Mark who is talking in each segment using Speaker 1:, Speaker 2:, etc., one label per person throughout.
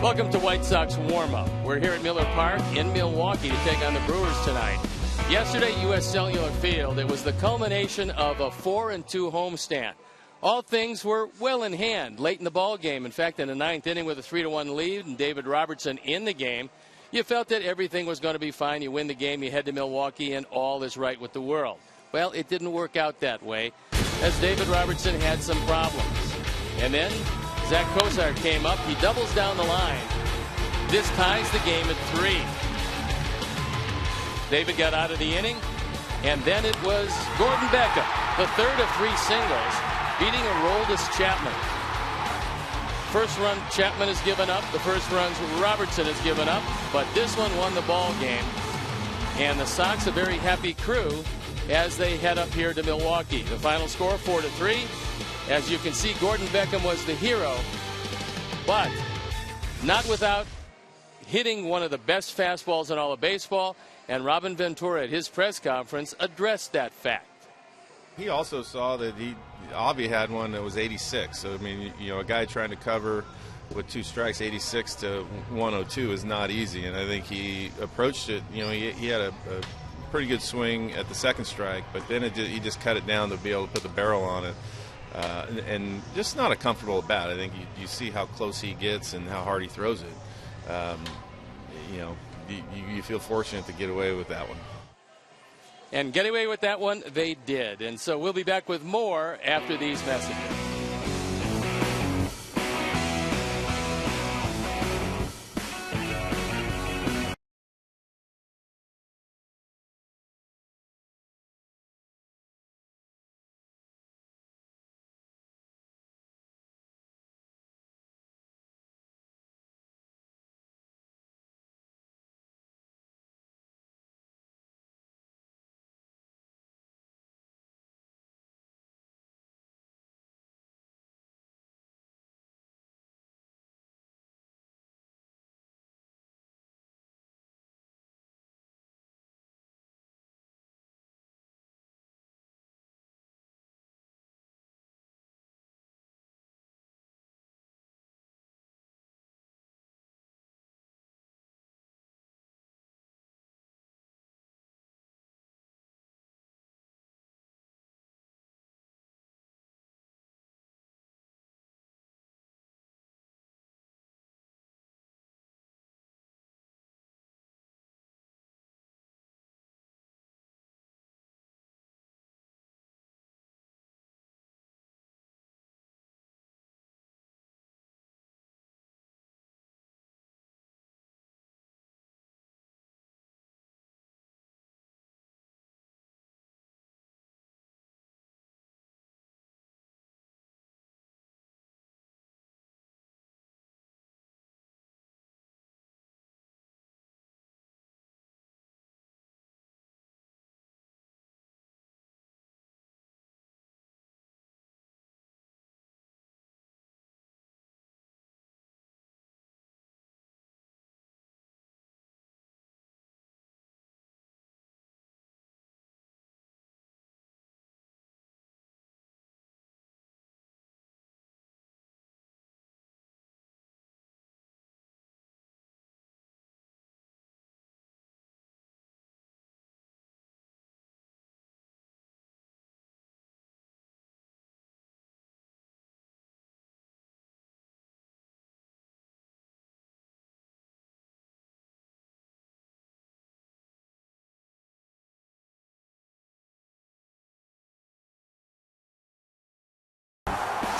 Speaker 1: Welcome to White Sox warm-up. We're here at Miller Park in Milwaukee to take on the Brewers tonight. Yesterday, U.S. Cellular Field, it was the culmination of a 4-2 homestand. All things were well in hand late in the ball game. In fact, in the ninth inning with a 3-1 lead and David Robertson in the game, you felt that everything was going to be fine. You win the game, you head to Milwaukee, and all is right with the world. Well, it didn't work out that way, as David Robertson had some problems. And then Zach Cozart came up. He doubles down the line. This ties the game at 3. David got out of the inning, and then it was Gordon Beckham, the third of 3 singles, beating Aroldis Chapman. First run Chapman has given up. The first runs Robertson has given up, but this one won the ball game. And the Sox, a very happy crew as they head up here to Milwaukee. The final score 4-3. As you can see, Gordon Beckham was the hero, but not without hitting one of the best fastballs in all of baseball. And Robin Ventura at his press conference addressed that fact.
Speaker 2: He also saw that Avi had one that was 86. So, I mean, you know, a guy trying to cover with 2 strikes, 86 to 102 is not easy. And I think he approached it, you know, he had a pretty good swing at the second strike, but then he just cut it down to be able to put the barrel on it. And just not a comfortable at bat. I think you see how close he gets and how hard he throws it. You know, you feel fortunate to get away with that one.
Speaker 1: And get away with that one, they did. And so we'll be back with more after these messages.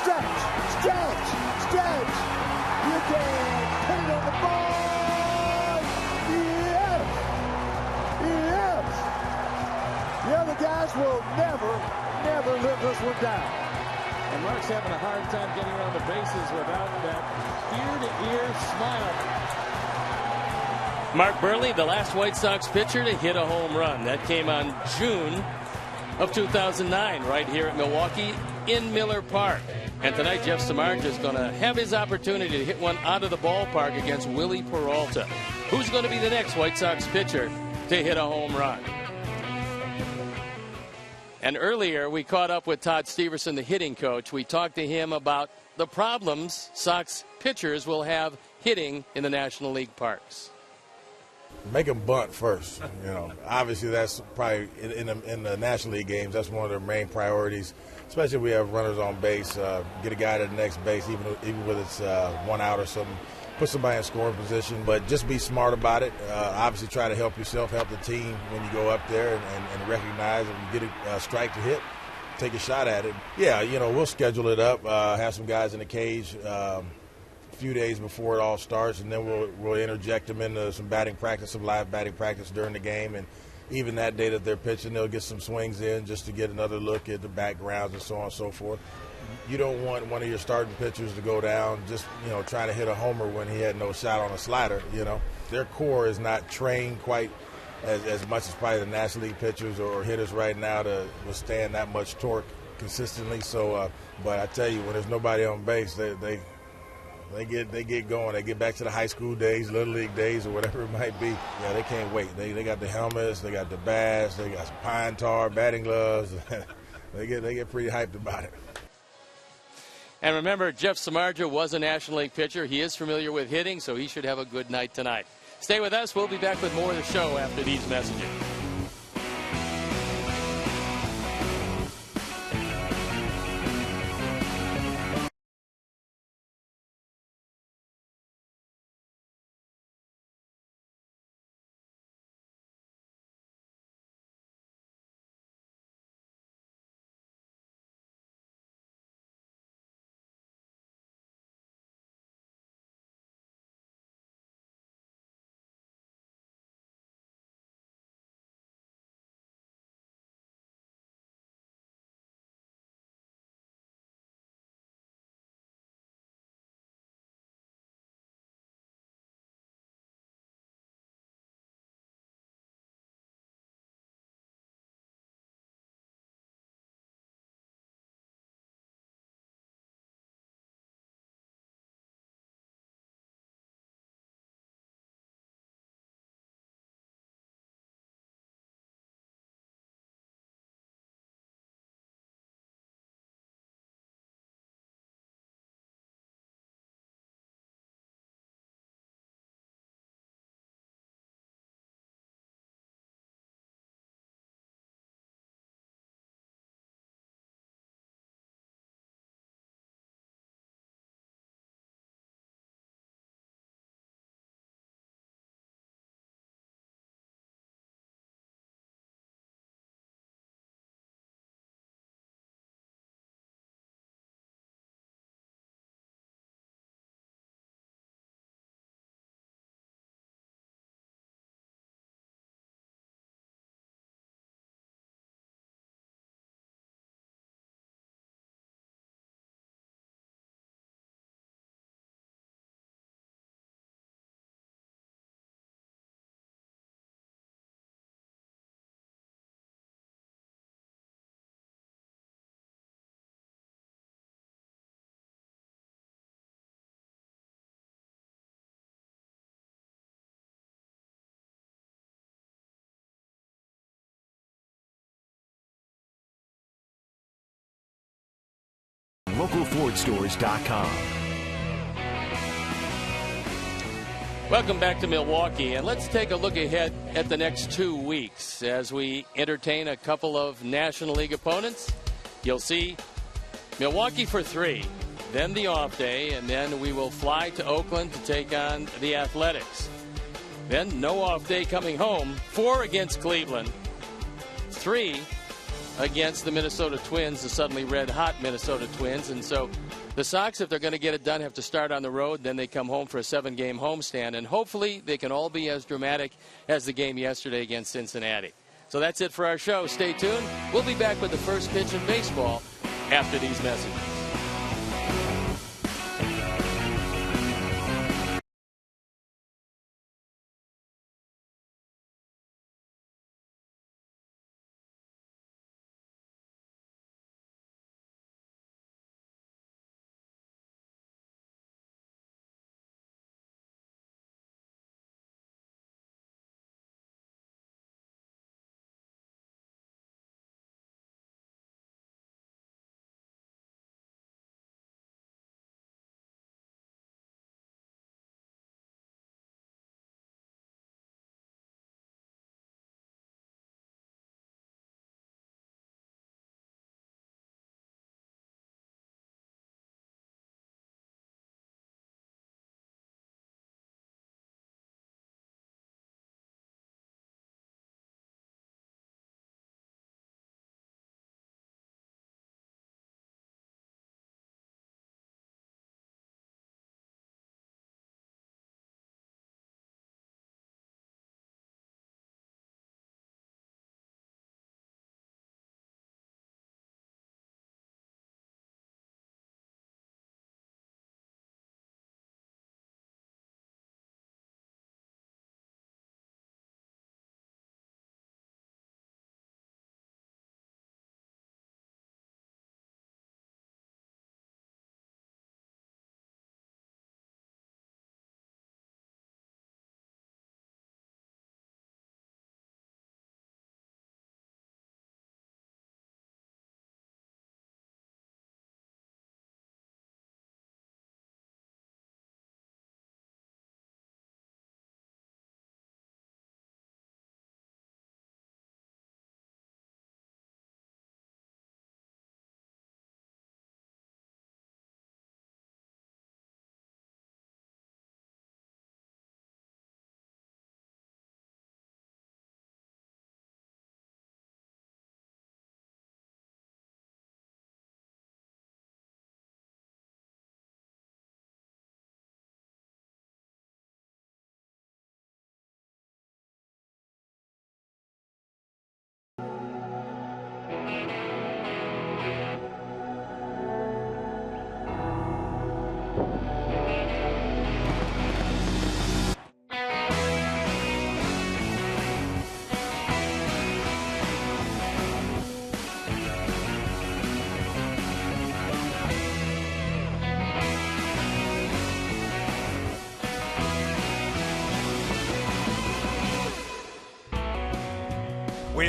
Speaker 3: Stretch. You can put it on the ball. Yes. The other guys will never live this one down.
Speaker 4: And Mark's having a hard time getting around the bases without that ear-to-ear smile.
Speaker 1: Mark Burley, the last White Sox pitcher to hit a home run. That came on June of 2009 right here at Milwaukee in Miller Park. And tonight, Jeff Samardzija is going to have his opportunity to hit one out of the ballpark against Willie Peralta. Who's going to be the next White Sox pitcher to hit a home run? And earlier, we caught up with Todd Steverson, the hitting coach. We talked to him about the problems Sox pitchers will have hitting in the National League parks.
Speaker 5: Make them bunt first. Obviously that's probably in the National League games. That's one of their main priorities, especially if we have runners on base. Get a guy to the next base, even when it's 1 out or something. Put somebody in scoring position, but just be smart about it. Obviously, try to help yourself, help the team when you go up there, and recognize if you get a strike to hit, take a shot at it. Yeah, we'll schedule it up. Have some guys in the cage. Few days before it all starts, and then we'll interject them into some batting practice, some live batting practice during the game, and even that day that they're pitching, they'll get some swings in just to get another look at the backgrounds and so on and so forth. You don't want one of your starting pitchers to go down just trying to hit a homer when he had no shot on a slider. Their core is not trained quite as much as probably the National League pitchers or hitters right now to withstand that much torque consistently. So, but I tell you, when there's nobody on base, they get going. They get back to the high school days, little league days, or whatever it might be. Yeah, they can't wait. They got the helmets, they got the bats, they got some pine tar, batting gloves. they get pretty hyped about it.
Speaker 1: And remember, Jeff Samardzija was a National League pitcher. He is familiar with hitting, so he should have a good night tonight. Stay with us. We'll be back with more of the show after these messages.
Speaker 6: LocalFordStores.com.
Speaker 1: Welcome back to Milwaukee, and let's take a look ahead at the next 2 weeks as we entertain a couple of National League opponents. You'll see Milwaukee for 3, then the off day, and then we will fly to Oakland to take on the Athletics. Then no off day coming home, 4 against Cleveland, 3 against the Minnesota Twins, the suddenly red-hot Minnesota Twins. And so the Sox, if they're going to get it done, have to start on the road. Then they come home for a 7-game homestand. And hopefully they can all be as dramatic as the game yesterday against Cincinnati. So that's it for our show. Stay tuned. We'll be back with the first pitch in baseball after these messages.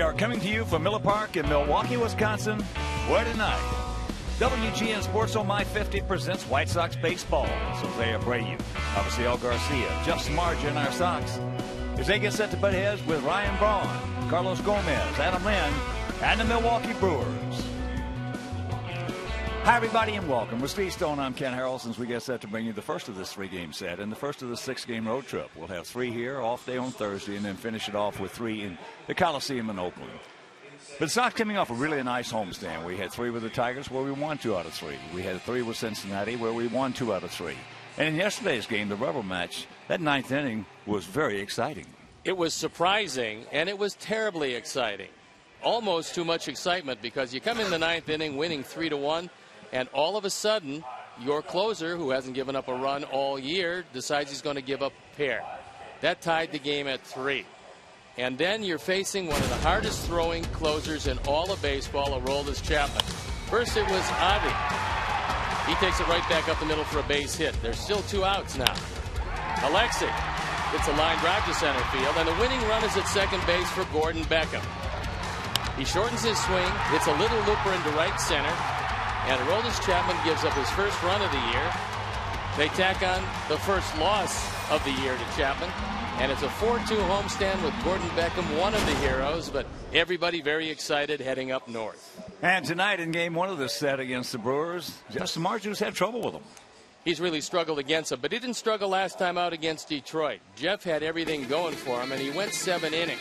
Speaker 6: are coming to you from Miller Park in Milwaukee, Wisconsin, where tonight WGN Sports on My 50 presents White Sox baseball. Jose Abreu, Avisail Garcia, Jeff Samardzija in our Sox, as they get set to butt heads with Ryan Braun, Carlos Gomez, Adam Lynn, and the Milwaukee Brewers. Hi, everybody, and welcome. With Steve Stone, I'm Ken Harrell. Since we get set to bring you the first of this 3-game set and the first of the 6-game road trip. We'll have 3 here, off day on Thursday, and then finish it off with 3 in the Coliseum in Oakland. But it's not coming off a really nice homestand. We had 3 with the Tigers, where we won 2 out of 3. We had 3 with Cincinnati, where we won 2 out of 3. And in yesterday's game, the rubber match, that 9th inning was very exciting.
Speaker 1: It was surprising, and it was terribly exciting. Almost too much excitement, because you come in the 9th inning winning 3-1, and all of a sudden, your closer, who hasn't given up a run all year, decides he's going to give up a pair. That tied the game at 3. And then you're facing one of the hardest throwing closers in all of baseball, Aroldis Chapman. First it was Avi. He takes it right back up the middle for a base hit. There's still 2 outs now. Alexei gets a line drive to center field, and the winning run is at second base for Gordon Beckham. He shortens his swing, hits a little looper into right center, and Aroldis Chapman gives up his first run of the year. They tack on the first loss of the year to Chapman. And it's a 4-2 homestand with Gordon Beckham, one of the heroes, but everybody very excited heading up north.
Speaker 6: And tonight in game 1 of this set against the Brewers, Jeff Samardzija's had trouble with them.
Speaker 1: He's really struggled against them, but he didn't struggle last time out against Detroit. Jeff had everything going for him, and he went 7 innings.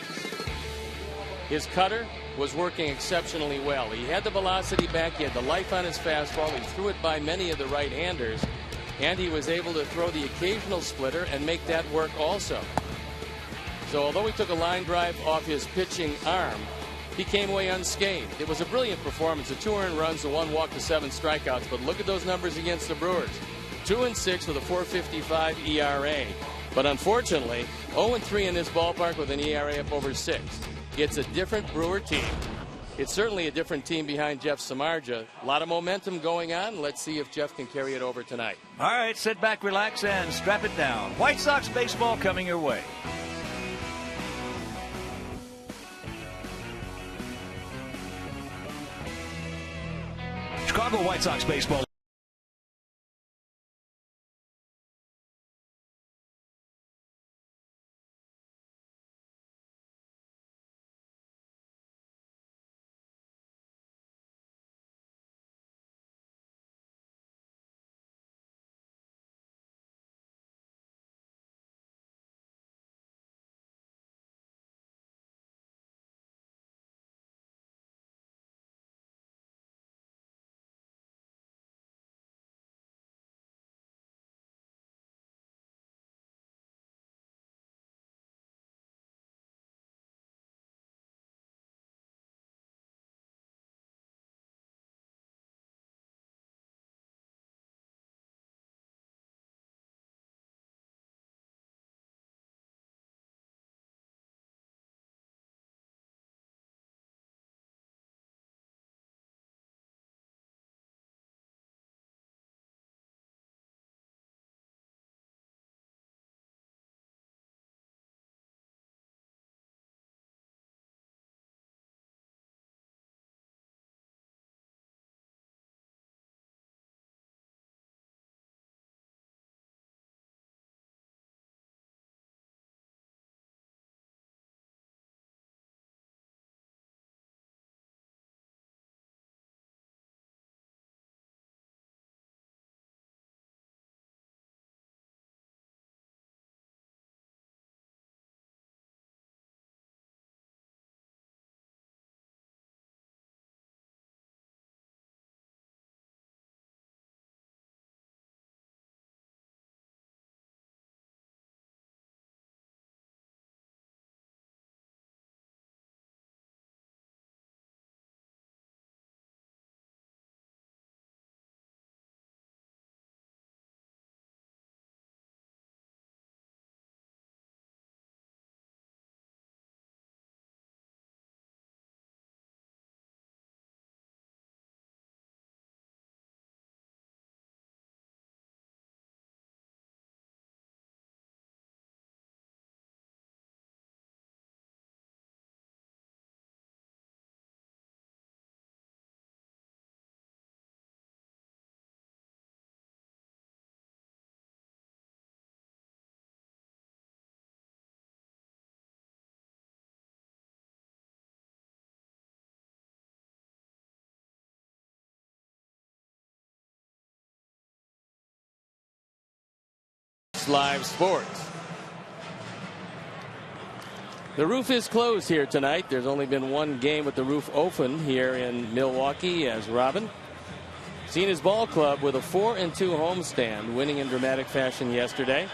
Speaker 1: His cutter was working exceptionally well. He had the velocity back. He had the life on his fastball. He threw it by many of the right-handers, and he was able to throw the occasional splitter and make that work also. So although he took a line drive off his pitching arm, he came away unscathed. It was a brilliant performance. The 2 earned runs, the 1 walk, to 7 strikeouts. But look at those numbers against the Brewers. 2-6 with a 4.55 ERA. But unfortunately, 0-3 in this ballpark with an ERA up over 6. It's a different Brewer team. It's certainly a different team behind Jeff Samardzija. A lot of momentum going on. Let's see if Jeff can carry it over tonight.
Speaker 6: All right, sit back, relax, and strap it down. White Sox baseball coming your way. Chicago White Sox baseball.
Speaker 1: Brewers Live Sports. The roof is closed here tonight. There's only been one game with the roof open here in Milwaukee, as Robin seen his ball club with a 4-2 homestand, winning in dramatic fashion yesterday.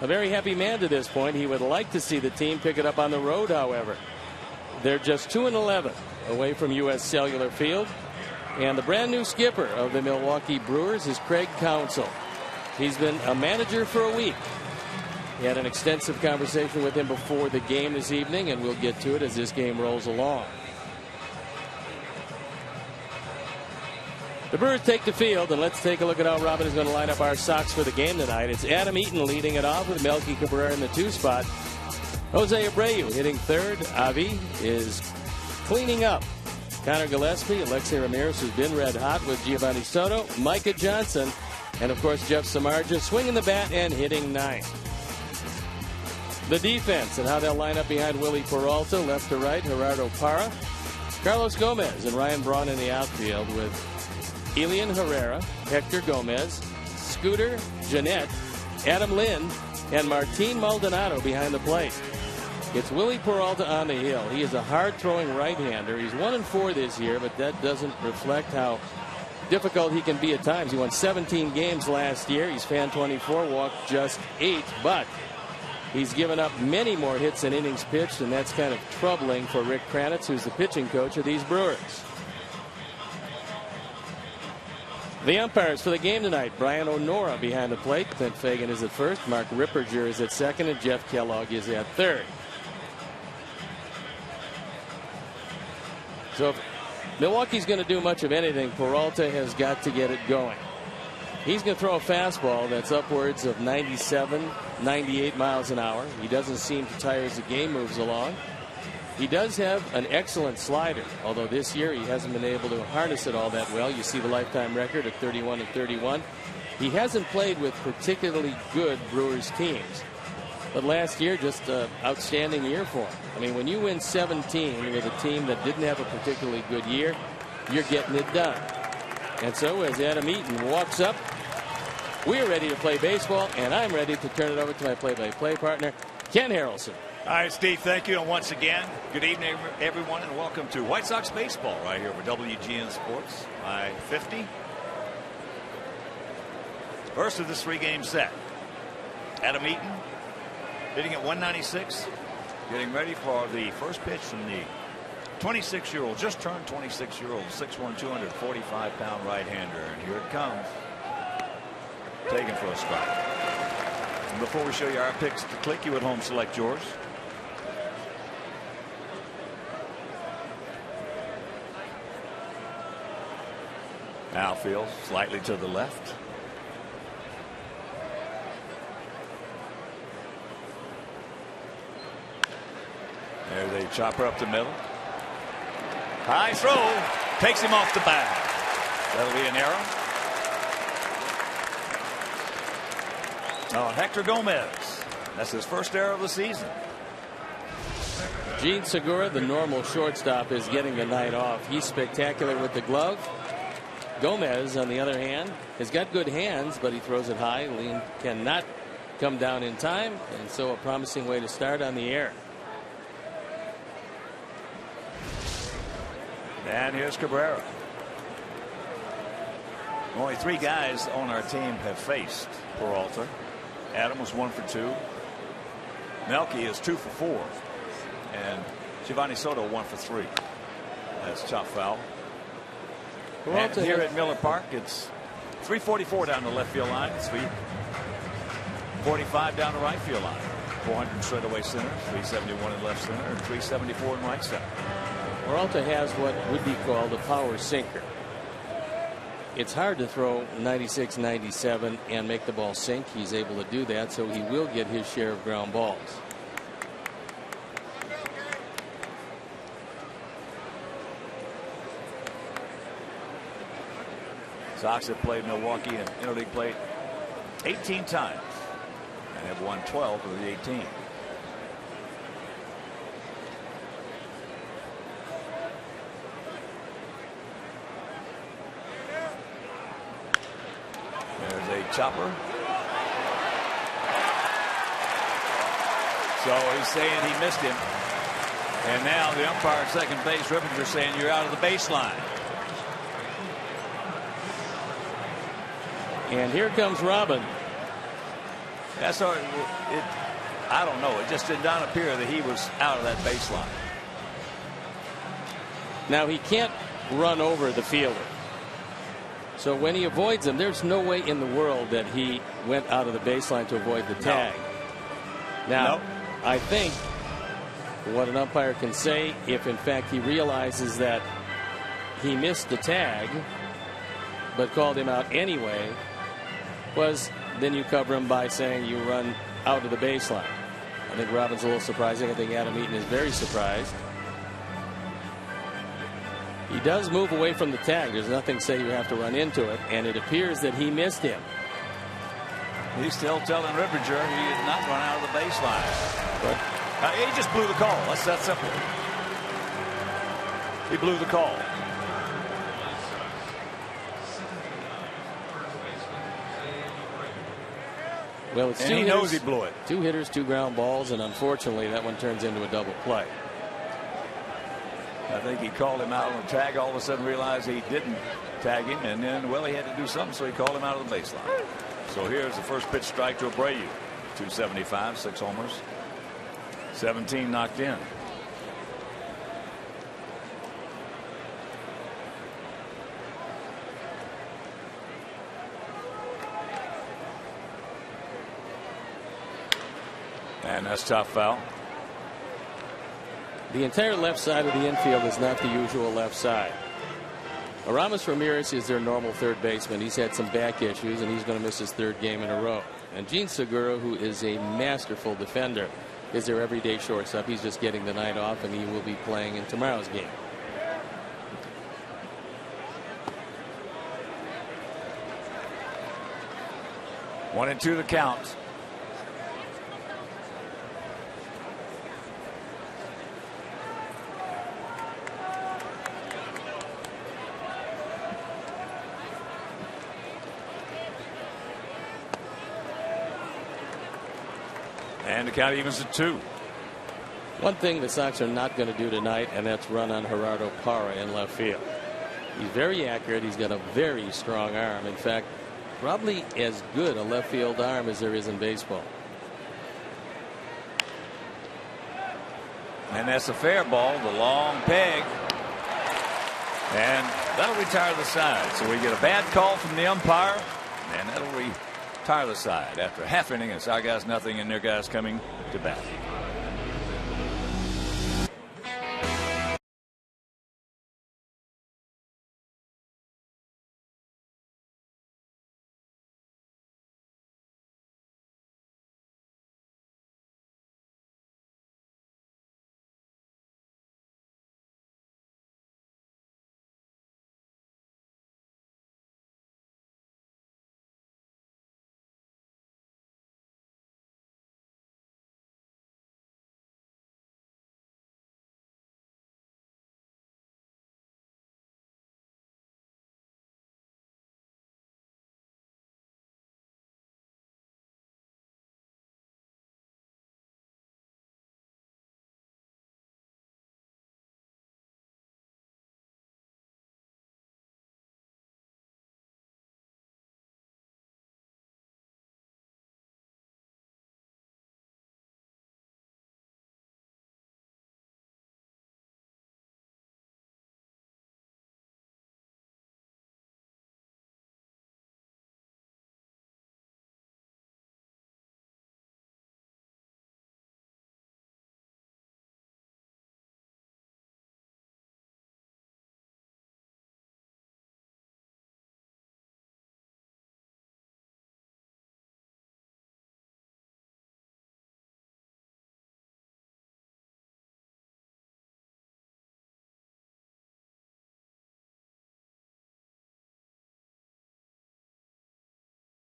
Speaker 1: A very happy man to this point. He would like to see the team pick it up on the road, however. They're just 2-11 away from U.S. Cellular Field. And the brand new skipper of the Milwaukee Brewers is Craig Counsell. He's been a manager for a week. He had an extensive conversation with him before the game this evening, and we'll get to it as this game rolls along. The Brewers take the field, and let's take a look at how Robin is going to line up our Sox for the game tonight. It's Adam Eaton leading it off with Melky Cabrera in the 2 spot. Jose Abreu hitting third. Avi is cleaning up. Connor Gillespie, Alexei Ramirez, who's been red hot with Giovanni Soto, Micah Johnson, and of course Jeff Samardzija swinging the bat and hitting 9th. The defense and how they'll line up behind Willie Peralta, left to right, Gerardo Parra, Carlos Gomez, and Ryan Braun in the outfield with Elian Herrera, Hector Gomez, Scooter Gennett, Adam Lind, and Martin Maldonado behind the plate. It's Willie Peralta on the hill. He is a hard-throwing right-hander. He's 1-4 this year, but that doesn't reflect how difficult he can be at times. He won 17 games last year. He's fan 24, walked just 8, but he's given up many more hits than innings pitched, and that's kind of troubling for Rick Kranitz, who's the pitching coach of these Brewers. The umpires for the game tonight: Brian O'Nora behind the plate, Clint Fagan is at first, Mark Ripperger is at second, and Jeff Kellogg is at third. So if Milwaukee's going to do much of anything, Peralta has got to get it going. He's going to throw a fastball that's upwards of 97, 98 miles an hour. He doesn't seem to tire as the game moves along. He does have an excellent slider, although this year he hasn't been able to harness it all that well. You see the lifetime record at 31-31. He hasn't played with particularly good Brewers teams, but last year just an outstanding year for him. I mean, when you win 17 with a team that didn't have a particularly good year, you're getting it done. And so as Adam Eaton walks up, we're ready to play baseball, and I'm ready to turn it over to my play-by-play partner, Ken Harrelson.
Speaker 6: All right, Steve, thank you. And once again, good evening, everyone, and welcome to White Sox baseball right here with WGN Sports, I-50. First of this 3-game set. Adam Eaton hitting at 196, getting ready for the first pitch from the 26-year-old, just turned 26-year-old, 6'1", 245-pound right-hander. And here it comes. Taken for a strike. And before we show you our picks to click, you at home select yours. Outfield slightly to the left. There's a chopper up the middle. High throw takes him off the bat. That'll be an error. Oh, Hector Gomez. That's his first error of the season.
Speaker 1: Gene Segura, the normal shortstop, is getting the night off. He's spectacular with the glove. Gomez, on the other hand, has got good hands, but he throws it high. Lean cannot come down in time, and so a promising way to start on the air.
Speaker 6: And here's Cabrera. Only 3 guys on our team have faced Peralta. Adam was 1 for 2. Melky is 2 for 4. And Giovanni Soto 1 for 3. That's chop foul. And here at Miller Park, it's 344 down the left field line, 345 down the right field line, 400 straightaway center, 371 in left center, and 374 in right center.
Speaker 1: Peralta has what would be called a power sinker. It's hard to throw 96, 97 and make the ball sink. He's able to do that, so he will get his share of ground balls.
Speaker 6: Sox have played Milwaukee in interleague play 18 times and have won 12 of the 18. There's a chopper. So he's saying he missed him. And now the umpire at second base, Rippinger, saying you're out of the baseline.
Speaker 1: And here comes Robin.
Speaker 6: That's all. I don't know. It just did not appear that he was out of that baseline.
Speaker 1: Now he can't run over the fielder. So when he avoids him, there's no way in the world that he went out of the baseline to avoid the tag. No. Now,
Speaker 6: no.
Speaker 1: I think what an umpire can say, if in fact he realizes that he missed the tag but called him out anyway, was then you cover him by saying you run out of the baseline. I think Robin's a little surprising. I think Adam Eaton is very surprised. He does move away from the tag. There's nothing to say you have to run into it, and it appears that he missed him.
Speaker 6: He's still telling Rippinger he did not run out of the baseline. But he just blew the call. That's that simple. He blew the call.
Speaker 1: Well, it's
Speaker 6: and
Speaker 1: two
Speaker 6: he
Speaker 1: hitters,
Speaker 6: knows he blew it.
Speaker 1: 2 hitters, 2 ground balls, and unfortunately that one turns into a double play.
Speaker 6: I think he called him out on the tag, all of a sudden realized he didn't tag him, and then, well, he had to do something, so he called him out of the baseline. So here's the first pitch strike to Abreu. 275, 6 homers, 17 knocked in. And that's tough foul.
Speaker 1: The entire left side of the infield is not the usual left side. Aramis Ramirez is their normal third baseman. He's had some back issues, and he's going to miss his 3rd game in a row. And Gene Segura, who is a masterful defender, is their everyday shortstop. He's just getting the night off, and he will be playing in tomorrow's game.
Speaker 6: One and 2 the count. And the count evens at 2.
Speaker 1: One thing the Sox are not going to do tonight, and that's run on Gerardo Parra in left field. He's very accurate. He's got a very strong arm. In fact, probably as good a left field arm as there is in baseball.
Speaker 6: And that's a fair ball, the long peg. And that'll retire the side. So we get a bad call from the umpire, and that'll retire the side. After half inning, it's our guys nothing, and their guys coming to bat.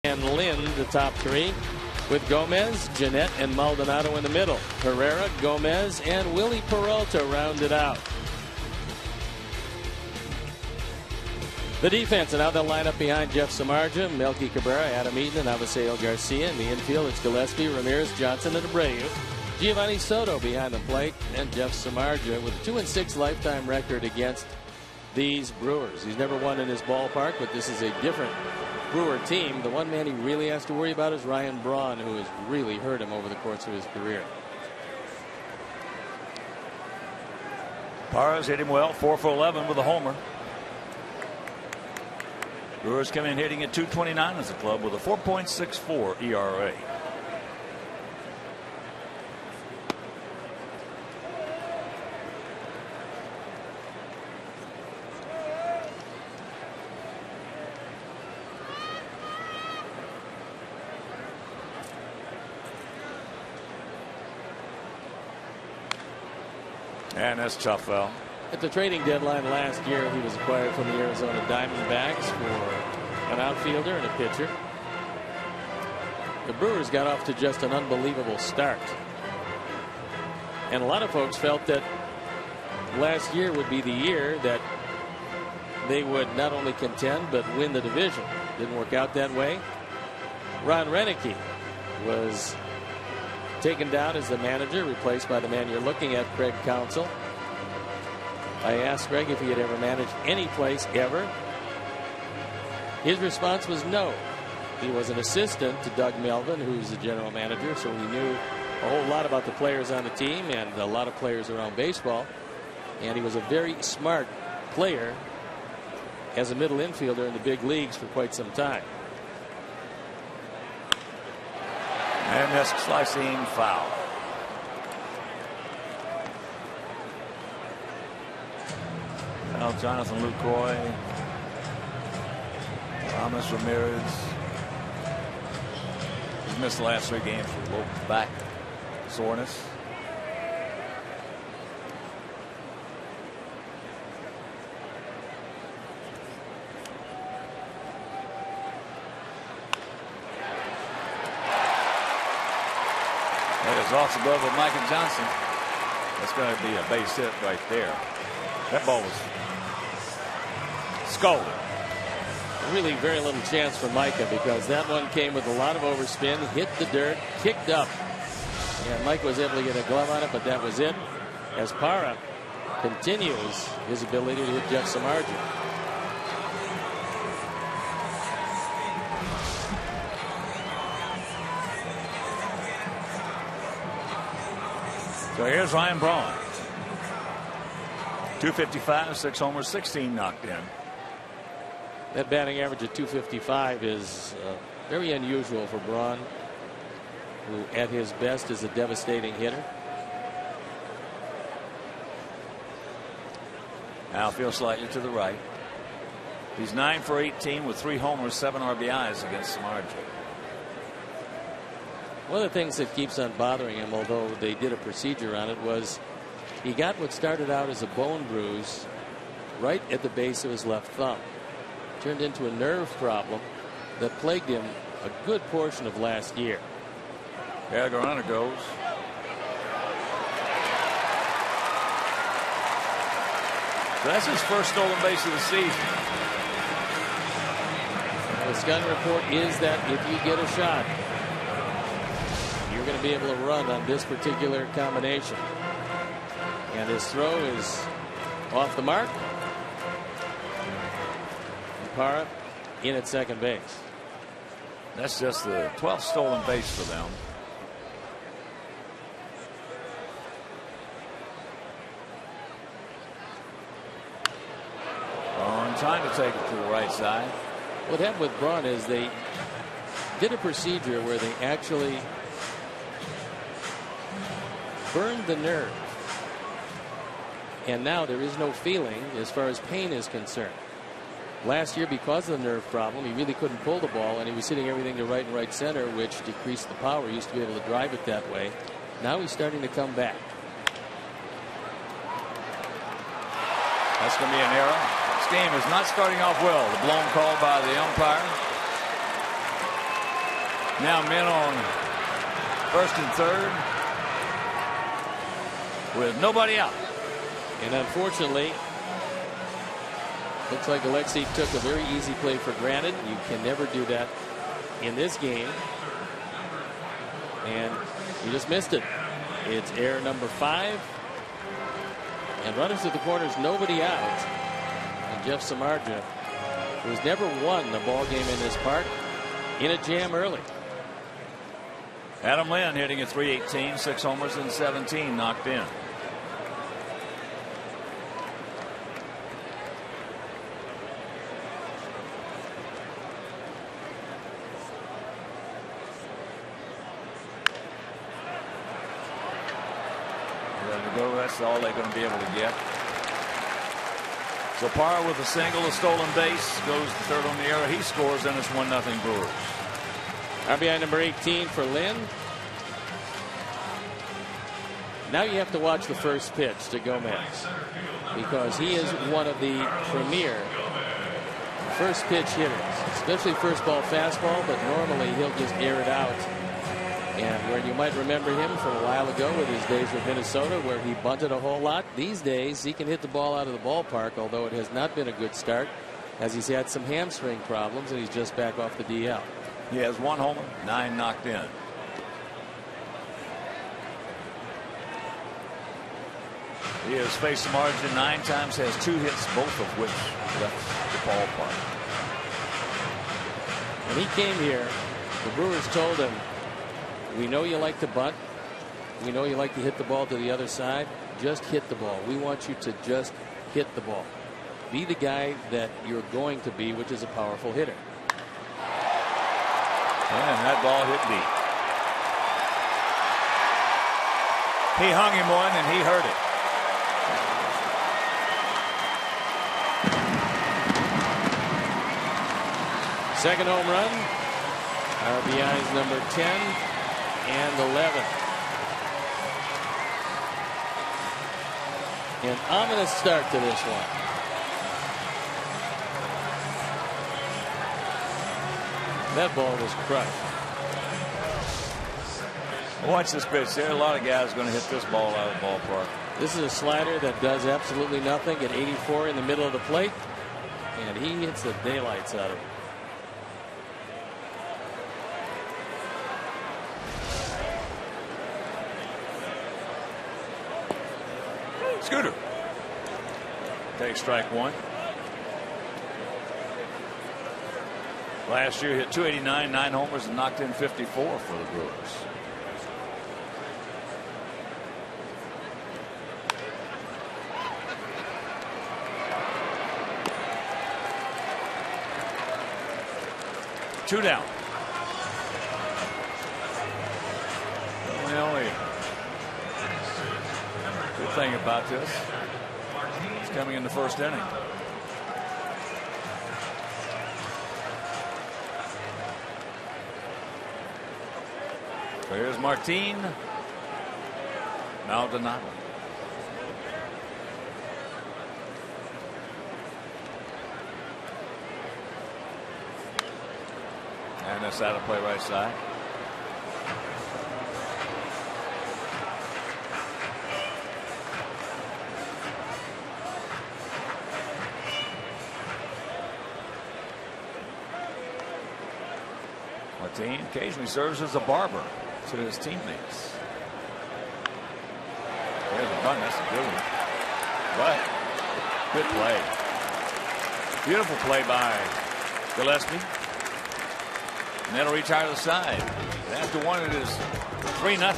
Speaker 1: And Lynn, the top 3, with Gomez, Jeanette, and Maldonado in the middle. Herrera, Gomez, and Willie Peralta rounded out. The defense, and now they'll line up behind Jeff Samardzija, Melky Cabrera, Adam Eaton, and Aviseo Garcia. In the infield, it's Gillespie, Ramirez, Johnson, and Abreu. Giovanni Soto behind the plate, and Jeff Samardzija with a 2-6 lifetime record against these Brewers. He's never won in his ballpark, but this is a different Brewer team. The one man he really has to worry about is Ryan Braun, who has really hurt him over the course of his career.
Speaker 6: Parra's hit him well, 4 for 11 with a homer. Brewers come in hitting at .229 as a club with a 4.64 ERA. And that's tough, foul.
Speaker 1: At the trading deadline last year, he was acquired from the Arizona Diamondbacks for an outfielder and a pitcher. The Brewers got off to just an unbelievable start. And a lot of folks felt that last year would be the year that they would not only contend but win the division. Didn't work out that way. Ron Renicky was taken down as the manager, replaced by the man you're looking at, Craig Counsell. I asked Greg if he had ever managed any place ever. His response was no. He was an assistant to Doug Melvin, who's the general manager, so he knew a whole lot about the players on the team and a lot of players around baseball. And he was a very smart player as a middle infielder in the big leagues for quite some time.
Speaker 6: And that's slicing foul. Now Jonathan Lucroy, Thomas Ramirez. He's missed the last 3 games with low back soreness. That is off the glove of Micah Johnson. That's going to be a base hit right there. That ball was scalded.
Speaker 1: Really very little chance for Micah, because that one came with a lot of overspin, hit the dirt, kicked up, and Mike was able to get a glove on it, but that was it, as Parra continues his ability to hit Jeff Samardzija.
Speaker 6: So here's Ryan Braun. 255, 6 homers, 16 knocked in.
Speaker 1: That batting average of 255 is very unusual for Braun, who at his best is a devastating hitter.
Speaker 6: Outfield slightly to the right. He's 9 for 18 with 3 homers, 7 RBIs against Samardzija.
Speaker 1: One of the things that keeps on bothering him, although they did a procedure on it, was he got what started out as a bone bruise right at the base of his left thumb. Turned into a nerve problem that plagued him a good portion of last year.
Speaker 6: Yeah, the runner goes. So that's his first stolen base of the season.
Speaker 1: The scouting report is that if you get a shot, you're going to be able to run on this particular combination. And his throw is off the mark. And Parra in at second base.
Speaker 6: That's just the 12th stolen base for them. Braun trying to take it to the right side.
Speaker 1: What happened with Braun is they did a procedure where they actually burned the nerve. And now there is no feeling as far as pain is concerned. Last year, because of the nerve problem, he really couldn't pull the ball, and he was hitting everything to right and right center, which decreased the power. He used to be able to drive it that way. Now he's starting to come back.
Speaker 6: That's going to be an error. This game is not starting off well. The blown call by the umpire. Now men on first and third with nobody out.
Speaker 1: And unfortunately, looks like Alexei took a very easy play for granted. You can never do that in this game. And he just missed it. It's error number 5. And runners at the corners, nobody out. And Jeff Samardzija, who has never won a ball game in this park, in a jam early.
Speaker 6: Adam Lynn hitting at .318, 6 homers and 17 knocked in. That's all they're going to be able to get. So Parra with a single, a stolen base, goes to third on the error. He scores, and it's 1-0 Brewers.
Speaker 1: RBI number 18 for Lynn. Now you have to watch the first pitch to Gomez, because he is one of the premier first pitch hitters, especially first ball fastball, but normally he'll just air it out. And where you might remember him from a while ago with his days with Minnesota, where he bunted a whole lot, these days he can hit the ball out of the ballpark, although it has not been a good start, as he's had some hamstring problems and he's just back off the DL.
Speaker 6: He has 1 homer, 9 knocked in. He has faced the margin 9 times, has 2 hits, both of which left the ballpark.
Speaker 1: When he came here, the Brewers told him, "We know you like to bunt. We know you like to hit the ball to the other side. Just hit the ball. We want you to just hit the ball. Be the guy that you're going to be, which is a powerful hitter."
Speaker 6: And that ball hit deep. He hung him one, and he hurt it.
Speaker 1: Second home run. RBIs number 10 and 11. An ominous start to this one. That ball was crushed.
Speaker 6: Watch this pitch. There are a lot of guys going to hit this ball out of the ballpark.
Speaker 1: This is a slider that does absolutely nothing at 84 in the middle of the plate, and he hits the daylights out of it.
Speaker 6: Scooter takes strike 1. Last year hit .289, 9 homers, and knocked in 54 for the Brewers. Two down. The only good thing about this is coming in the first inning. Here's Martin Maldonado. And that's out of play right side. Martin occasionally serves as a barber to his teammates. There's a run. That's a good one. But good play. Beautiful play by Gillespie. And that'll retire the side. And after one, it is 3-0.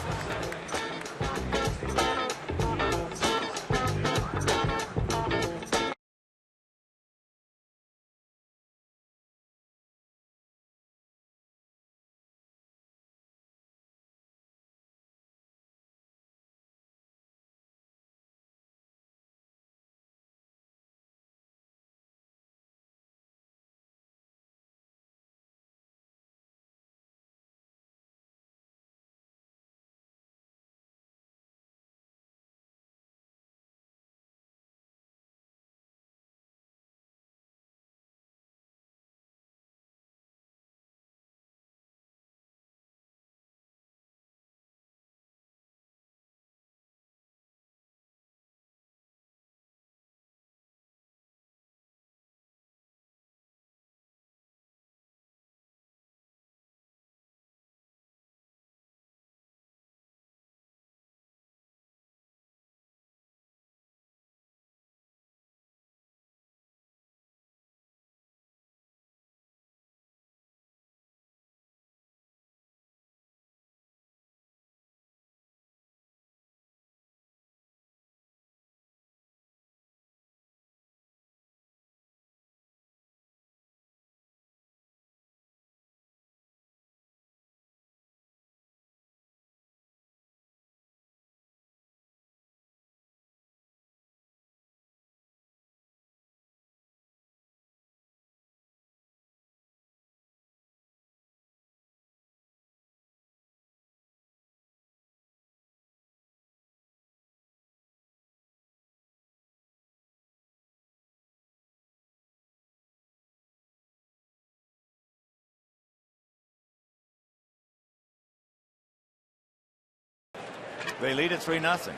Speaker 6: They lead at 3-0.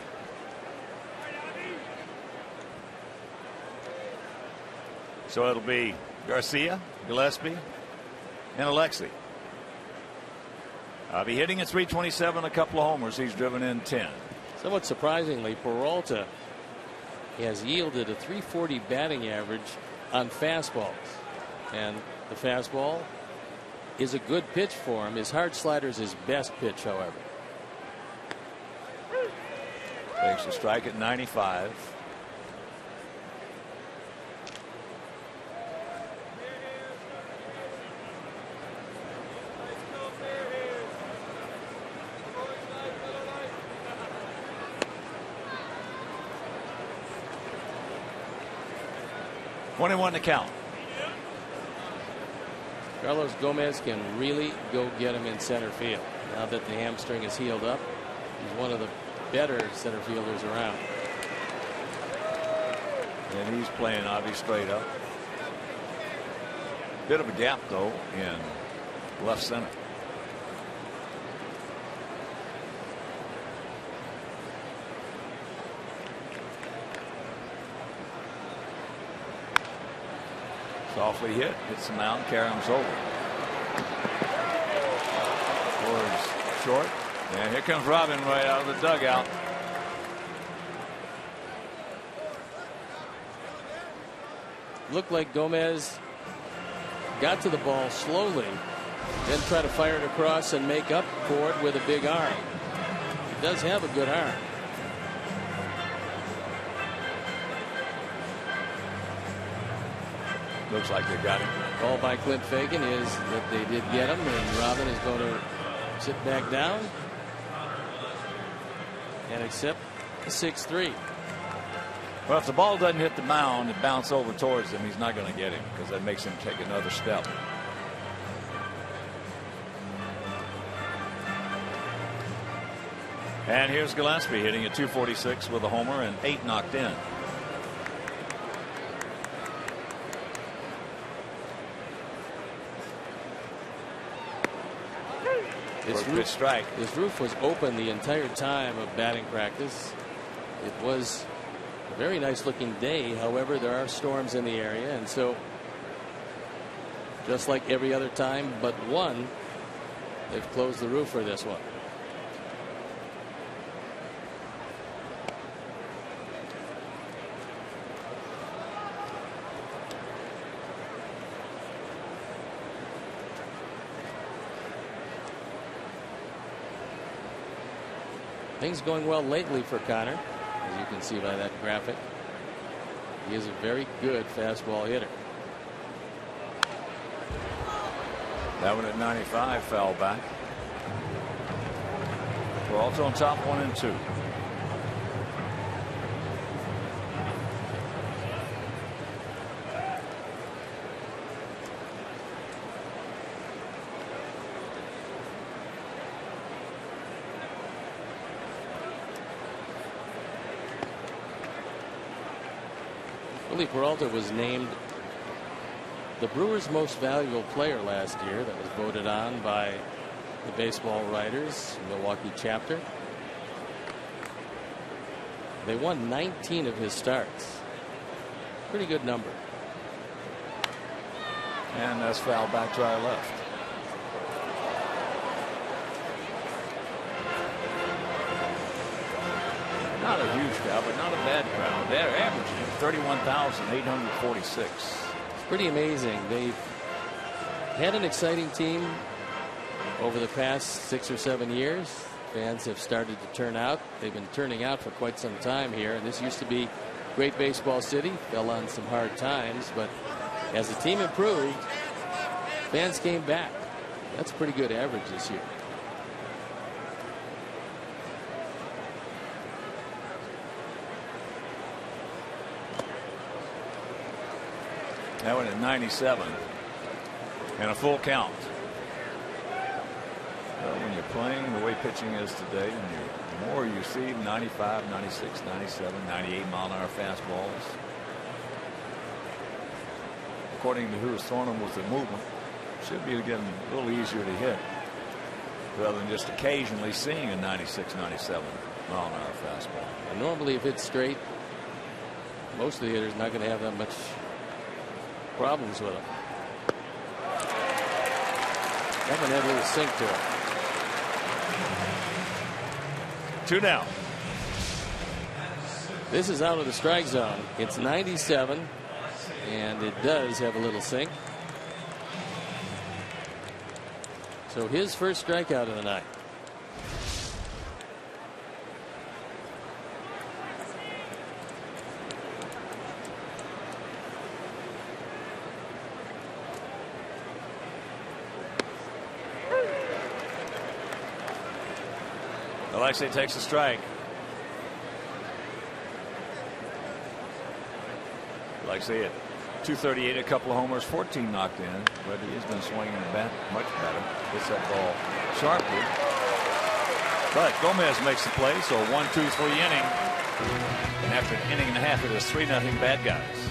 Speaker 6: So it'll be Garcia, Gillespie, and Alexi. Be hitting at 327, a couple of homers. He's driven in 10.
Speaker 1: Somewhat surprisingly, Peralta has yielded a .340 batting average on fastballs, and the fastball is a good pitch for him. His hard slider is his best pitch, however.
Speaker 6: Takes a strike at 95. .21 to count.
Speaker 1: Carlos Gomez can really go get him in center field. Now that the hamstring is healed up, he's one of the better center fielders around.
Speaker 6: And he's playing Avi straight up. Bit of a gap though in left center. Softly hit, hits the mound, Karam's over. Towards short, and here comes Robin right out of the dugout.
Speaker 1: Looked like Gomez got to the ball slowly, then try to fire it across and make up for it with a big arm. He does have a good arm.
Speaker 6: Looks like they got him.
Speaker 1: Call by Clint Fagan is that they did get him, and Robin is going to sit back down and accept the 6-3.
Speaker 6: Well, if the ball doesn't hit the mound and bounce over towards him, he's not going to get him because that makes him take another step. And here's Gillespie hitting at 246 with a homer and 8 knocked in.
Speaker 1: His roof was open the entire time of batting practice. It was a very nice looking day. However, there are storms in the area, and so just like every other time but one, they've closed the roof for this one. Things going well lately for Connor, as you can see by that graphic. He is a very good fastball hitter.
Speaker 6: That one at 95 foul back. We're also on top 1-2.
Speaker 1: Peralta was named the Brewers' most valuable player last year. That was voted on by the baseball writers, Milwaukee chapter. They won 19 of his starts. Pretty good number.
Speaker 6: And that's foul back to our left. Not a huge crowd, but not a bad crowd. They're averaging 31,846.
Speaker 1: It's pretty amazing. They've had an exciting team over the past 6 or 7 years. Fans have started to turn out. They've been turning out for quite some time here. And this used to be great baseball city. Fell on some hard times, but as the team improved, fans came back. That's a pretty good average this year.
Speaker 6: That one at 97 and a full count. Well, when you're playing the way pitching is today, and the more you see 95, 96, 97, 98 mile-an-hour fastballs, according to who's throwing them with the movement, should be getting a little easier to hit rather than just occasionally seeing a 96, 97. mile-an-hour fastball.
Speaker 1: And normally, if it's straight, most of the hitters not going to have that much problems with it. That one had a little sink to it.
Speaker 6: 2 down.
Speaker 1: This is out of the strike zone. It's 97, and it does have a little sink. So his first strikeout of the night.
Speaker 6: Alexei takes a strike. Alexei at 238, a couple of homers, 14 knocked in, but he has been swinging the bat much better. Hits that ball sharply. But Gomez makes the play, so 1-2-3 inning. And after an inning and a half, it is 3-0 Bad Guys.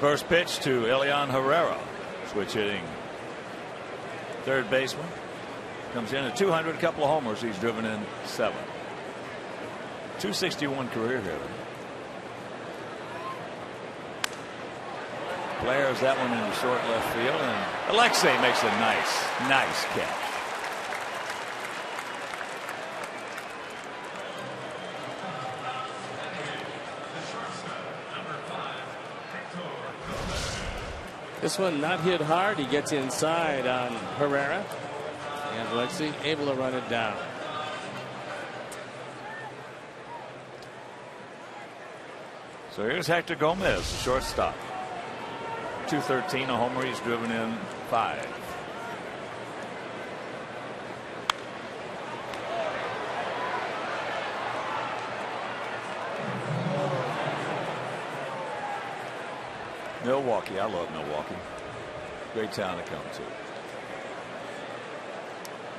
Speaker 6: First pitch to Elian Herrera, switch hitting third baseman. Comes in at 200, a couple of homers. He's driven in 7. 261 career hitter. Flares that one into short left field, and Alexei makes a nice catch.
Speaker 1: This one not hit hard. He gets inside on Herrera, and Alexei able to run it down.
Speaker 6: So here's Hector Gomez, the shortstop. 213, a homer. He's driven in 5. Milwaukee. I love Milwaukee. Great town to come to.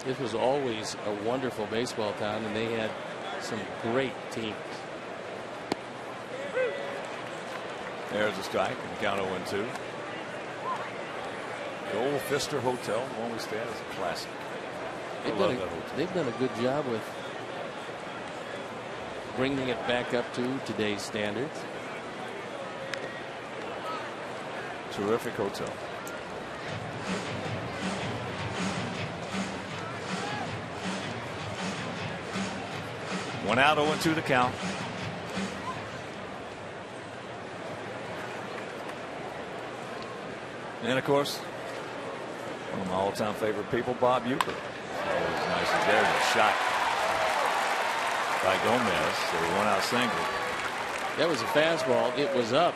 Speaker 1: This was always a wonderful baseball town, and they had some great teams.
Speaker 6: There's a strike, and count 0-2. The old Pfister Hotel always stands as a classic.
Speaker 1: They've done a good job with bringing it back up to today's standards.
Speaker 6: Terrific hotel. One out, 0-2 the count. And of course, one of my all-time favorite people, Bob Uecker. Always nice. There's a shot by Gomez. So one out single.
Speaker 1: That was a fastball. It was up.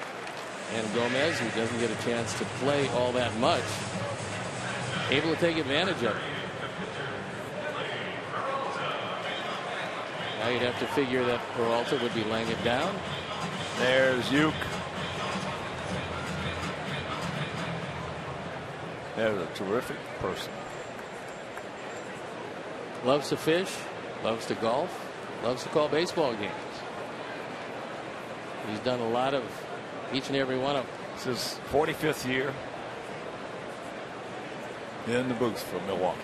Speaker 1: And Gomez, who doesn't get a chance to play all that much, able to take advantage of it. Now you'd have to figure that Peralta would be laying it down.
Speaker 6: There's Uecker. There's a terrific person.
Speaker 1: Loves to fish, loves to golf, loves to call baseball games. He's done a lot of each and every one of them.
Speaker 6: It's his 45th year in the booth for Milwaukee.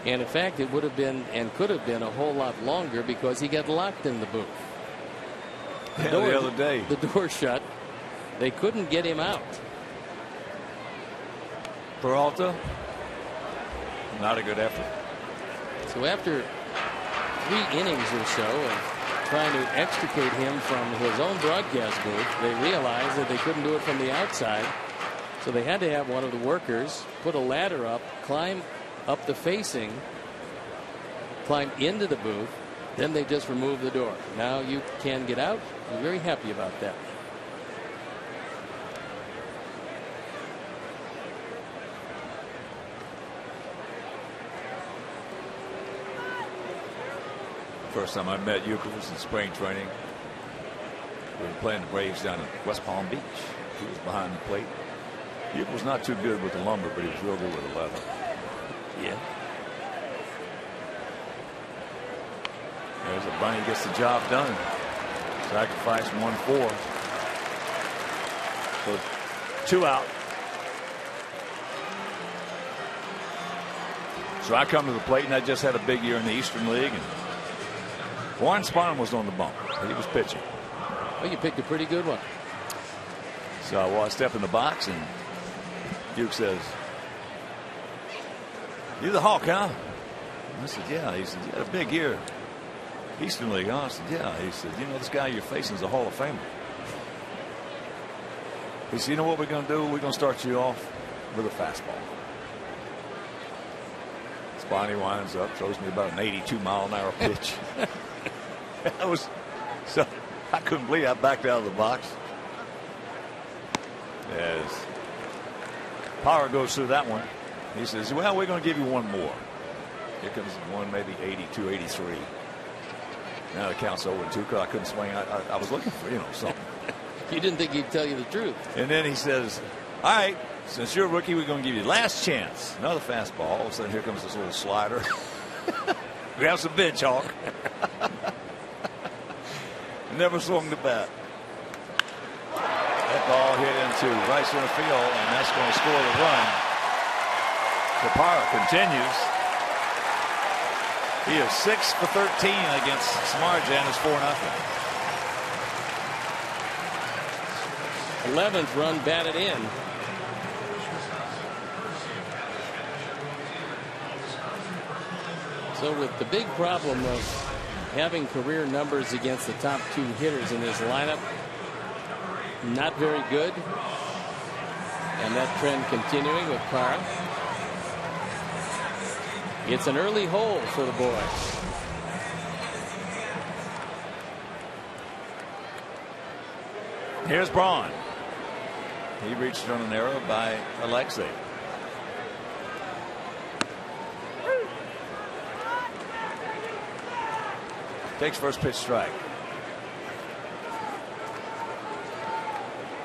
Speaker 1: And in fact, it would have been and could have been a whole lot longer because he got locked in the booth.
Speaker 6: The other day.
Speaker 1: The door shut. They couldn't get him out.
Speaker 6: Peralta, not a good effort.
Speaker 1: So after 3 innings or so of trying to extricate him from his own broadcast booth, they realized that they couldn't do it from the outside. So they had to have one of the workers put a ladder up, climb up the facing, climb into the booth. Then they just remove the door. Now you can get out. I'm very happy about that.
Speaker 6: First time I met Uecker was in spring training. We were playing the Braves down in West Palm Beach. He was behind the plate. Uecker was not too good with the lumber, but he was real good with the leather.
Speaker 1: Yeah.
Speaker 6: There's a bunny, gets the job done. Sacrifice 1-4. So 2 out. So I come to the plate, and I just had a big year in the Eastern League. And Warren Spahn was on the bump. He was pitching.
Speaker 1: Well, you picked a pretty good one.
Speaker 6: So I step in the box, and Duke says, "You the Hawk, huh?" I said, "Yeah." He said, "You had a big year. Eastern League, huh?" I said, "Yeah." He said, "You know, this guy you're facing is a Hall of Famer." He said, "You know what we're going to do? We're going to start you off with a fastball." Spahn winds up, throws me about an 82-mile-an-hour pitch. I couldn't believe I backed out of the box. As power goes through that one, he says, "Well, we're going to give you one more." Here comes one, maybe 82, 83. Now the count's 0-2 because I couldn't swing. I was looking for, something.
Speaker 1: You didn't think he'd tell you the truth.
Speaker 6: And then he says, "All right, since you're a rookie, we're going to give you last chance." Another fastball. All of a sudden, here comes this little slider. Grabs the bench, Hawk. Never swung the bat. That ball hit into right center field, and that's going to score the run. Kapara continues. He is 6 for 13 against Smarjan. It's 4-0.
Speaker 1: 11th run batted in. So with the big problem of having career numbers against the top 2 hitters in this lineup, not very good. And that trend continuing with Parra. It's an early hole for the boys.
Speaker 6: Here's Braun. He reached on an error by Alexei. Takes first pitch strike.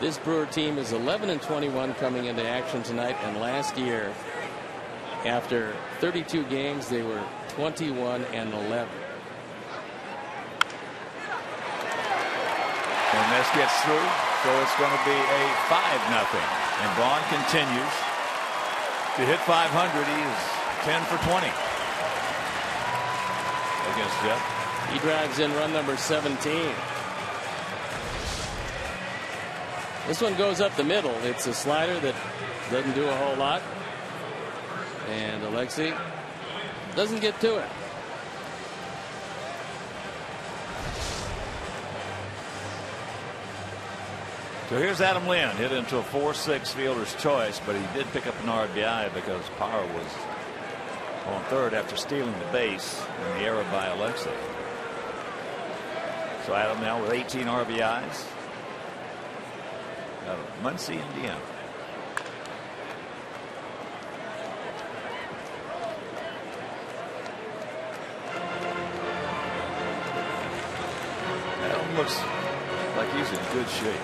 Speaker 1: This Brewer team is 11-21 coming into action tonight, and last year, after 32 games, they were 21-11.
Speaker 6: And this gets through, so it's going to be a 5-0. And Braun continues to hit 500. He is 10 for 20 against Jeff.
Speaker 1: He drives in run number 17. This one goes up the middle. It's a slider that doesn't do a whole lot. And Alexei doesn't get to it.
Speaker 6: So here's Adam Lynn, hit into a 4-6 fielder's choice, but he did pick up an RBI because Power was on third after stealing the base in the error by Alexa. So Adam now with 18 RBIs out of Muncie, Indiana. Adam looks like he's in good shape.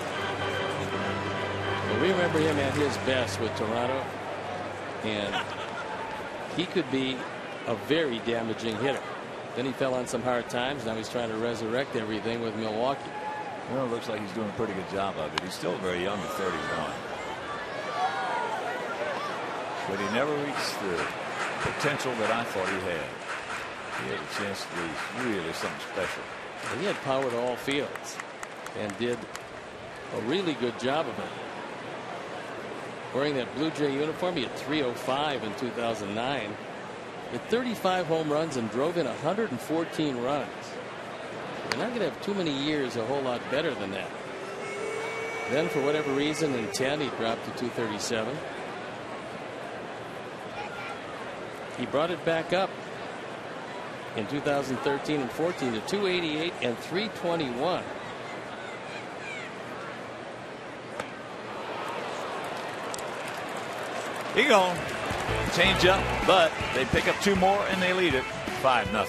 Speaker 1: Well, we remember him at his best with Toronto, and he could be a very damaging hitter. Then he fell on some hard times. Now he's trying to resurrect everything with Milwaukee.
Speaker 6: Well, it looks like he's doing a pretty good job of it. He's still very young at 31. But he never reached the potential that I thought he had. He had a chance to be really something special.
Speaker 1: And he had power to all fields and did a really good job of it. Wearing that Blue Jay uniform, he had 305 in 2009. With 35 home runs and drove in 114 runs. You're not going to have too many years a whole lot better than that. Then, for whatever reason, in 10, he dropped to 237. He brought it back up in 2013 and 14 to 288 and 321.
Speaker 6: He gone. Change up, but they pick up 2 more and they lead it 5-0.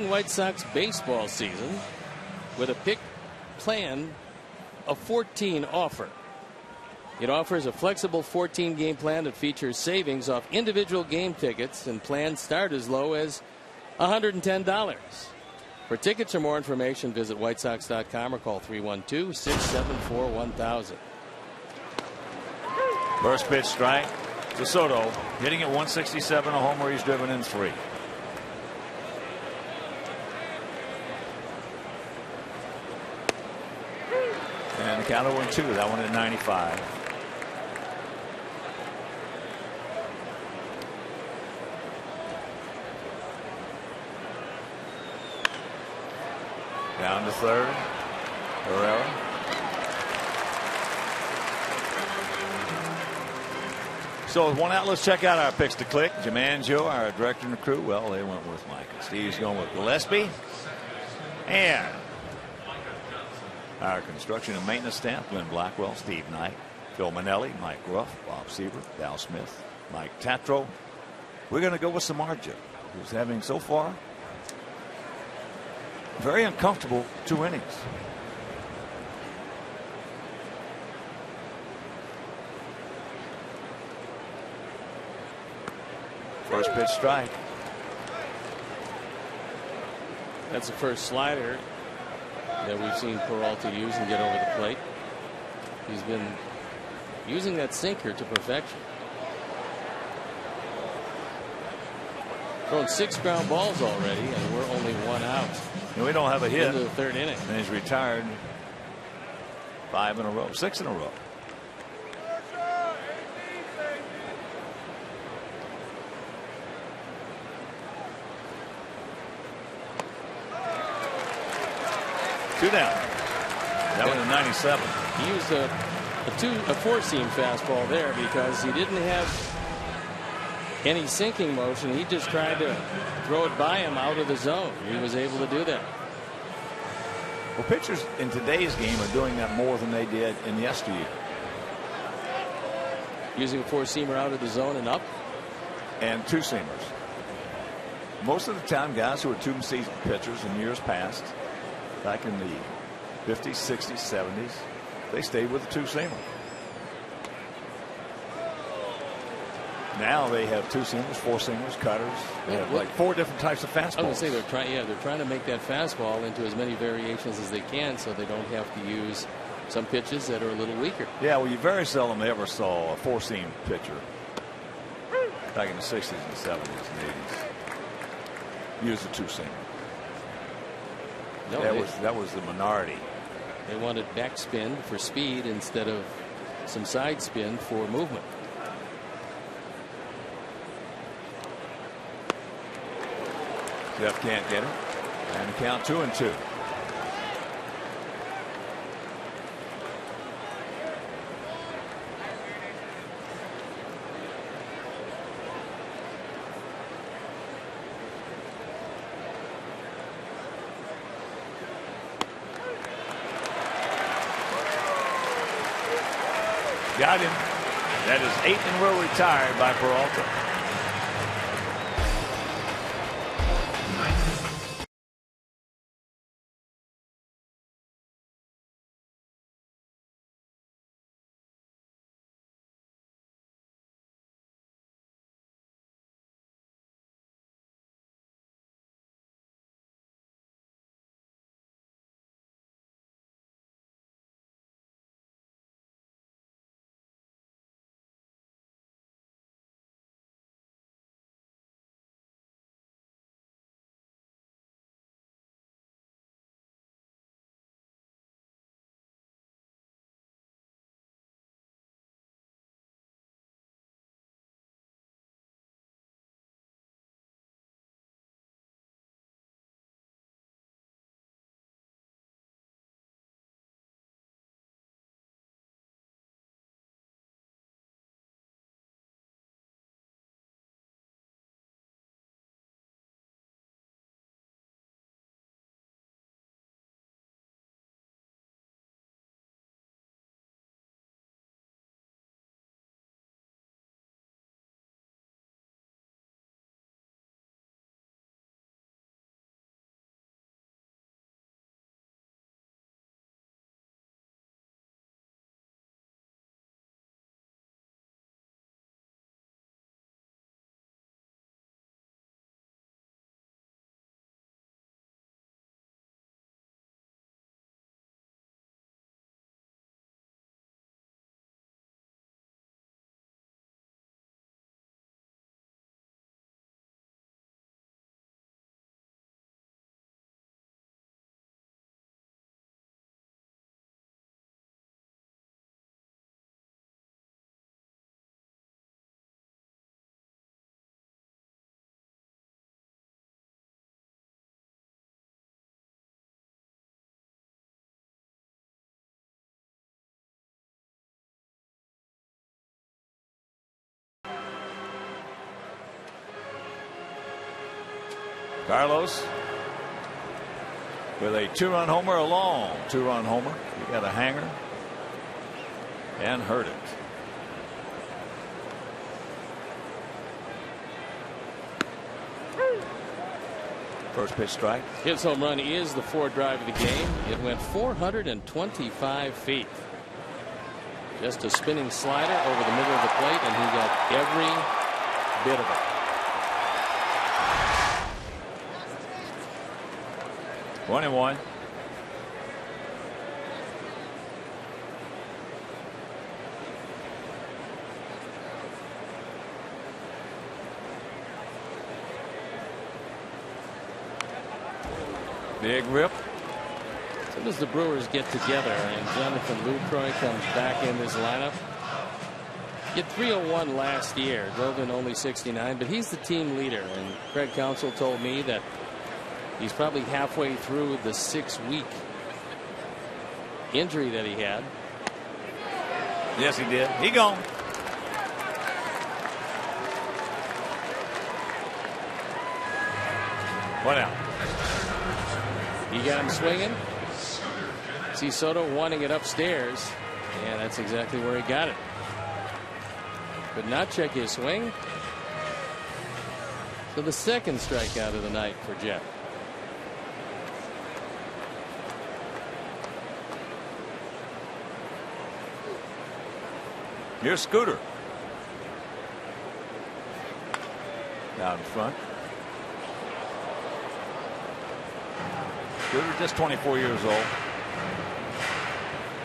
Speaker 1: White Sox baseball season with a pick plan of 14 offer. It offers a flexible 14-game plan that features savings off individual game tickets, and plans start as low as $110. For tickets or more information, visit whitesox.com or call 312-674-1000.
Speaker 6: First pitch strike to Soto, hitting at 167, a homer. He's driven in 3. And the count of 1-2. That one at 95. Down to third. Herrera. So with one out, let's check out our picks to click. Jumanjo, our director and the crew, well, they went with Micah. Steve's going with Gillespie. And our construction and maintenance staff: Glenn Blackwell, Steve Knight, Phil Manelli, Mike Ruff, Bob Siebert, Dal Smith, Mike Tatro. We're going to go with Samardzija, who's having so far very uncomfortable 2 innings. First pitch strike.
Speaker 1: That's the first slider that we've seen Peralta use and get over the plate. He's been using that sinker to perfection. Thrown 6 ground balls already, and we're only 1 out.
Speaker 6: And we don't have a hit
Speaker 1: into the 3rd inning.
Speaker 6: And he's retired 5 in a row, 6 in a row. Two down. That was a 97.
Speaker 1: He used a 4-seam fastball there because he didn't have any sinking motion. He just tried to throw it by him out of the zone. He was able to do that.
Speaker 6: Well, pitchers in today's game are doing that more than they did in yesteryear.
Speaker 1: Using a 4-seamer out of the zone and up.
Speaker 6: And 2-seamers. Most of the time, guys who were 2-seam pitchers in years past, back in the 50s, 60s, 70s, they stayed with the 2-seamer. Now they have 2-seamers, 4-seamers, cutters. They have like 4 different types of fastballs.
Speaker 1: I would say they're trying to make that fastball into as many variations as they can, so they don't have to use some pitches that are a little weaker.
Speaker 6: Yeah, well, you very seldom ever saw a 4-seam pitcher back in the 60s and 70s and 80s use a 2-seamer.
Speaker 1: No,
Speaker 6: that was the minority.
Speaker 1: They wanted backspin for speed instead of some side spin for movement.
Speaker 6: Jeff can't get it. And count 2-2. Got him. That is 8 in a row retired by Peralta. Carlos with a 2-run homer, a long 2-run homer. He got a hanger and hurt it. First pitch strike.
Speaker 1: His home run is the 4th drive of the game. It went 425 feet. Just a spinning slider over the middle of the plate, and he got every bit of it.
Speaker 6: 1-1. Big rip.
Speaker 1: As soon as the Brewers get together and Jonathan Lucroy comes back in this lineup. He hit 301 last year, drove in only 69, but he's the team leader. And Craig Counsell told me that he's probably halfway through the 6-week injury that he had.
Speaker 6: Yes, he did. He gone. One out.
Speaker 1: He got him swinging. See Soto wanting it upstairs, and that's exactly where he got it. Could not check his swing. So the second strikeout of the night for Jeff.
Speaker 6: Here's Scooter. Down in front. Scooter just 24 years old.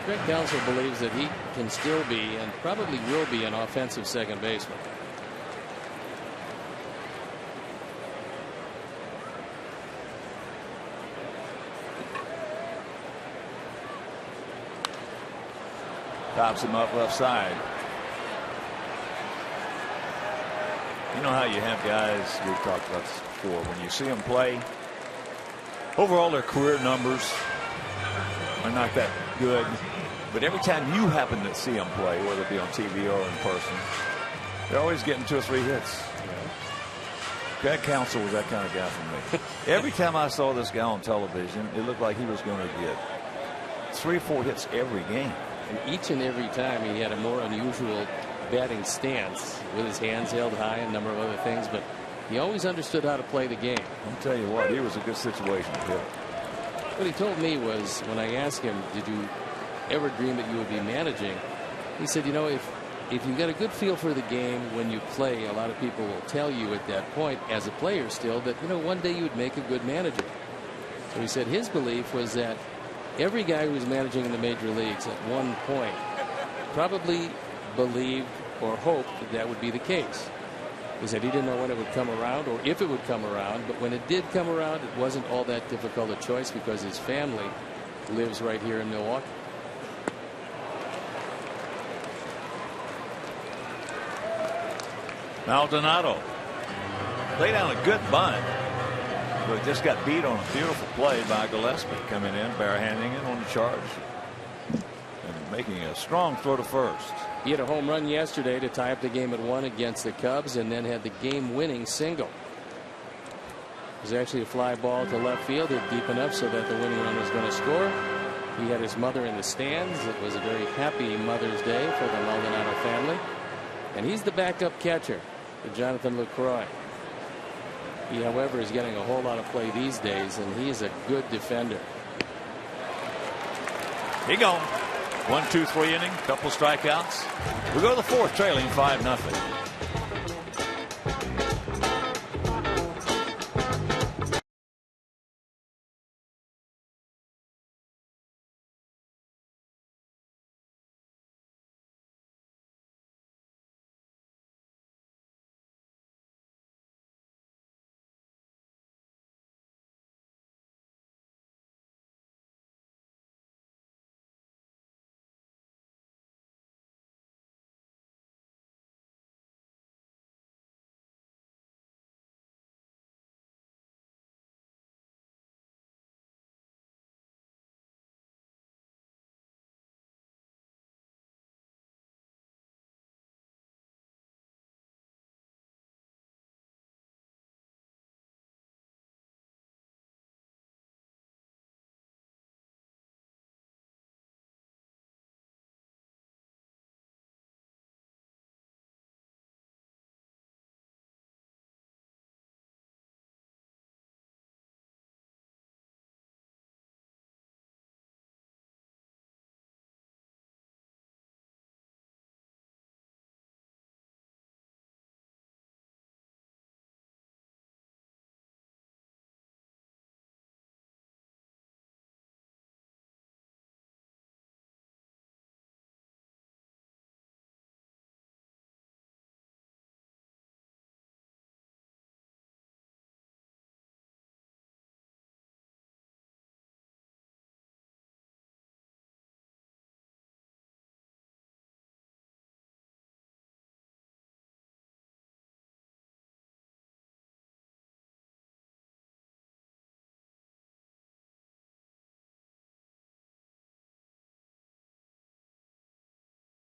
Speaker 1: Craig Counsell believes that he can still be and probably will be an offensive second baseman.
Speaker 6: Tops him up left side. You know how you have guys, we've talked about this before, when you see them play, overall their career numbers are not that good, but every time you happen to see them play, whether it be on TV or in person, they're always getting 2 or 3 hits. Craig Counsell was that kind of guy for me. Every time I saw this guy on television, it looked like he was going to get 3 or 4 hits every game.
Speaker 1: And each and every time he had a more unusual batting stance with his hands held high and a number of other things, but he always understood how to play the game.
Speaker 6: I'll tell you what, he was a good situation to hit.
Speaker 1: What he told me was, when I asked him, did you ever dream that you would be managing? He said, you know, if you got a good feel for the game when you play, a lot of people will tell you at that point, as a player still, that, you know, one day you would make a good manager. So he said his belief was that every guy who was managing in the major leagues at one point probably believed or hoped that that would be the case. He said he didn't know when it would come around or if it would come around, but when it did come around, it wasn't all that difficult a choice because his family lives right here in Milwaukee.
Speaker 6: Maldonado laid down a good bunt, but just got beat on a beautiful play by Gillespie, coming in, barehanding it on the charge and making a strong throw to first.
Speaker 1: He had a home run yesterday to tie up the game at 1 against the Cubs, and then had the game-winning single. It was actually a fly ball to left field, hit deep enough so that the winning run was going to score. He had his mother in the stands. It was a very happy Mother's Day for the Maldonado family. And he's the backup catcher for Jonathan Lucroy. He, however, is getting a whole lot of play these days, and he is a good defender.
Speaker 6: He gone. 1, 2, 3 inning, couple strikeouts. We go to the 4th, trailing 5-0.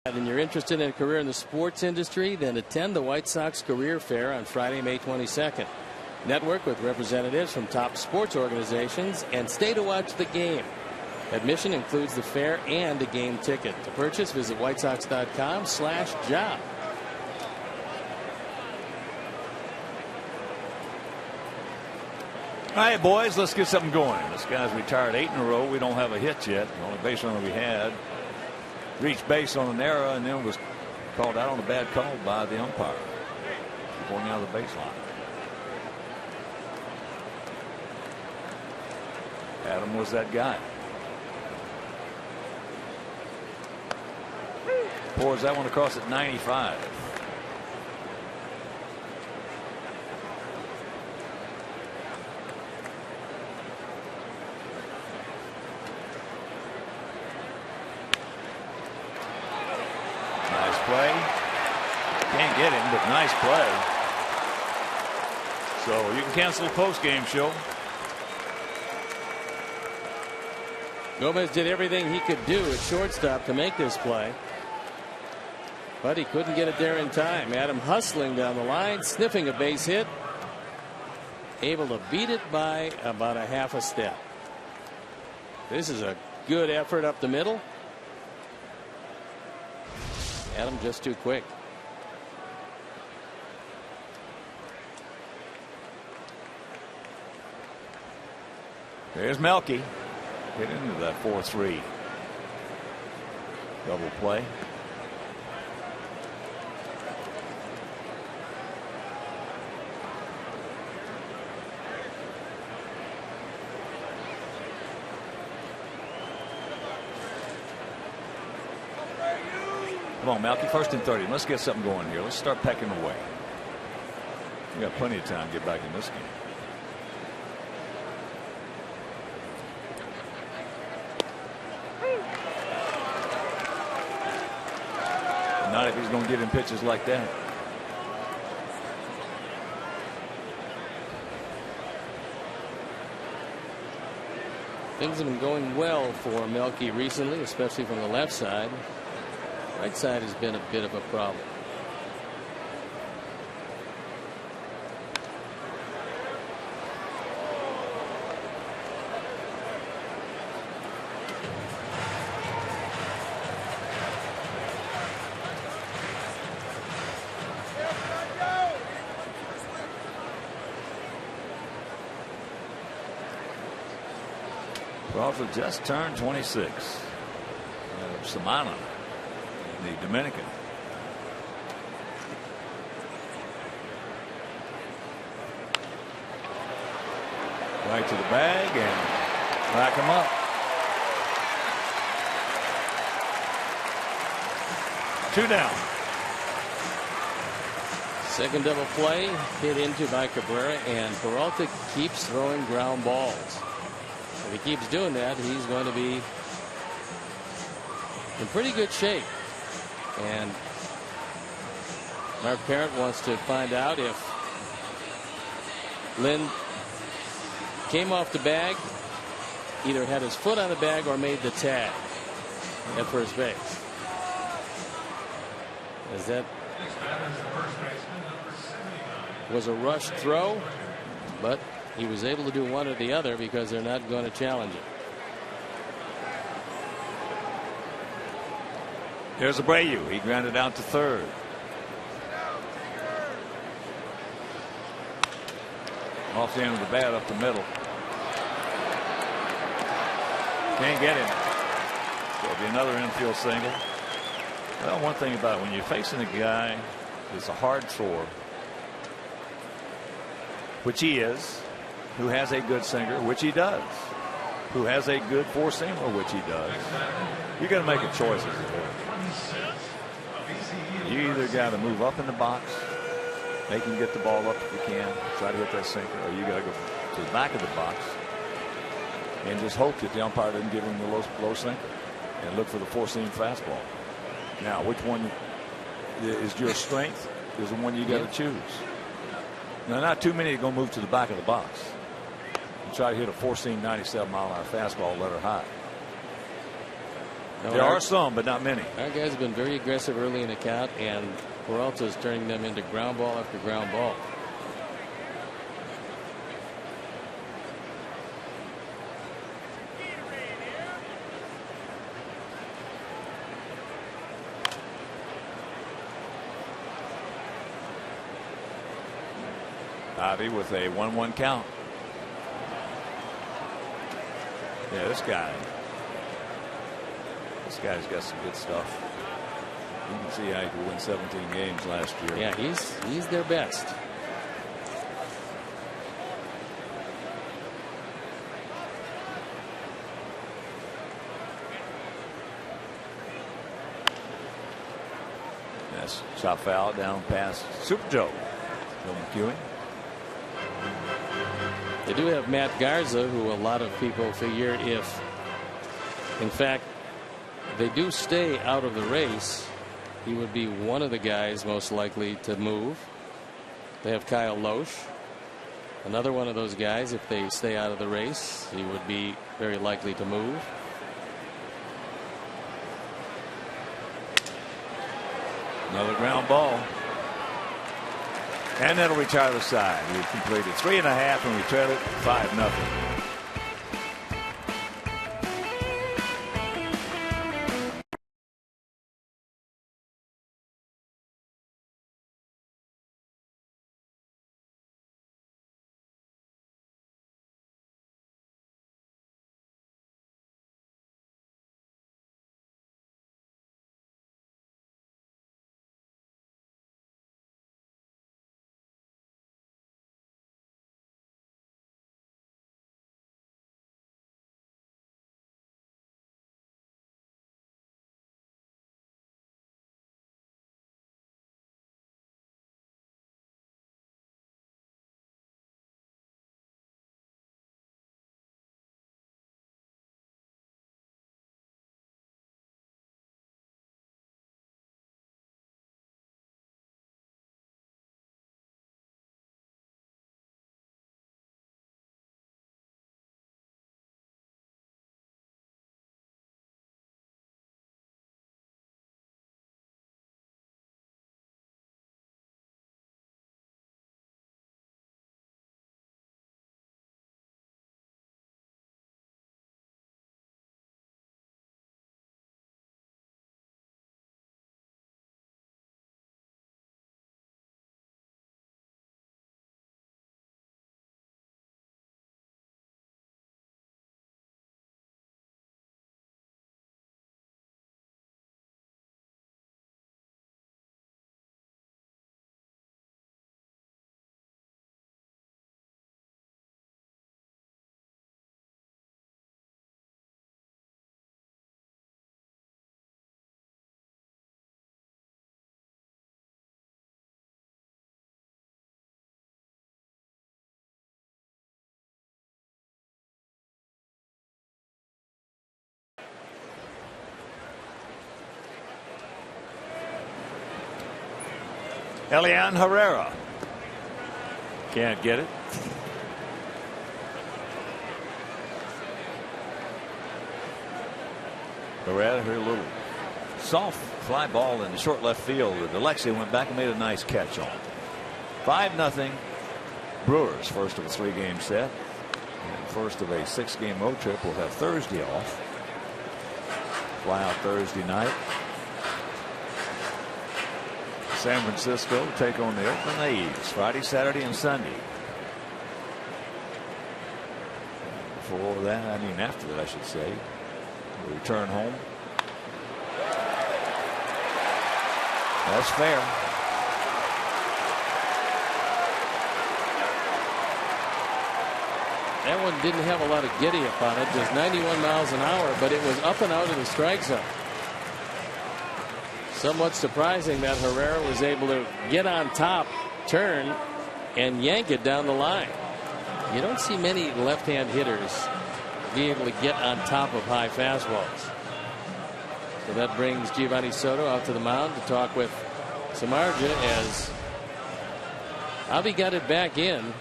Speaker 1: And you're interested in a career in the sports industry, then attend the White Sox Career Fair on Friday, May 22nd. Network with representatives from top sports organizations and stay to watch the game. Admission includes the fair and a game ticket. To purchase, visit whitesox.com/job.
Speaker 6: All right, boys, let's get something going. This guy's retired 8 in a row. We don't have a hit yet. The only base runner we had reached base on an error and then was called out on a bad call by the umpire going out of the baseline. Adam was that guy. Pours that one across at 95. Nice play. Can't get him, but nice play. So you can cancel the post-game show.
Speaker 1: Gomez did everything he could do at shortstop to make this play, but he couldn't get it there in time. Adam hustling down the line, sniffing a base hit, able to beat it by about a half a step. This is a good effort up the middle. Adam just too quick.
Speaker 6: There's Melky. Get into that 4-3 double play. Come on, Melky, 1st and 30. Let's get something going here. Let's start pecking away. We got plenty of time to get back in this game. Not if he's going to get in pitches like that.
Speaker 1: Things have been going well for Melky recently, especially from the left side. Right side has been a bit of a problem.
Speaker 6: Crawford just turned 26. Samana, the Dominican. Right to the bag and back him up. 2 down.
Speaker 1: Second double play hit into by Cabrera, and Peralta keeps throwing ground balls. If he keeps doing that, he's going to be in pretty good shape. And Mark Parent wants to find out if Lynn came off the bag, either had his foot on the bag or made the tag at first base. As that was a rushed throw, but he was able to do one or the other because they're not going to challenge it.
Speaker 6: There's Abreu. He grounded out to third. Off the end of the bat up the middle. Can't get him. There'll be another infield single. Well, one thing about it, when you're facing a guy that's a hard thrower, which he is, who has a good sinker, which he does, who has a good four-seamer, which he does, you got to make a choice as a hitter. You either got to move up in the box, make him get the ball up if you can, try to hit that sinker, or you got to go to the back of the box and just hope that the umpire doesn't give him the low sinker and look for the four-seam fastball. Now, which one is your strength is the one you got to choose. Now, not too many are going to move to the back of the box and try to hit a four-seam 97-mile-an-hour fastball, let her high.
Speaker 1: No,
Speaker 6: there are some, but not many.
Speaker 1: Our guys have been very aggressive early in the count, and Peralta's turning them into ground ball after ground ball.
Speaker 6: Ivy with a 1-1 count. Yeah, this guy's got some good stuff. You can see how he could win 17 games last year.
Speaker 1: Yeah, he's their best.
Speaker 6: That's shot foul down past Super Joe. Joe McEwing.
Speaker 1: They do have Matt Garza, who a lot of people figure if, in fact, they do stay out of the race, he would be one of the guys most likely to move. They have Kyle Loesch, another one of those guys. If they stay out of the race, he would be very likely to move.
Speaker 6: Another ground ball. And that'll retire the side. We've completed 3.5 and we trail it 5-0. Elian Herrera can't get it. Herrera here, a little soft fly ball in the short left field. Alexia went back and made a nice catch on. 5-0 Brewers, first of a 3-game set. And first of a 6-game road trip. We'll have Thursday off. Fly out Thursday night. San Francisco take on the Oakland A's Friday, Saturday, and Sunday. Before that, I mean after that, I should say, we'll return home. That's fair.
Speaker 1: That one didn't have a lot of giddy up on it, just 91 miles an hour, but it was up and out of the strike zone. Somewhat surprising that Herrera was able to get on top, turn, and yank it down the line. You don't see many left-hand hitters be able to get on top of high fastballs. So that brings Giovanni Soto out to the mound to talk with Samardzija as Avi got it back in,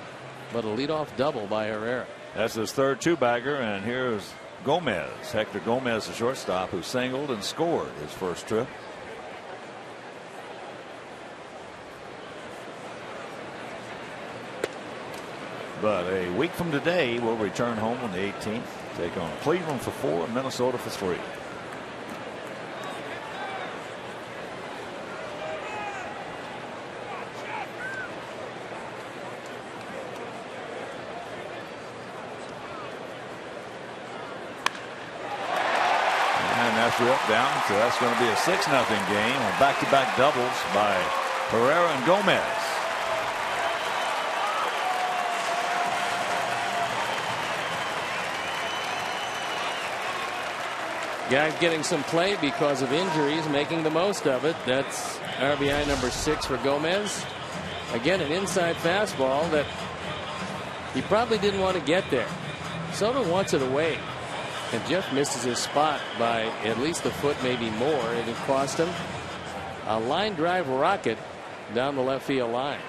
Speaker 1: but a leadoff double by Herrera.
Speaker 6: That's his third 2-bagger, and here's Gomez. Hector Gomez, the shortstop, who singled and scored his first trip. But a week from today, we'll return home on the 18th. Take on Cleveland for 4 and Minnesota for 3. And that's up down. So that's going to be a 6-0 game on back-to-back doubles by Herrera and Gomez.
Speaker 1: Guys getting some play because of injuries, making the most of it. That's RBI number 6 for Gomez. Again, an inside fastball that he probably didn't want to get there. Soto wants it away. And Jeff misses his spot by at least a foot, maybe more. And it cost him a line drive rocket down the left field line.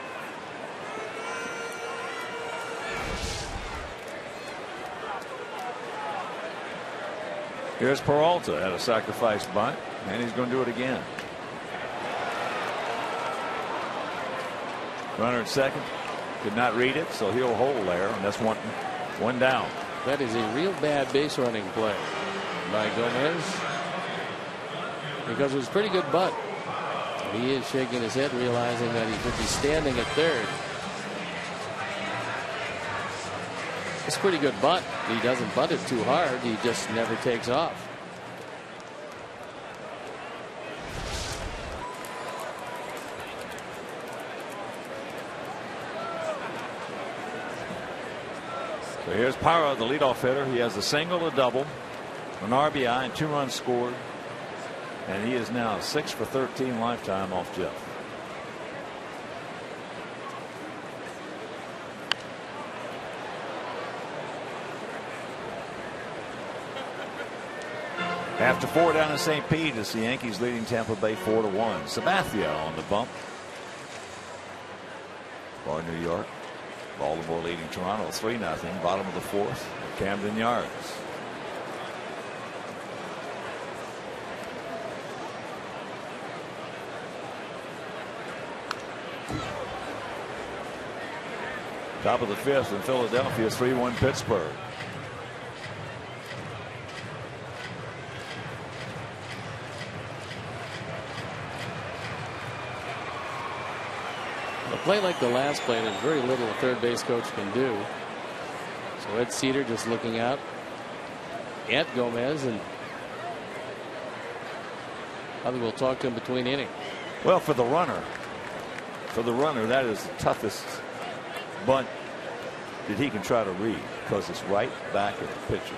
Speaker 6: Here's Peralta at a sacrifice bunt, and he's going to do it again. Runner at second, could not read it, so he'll hold there, and that's one down.
Speaker 1: That is a real bad base running play by Gomez, because it was a pretty good bunt. He is shaking his head, realizing that he should be standing at third. It's a pretty good bunt. He doesn't bunt it too hard. He just never takes off.
Speaker 6: So here's Parra, the leadoff hitter. He has a single, a double, an RBI, and 2 runs scored. And he is now 6 for 13 lifetime off Jeff. After 4 down in St. Pete, it's the Yankees leading Tampa Bay 4-1. Sabathia on the bump for New York. Baltimore leading Toronto 3-0. Bottom of the 4th at Camden Yards. Top of the 5th in Philadelphia, 3-1 Pittsburgh.
Speaker 1: Play like the last play, there's very little a third base coach can do. So Ed Cedar just looking out at Gomez, and probably will talk to him between innings.
Speaker 6: Well, for the runner, that is the toughest bunt that he can try to read, because it's right back at the pitcher.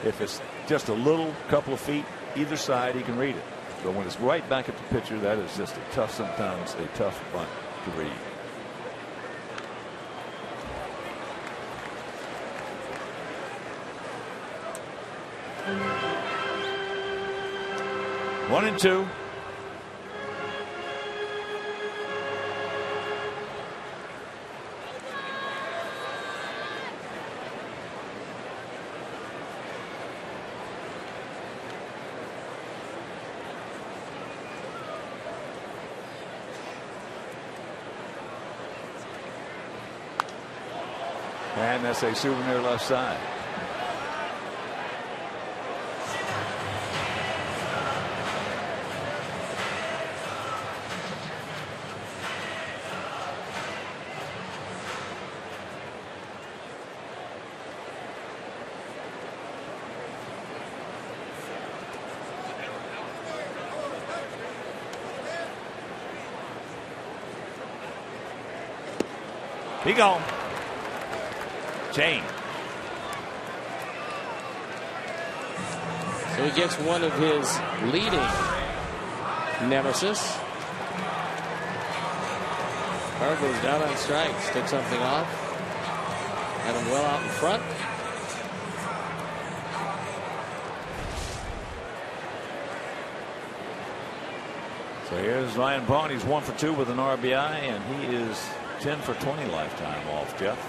Speaker 6: If it's just a little couple of feet either side, he can read it. But when it's right back at the pitcher, that is just sometimes a tough bunt to read. One and two. And that's a souvenir left side. He gone. Chain.
Speaker 1: So he gets one of his leading nemesis. Carr goes down on strikes, took something off, had him well out in front.
Speaker 6: So here's Ryan Braun. He's 1 for 2 with an RBI, and he is 10 for 20 lifetime off Jeff.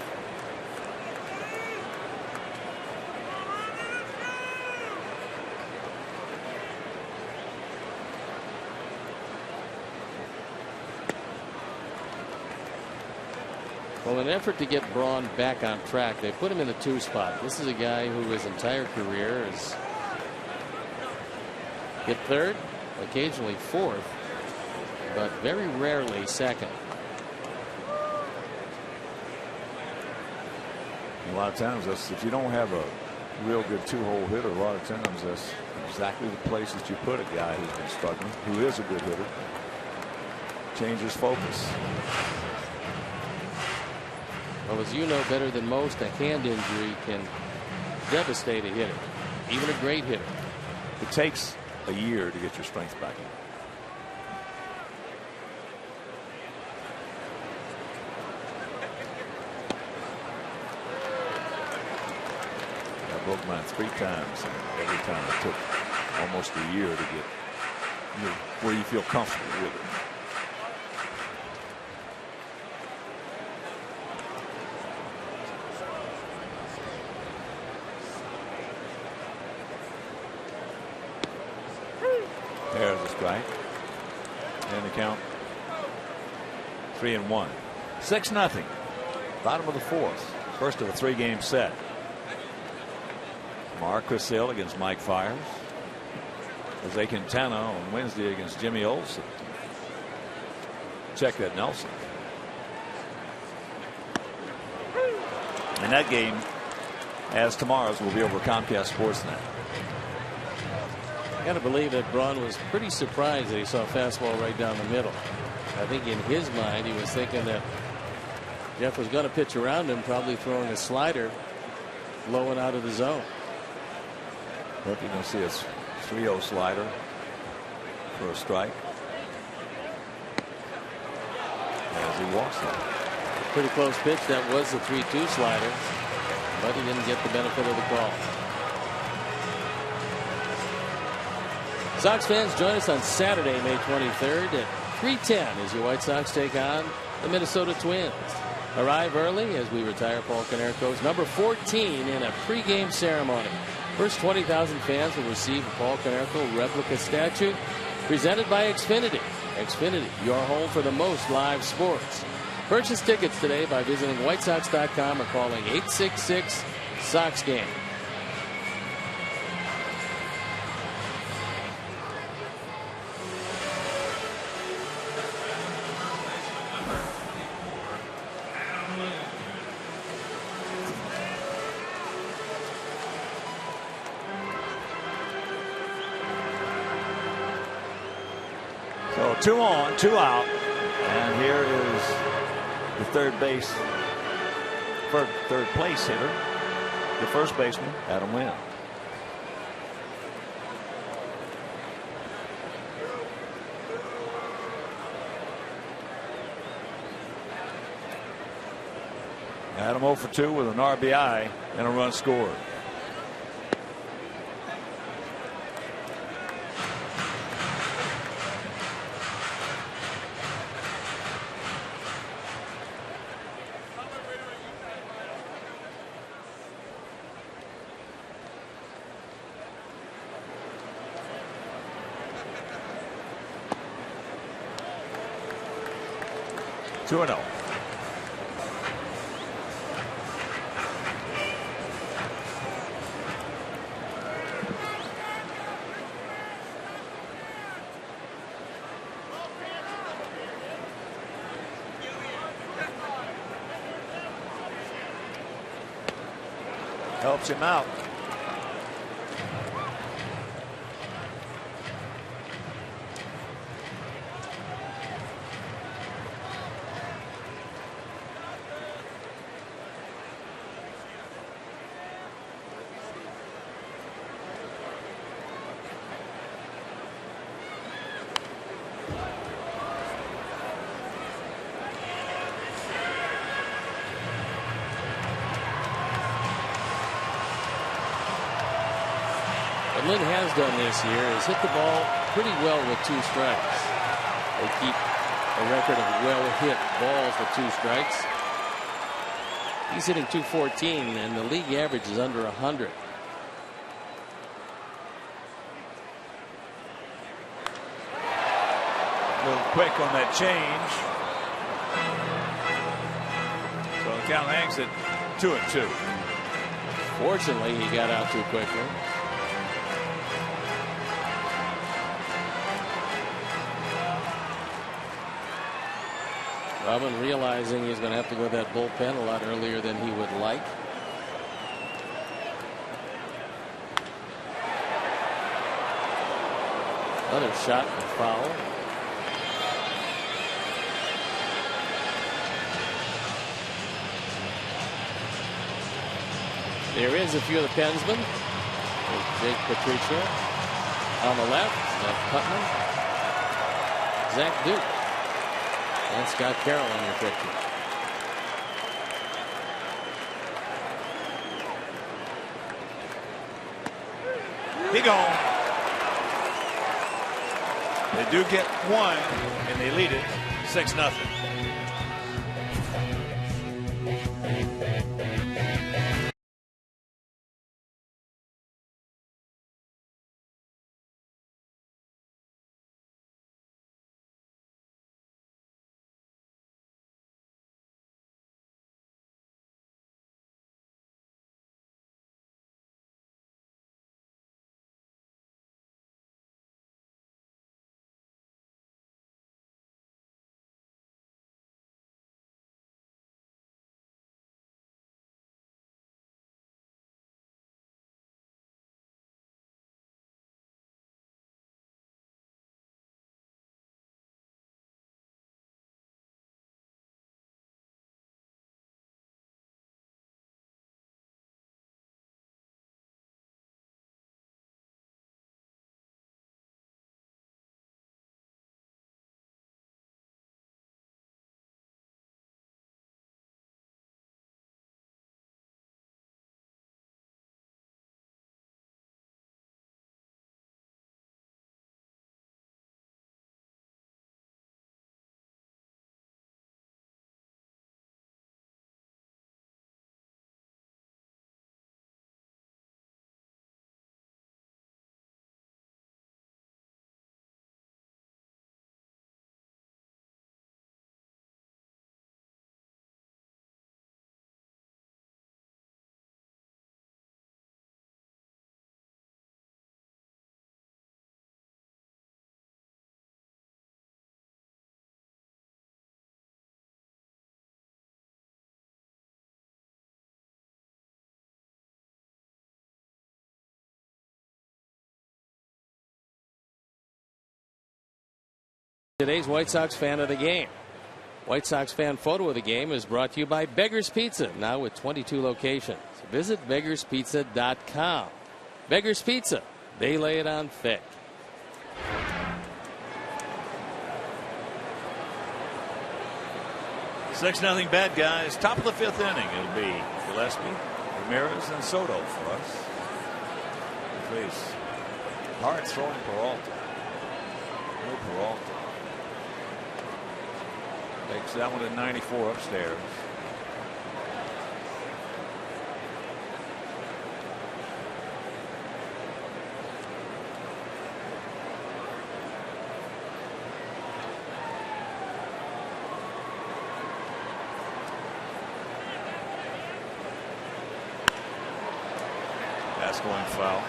Speaker 1: Well, in an effort to get Braun back on track, they put him in the 2 spot. This is a guy who his entire career has hit 3rd, occasionally 4th, but very rarely 2nd.
Speaker 6: A lot of times, if you don't have a real good 2-hole hitter, a lot of times that's exactly the place that you put a guy who's been struggling, who is a good hitter. Changes focus.
Speaker 1: Well, as you know better than most, a hand injury can devastate a hitter, even a great hitter.
Speaker 6: It takes a year to get your strength back. I broke mine 3 times, and every time it took almost a year to get where you feel comfortable with it. There's a strike. And the count 3-1. 6-0. Bottom of the 4th. First of a 3-game set. Chris Hill against Mike Fiers. Jose Quintana on Wednesday against Jimmy Olsen. Check that Nelson. And that game, as tomorrow's, will be over Comcast Sportsnet.
Speaker 1: I got to believe that Braun was pretty surprised that he saw a fastball right down the middle. I think in his mind he was thinking that Jeff was going to pitch around him, probably throwing a slider low and out of the zone.
Speaker 6: Hope you're going to see a 3-0 slider for a strike as he walks up.
Speaker 1: Pretty close pitch. That was the 3-2 slider, but he didn't get the benefit of the call. Sox fans, join us on Saturday, May 23rd at 3:10 as your White Sox take on the Minnesota Twins. Arrive early as we retire Paul Konerko's number 14 in a pregame ceremony. First 20,000 fans will receive a Paul Konerko replica statue presented by Xfinity. Xfinity, your home for the most live sports. Purchase tickets today by visiting WhiteSox.com or calling 866-SOX-GAME.
Speaker 6: So 2 on, 2 out, and here is the third place hitter, the first baseman, Adam Wynn. Adam 0 for 2 with an RBI and a run scored. Two 2-0. Helps him out.
Speaker 1: What Lynn has done this year is hit the ball pretty well with 2 strikes. They keep a record of well hit balls with 2 strikes. He's hitting .214 and the league average is under 100.
Speaker 6: A little quick on that change. Count hangs at 2-2.
Speaker 1: Fortunately, he got out too quickly. Robin realizing he's going to have to go to that bullpen a lot earlier than he would like. Another shot and foul. There is a few of the Pensmen. There's Jake Patricia on the left. Zach Putnam. Zach Duke. And Scott Carroll in your picture.
Speaker 6: He gone. They do get one, and they lead it 6-0.
Speaker 1: Today's White Sox fan of the game. White Sox fan photo of the game is brought to you by Beggar's Pizza, now with 22 locations. Visit beggarspizza.com. Beggar's Pizza, they lay it on thick.
Speaker 6: Six nothing bad guys. Top of the fifth inning. It'll be Gillespie, Ramirez, and Soto for us. Please. Hard throwing Peralta. No Peralta. Takes that one to 94 upstairs. That's going foul.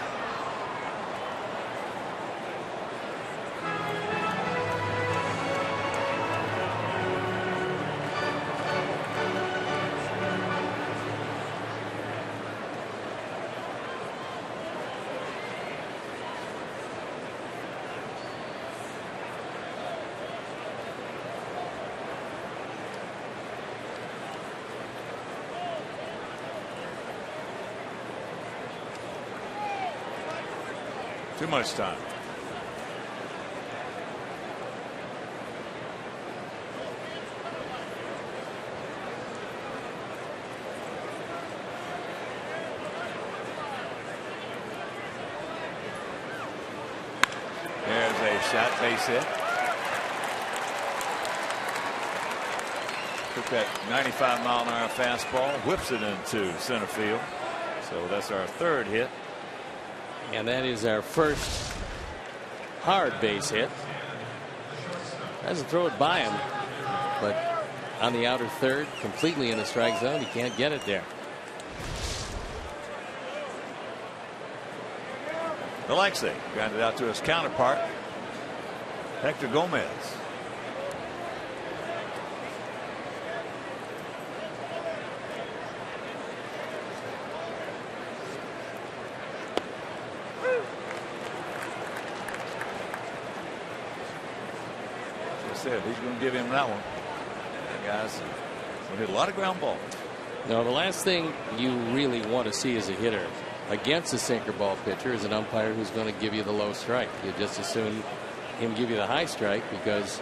Speaker 6: Too much time. There's a shot, base hit. Took that 95-mile-an-hour fastball, whips it into center field. So that's our third hit.
Speaker 1: And that is our first hard base hit. Doesn't throw it by him, but on the outer third, completely in the strike zone. He can't get it there.
Speaker 6: Alexei grounded out to his counterpart, Hector Gomez. Said he's going to give him that one. That guy's going to hit a lot of ground balls.
Speaker 1: Now, the last thing you really want to see as a hitter against a sinker ball pitcher is an umpire who's going to give you the low strike. You just as soon him give you the high strike, because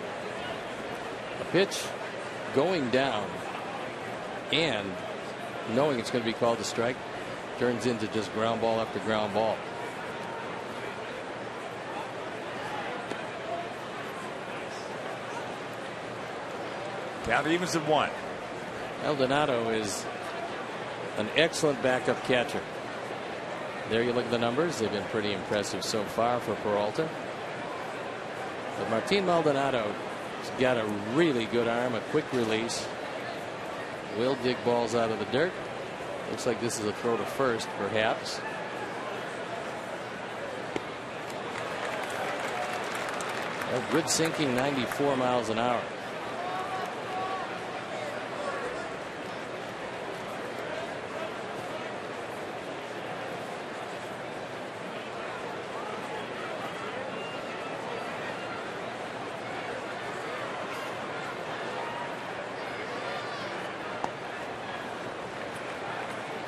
Speaker 1: a pitch going down and knowing it's going to be called a strike turns into just ground ball after ground ball.
Speaker 6: Count evens at 1.
Speaker 1: Maldonado is an excellent backup catcher. There you look at the numbers. They've been pretty impressive so far for Peralta. But Martin Maldonado's got a really good arm, a quick release. Will dig balls out of the dirt. Looks like this is a throw to first, perhaps. A good sinking 94 miles an hour.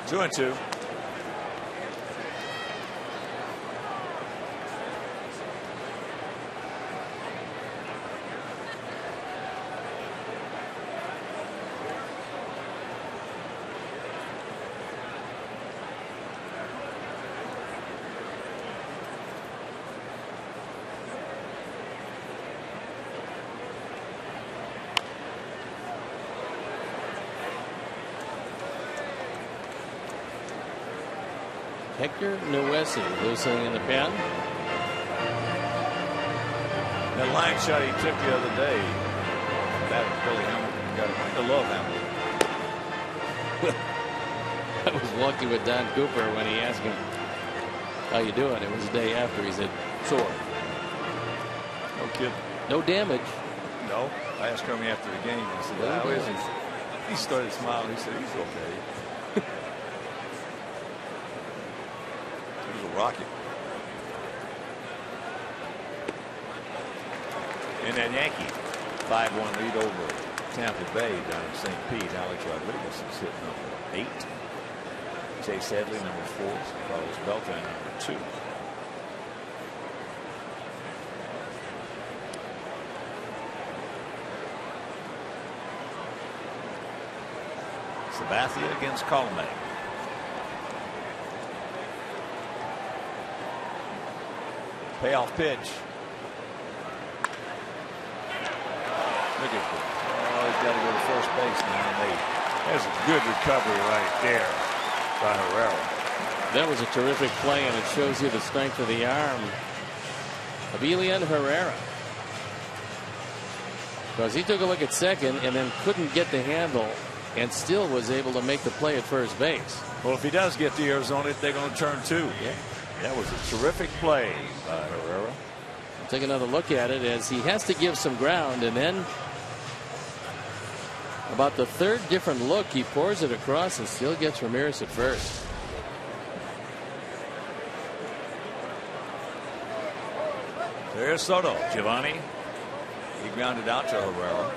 Speaker 6: Two and two.
Speaker 1: Hector Newesi loosening in the pen.
Speaker 6: That line shot he took the other day, that Billy Hamilton, got to love Hamilton.
Speaker 1: I was walking with Don Cooper when he asked him, "How you doing?" It was the day after. He said, "Sore."
Speaker 6: No kidding.
Speaker 1: No damage.
Speaker 6: No. I asked him after the game. I said, "How is he?" He started smiling. He said, "He's okay." Rocket. And that Yankee 5-1 lead over Tampa Bay down in St. Pete. Alex Rodriguez is hitting number 8. Chase Headley number 4. Carlos Beltran number 2. Sabathia against Colomé. Payoff pitch. Look at him. Oh, he's got to go to first base now. There's a good recovery right there by Herrera.
Speaker 1: That was a terrific play, and it shows you the strength of the arm of Elian Herrera. Because he took a look at second and then couldn't get the handle and still was able to make the play at first base.
Speaker 6: Well, if he does get the ears on it, they're going to turn 2.
Speaker 1: Yeah.
Speaker 6: That was a terrific play by Herrera.
Speaker 1: We'll take another look at it as he has to give some ground, and then about the third different look, he pours it across and still gets Ramirez at first.
Speaker 6: There's Soto. Giovanni. He grounded out to Herrera.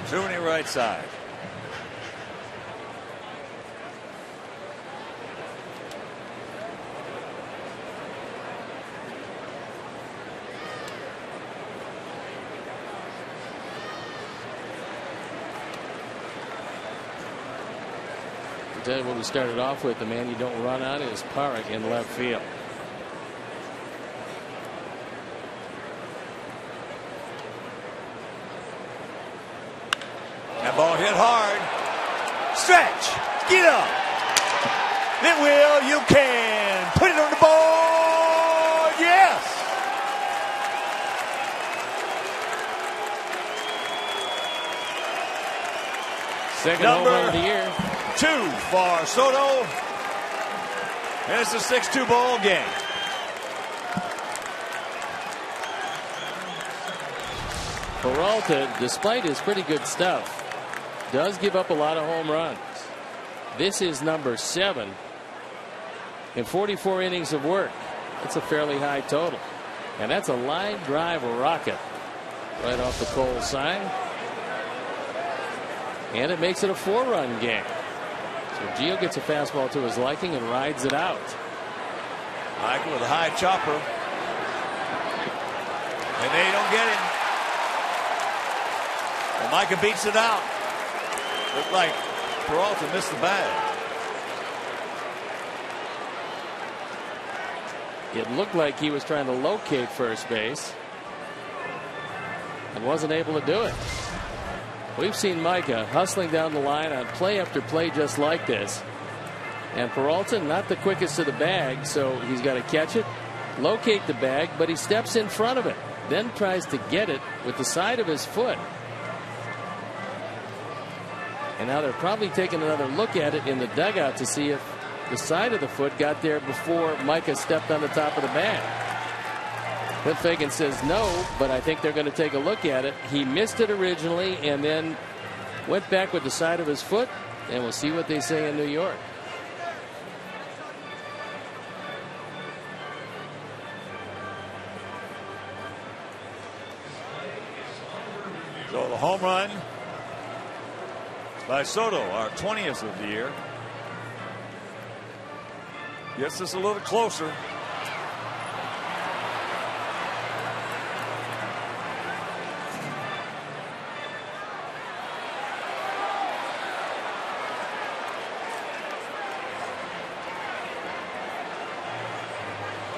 Speaker 6: Two right side.
Speaker 1: I'll tell you what we started off with. The man you don't run on is Park in left field.
Speaker 6: Ball hit hard. Stretch. Get up. It will. You can. Put it on the board. Yes.
Speaker 1: Second home run of the year.
Speaker 6: 2 for Soto. And it's a 6-2 ball game.
Speaker 1: Peralta, despite his pretty good stuff, does give up a lot of home runs. This is number 7 in 44 innings of work. That's a fairly high total. And that's a line drive rocket right off the Cole sign. And it makes it a 4-run game. So Gio gets a fastball to his liking and rides it out.
Speaker 6: Michael with a high chopper. And they don't get him. And Micah beats it out. Looked like Peralta missed the bag.
Speaker 1: It looked like he was trying to locate first base and wasn't able to do it. We've seen Micah hustling down the line on play after play just like this. And Peralta not the quickest to the bag, so he's got to catch it, locate the bag, but he steps in front of it, then tries to get it with the side of his foot. And now they're probably taking another look at it in the dugout to see if the side of the foot got there before Micah stepped on the top of the bag. Cliff Fagan says no, but I think they're going to take a look at it. He missed it originally and then went back with the side of his foot, and we'll see what they say in New York.
Speaker 6: So the home run by Soto, our 20th of the year, gets us a little closer.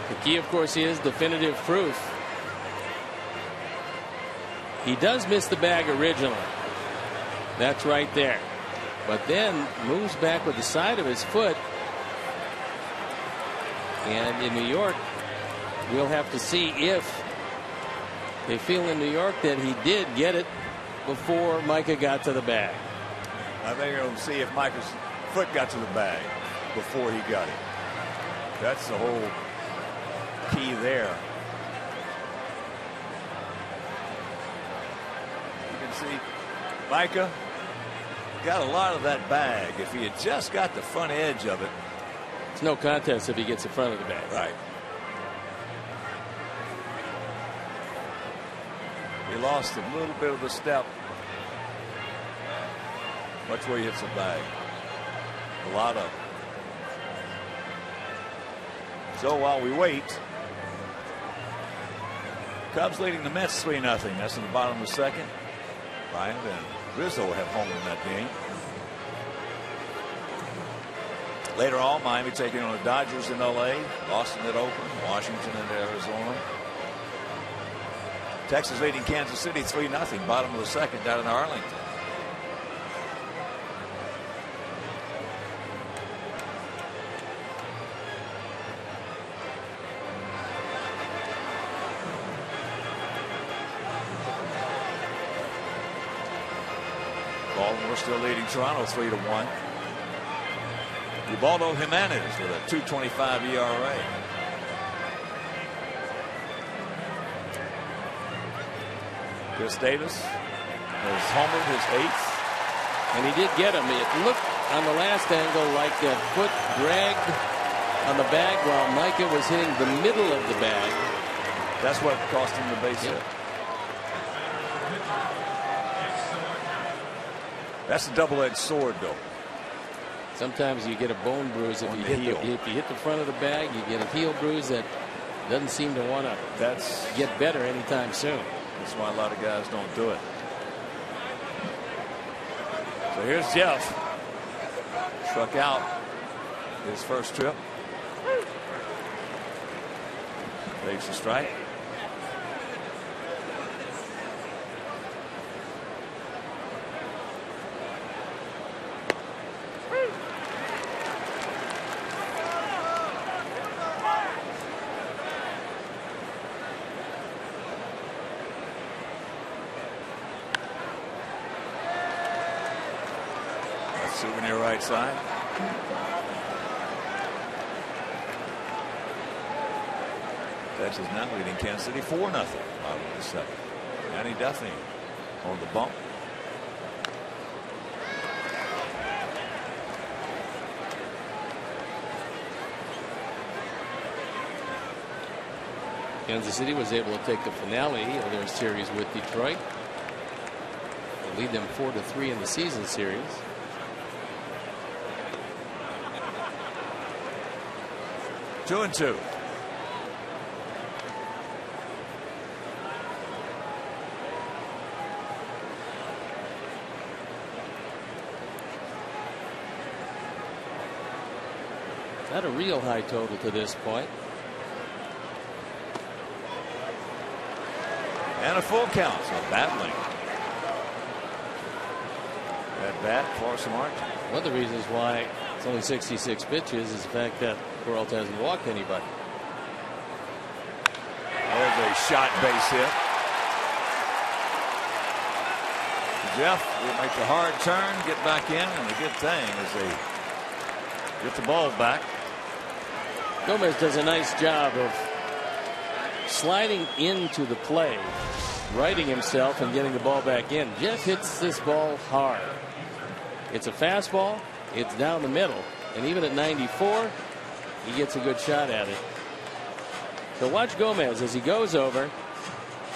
Speaker 1: The key, of course, is definitive proof. He does miss the bag originally. That's right there. But then moves back with the side of his foot. And in New York, we'll have to see if they feel in New York that he did get it before Micah got to the bag.
Speaker 6: I think they'll see if Micah's foot got to the bag before he got it. That's the whole key there. You can see Micah got a lot of that bag. If he had just got the front edge of it.
Speaker 1: It's no contest if he gets in front of the bag.
Speaker 6: Right. He lost a little bit of the step. Watch where he hits the bag. A lot of. So while we wait, Cubs leading the Mets 3-0. That's in the bottom of the second. Ryan and Rizzo have home in that game. Later on, Miami taking on the Dodgers in L.A., Boston at Oakland, Washington at Arizona. Texas leading Kansas City 3-0. Bottom of the second down in Arlington. Baltimore still leading Toronto 3-1. Ubaldo Jimenez with a 2.25 ERA. Chris Davis has homered his 8th.
Speaker 1: And he did get him. It looked on the last angle like that foot dragged on the bag while Micah was hitting the middle of the bag.
Speaker 6: That's what cost him the base hit. That's a double-edged sword, though.
Speaker 1: Sometimes you get a bone bruise if you hit the front of the bag. You get a heel bruise that doesn't seem to want to get better anytime soon.
Speaker 6: That's why a lot of guys don't do it. So here's Jeff. Struck out his first trip. Takes a strike. Souvenir right side. Texas now leading Kansas City 4-0. Bottom of the second. Danny Duffy on the bump.
Speaker 1: Kansas City was able to take the finale of their series with Detroit. They lead them 4-3 in the season series.
Speaker 6: Two and two.
Speaker 1: Not a real high total to this point.
Speaker 6: And a full count, so battling. At bat for some margin.
Speaker 1: One of the reasons why it's only 66 pitches is the fact that Peralta hasn't walked anybody.
Speaker 6: There's a shot base hit. Jeff will make the hard turn, get back in, and the good thing is they get the ball back.
Speaker 1: Gomez does a nice job of sliding into the play, righting himself and getting the ball back in. Jeff hits this ball hard. It's a fastball. It's down the middle. And even at 94, he gets a good shot at it. So watch Gomez as he goes over,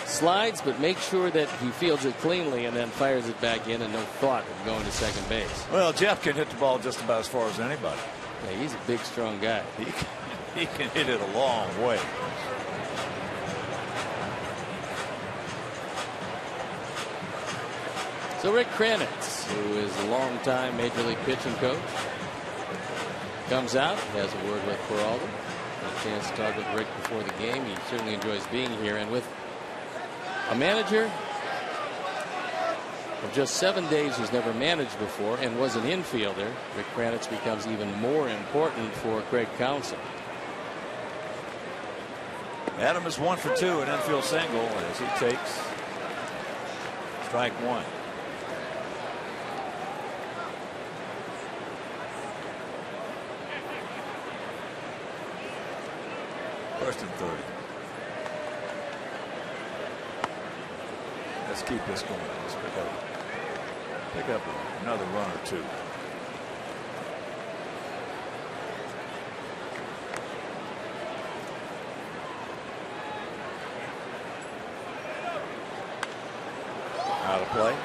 Speaker 1: slides, but make sure that he fields it cleanly and then fires it back in, and no thought of going to second base.
Speaker 6: Well, Jeff can hit the ball just about as far as anybody.
Speaker 1: Yeah, he's a big, strong guy.
Speaker 6: He can hit it a long way.
Speaker 1: So Rick Kranitz, who is a longtime Major League pitching coach, comes out, has a word with Peralta. A chance to talk with Rick before the game. He certainly enjoys being here. And with a manager of just 7 days who's never managed before and was an infielder, Rick Kranitz becomes even more important for Craig Counsell.
Speaker 6: Adam is 1 for 2, an infield single as he takes strike one. First and 30. Let's keep this going. Let's pick up another run or two. Out of play.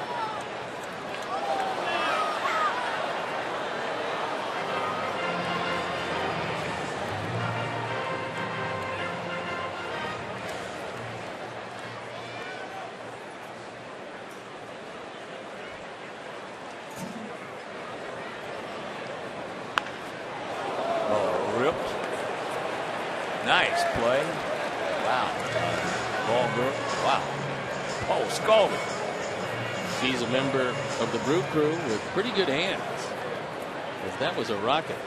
Speaker 6: Nice play. Wow. Ball girl. Wow. Oh, scalded.
Speaker 1: He's a member of the Brew Crew with pretty good hands. If that was a rocket.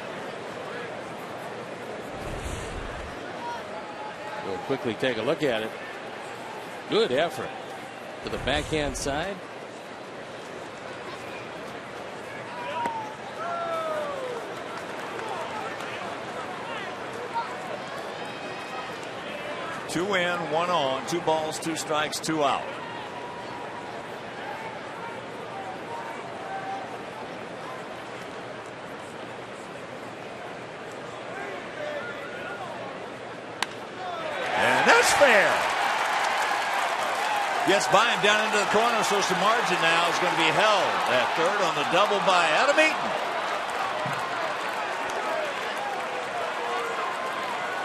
Speaker 1: We'll quickly take a look at it. Good effort to the backhand side.
Speaker 6: Two in, one on, 2 balls, 2 strikes, 2 out. And that's fair. Gets by him down into the corner, so some margin now is going to be held at third on the double by Adam Eaton.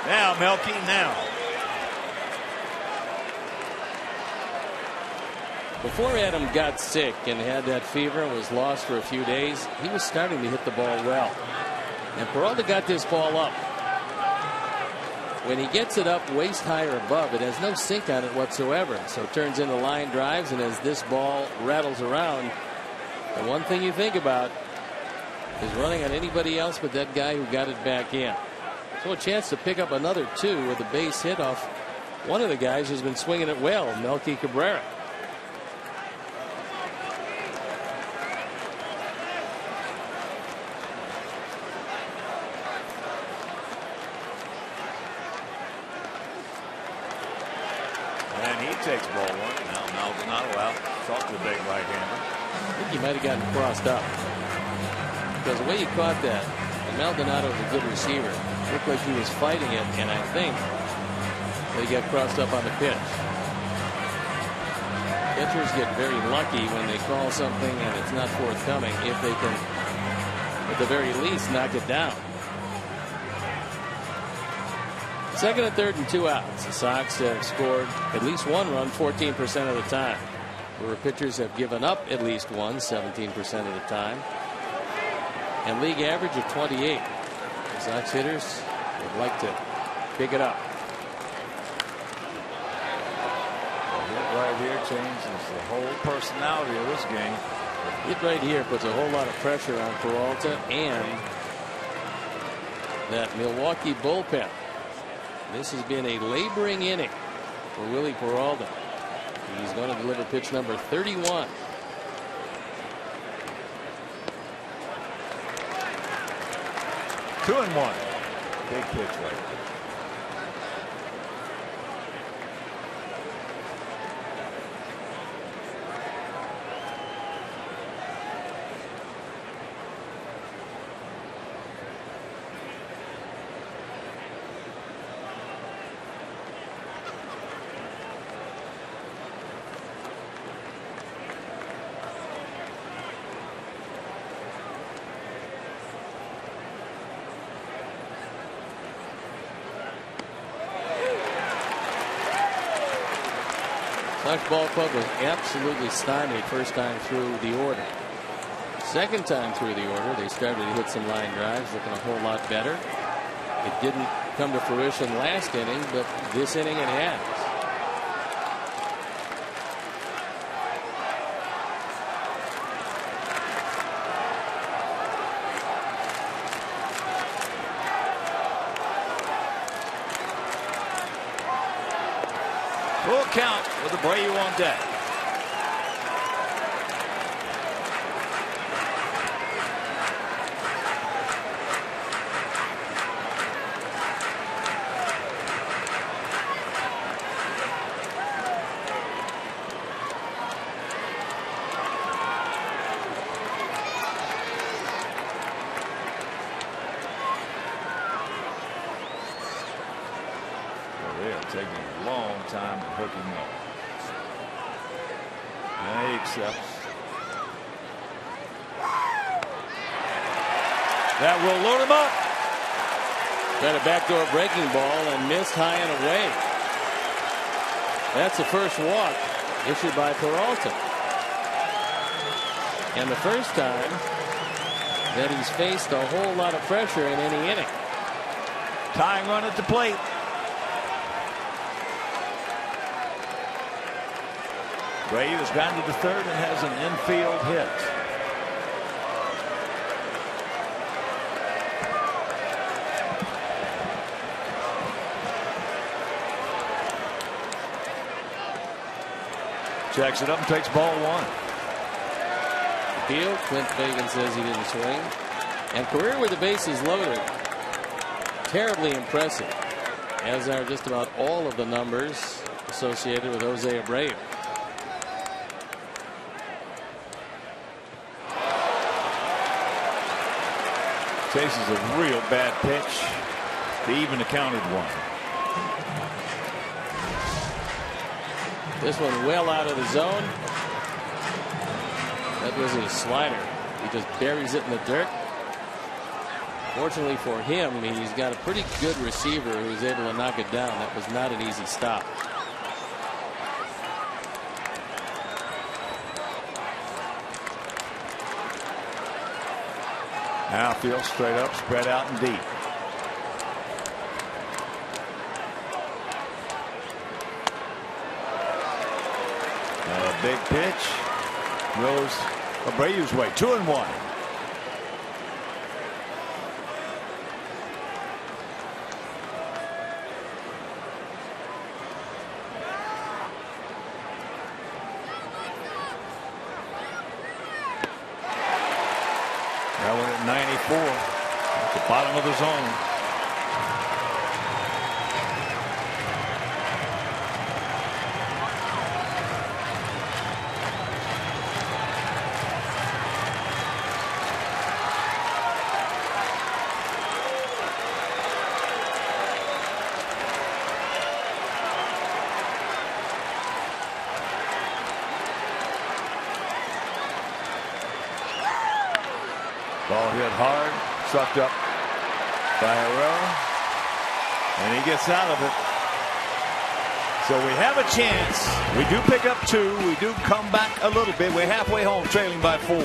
Speaker 6: Now, Melky, now.
Speaker 1: Before Adam got sick and had that fever and was lost for a few days, he was starting to hit the ball well. And Peralta got this ball up. When he gets it up waist high or above, it has no sink on it whatsoever. So it turns into line drives, and as this ball rattles around, the one thing you think about is running on anybody else but that guy who got it back in. So a chance to pick up another 2 with a base hit off one of the guys who's been swinging it well, Melky Cabrera.
Speaker 6: And he takes ball one. Now Maldonado out. Talk to the big right-hander.
Speaker 1: I think he might have gotten crossed up. Because the way he caught that, and Maldonado is a good receiver. It looked like he was fighting it, and I think they got crossed up on the pitch. Pitchers get very lucky when they call something and it's not forthcoming if they can, at the very least, knock it down. Second and third and 2 outs. The Sox have scored at least one run 14% of the time. Where pitchers have given up at least one 17% of the time. And league average of 28. The Sox hitters would like to pick it up.
Speaker 6: Right here changes the whole personality of this game.
Speaker 1: It right here puts a whole lot of pressure on Peralta and that Milwaukee bullpen. This has been a laboring inning for Willie Peralta. He's going to deliver pitch number 31.
Speaker 6: Two and one. Big pitch right there.
Speaker 1: Sox ball club was absolutely stymied first time through the order. Second time through the order, they started to hit some line drives, looking a whole lot better. It didn't come to fruition last inning, but this inning it has.
Speaker 6: Full count with Abreu on deck. Taking a long time to hook him up. And he accepts. That will load him up.
Speaker 1: Got a backdoor breaking ball and missed high and away. That's the first walk issued by Peralta. And the first time that he's faced a whole lot of pressure in any inning.
Speaker 6: Tying run at the plate. Ray has gone to the third and has an infield hit. Checks it up and takes ball one.
Speaker 1: Field, Clint Fagan says he didn't swing. And career with the bases loaded. Terribly impressive, as are just about all of the numbers associated with Jose Abreu.
Speaker 6: Chases a real bad pitch. They even accounted one.
Speaker 1: This one well out of the zone. That was his slider. He just buries it in the dirt. Fortunately for him, he's got a pretty good receiver who's able to knock it down. That was not an easy stop.
Speaker 6: Now field straight up, spread out and deep. A big pitch goes Abreu's way. 2-1. That one at 94 at the bottom of the zone. Ball hit hard, sucked up by Herrera, and he gets out of it. So we have a chance. We do pick up 2. We do come back a little bit. We're halfway home, trailing by 4.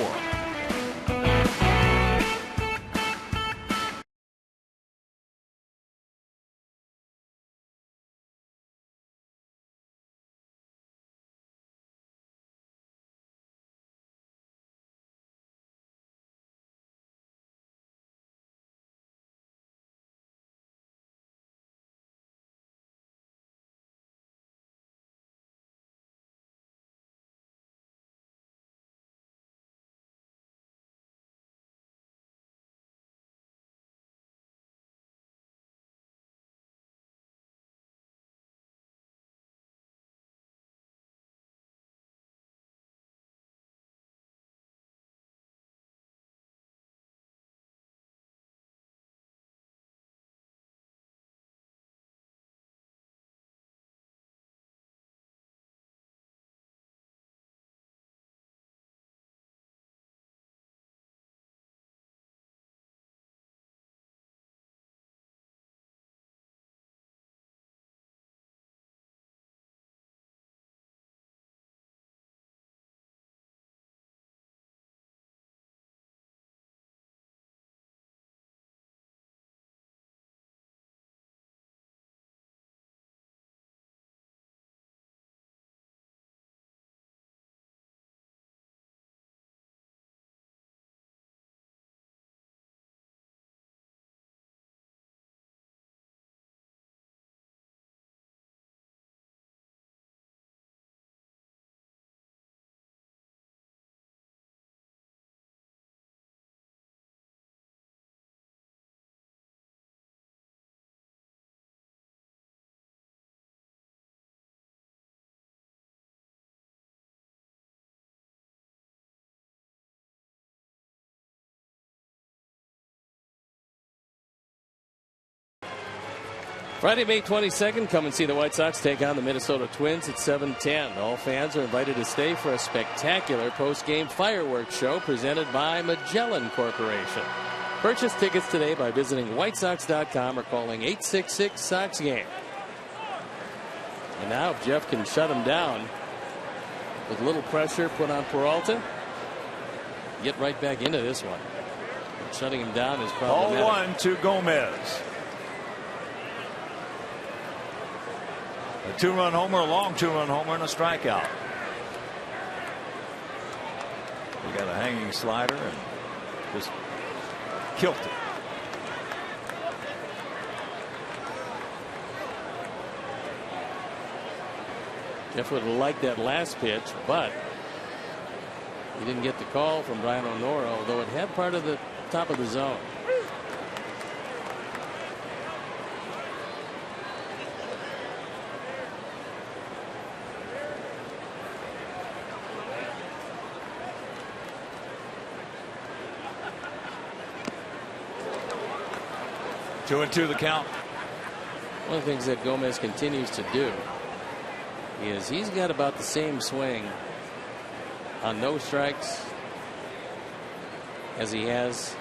Speaker 1: Friday, May 22nd, come and see the White Sox take on the Minnesota Twins at 7:10. All fans are invited to stay for a spectacular post-game fireworks show presented by Magellan Corporation. Purchase tickets today by visiting whitesox.com or calling 866-SOX-GAME. And now if Jeff can shut him down with little pressure put on Peralta, get right back into this one. Shutting him down is problematic.
Speaker 6: 0-1 to Gomez. A 2-run homer, a long 2-run homer, and a strikeout. He got a hanging slider and just killed it.
Speaker 1: Jeff would have liked that last pitch, but he didn't get the call from Brian O'Nora, although it had part of the top of the zone.
Speaker 6: Two and two the count.
Speaker 1: One of the things that Gomez continues to do is he's got about the same swing on no strikes as he has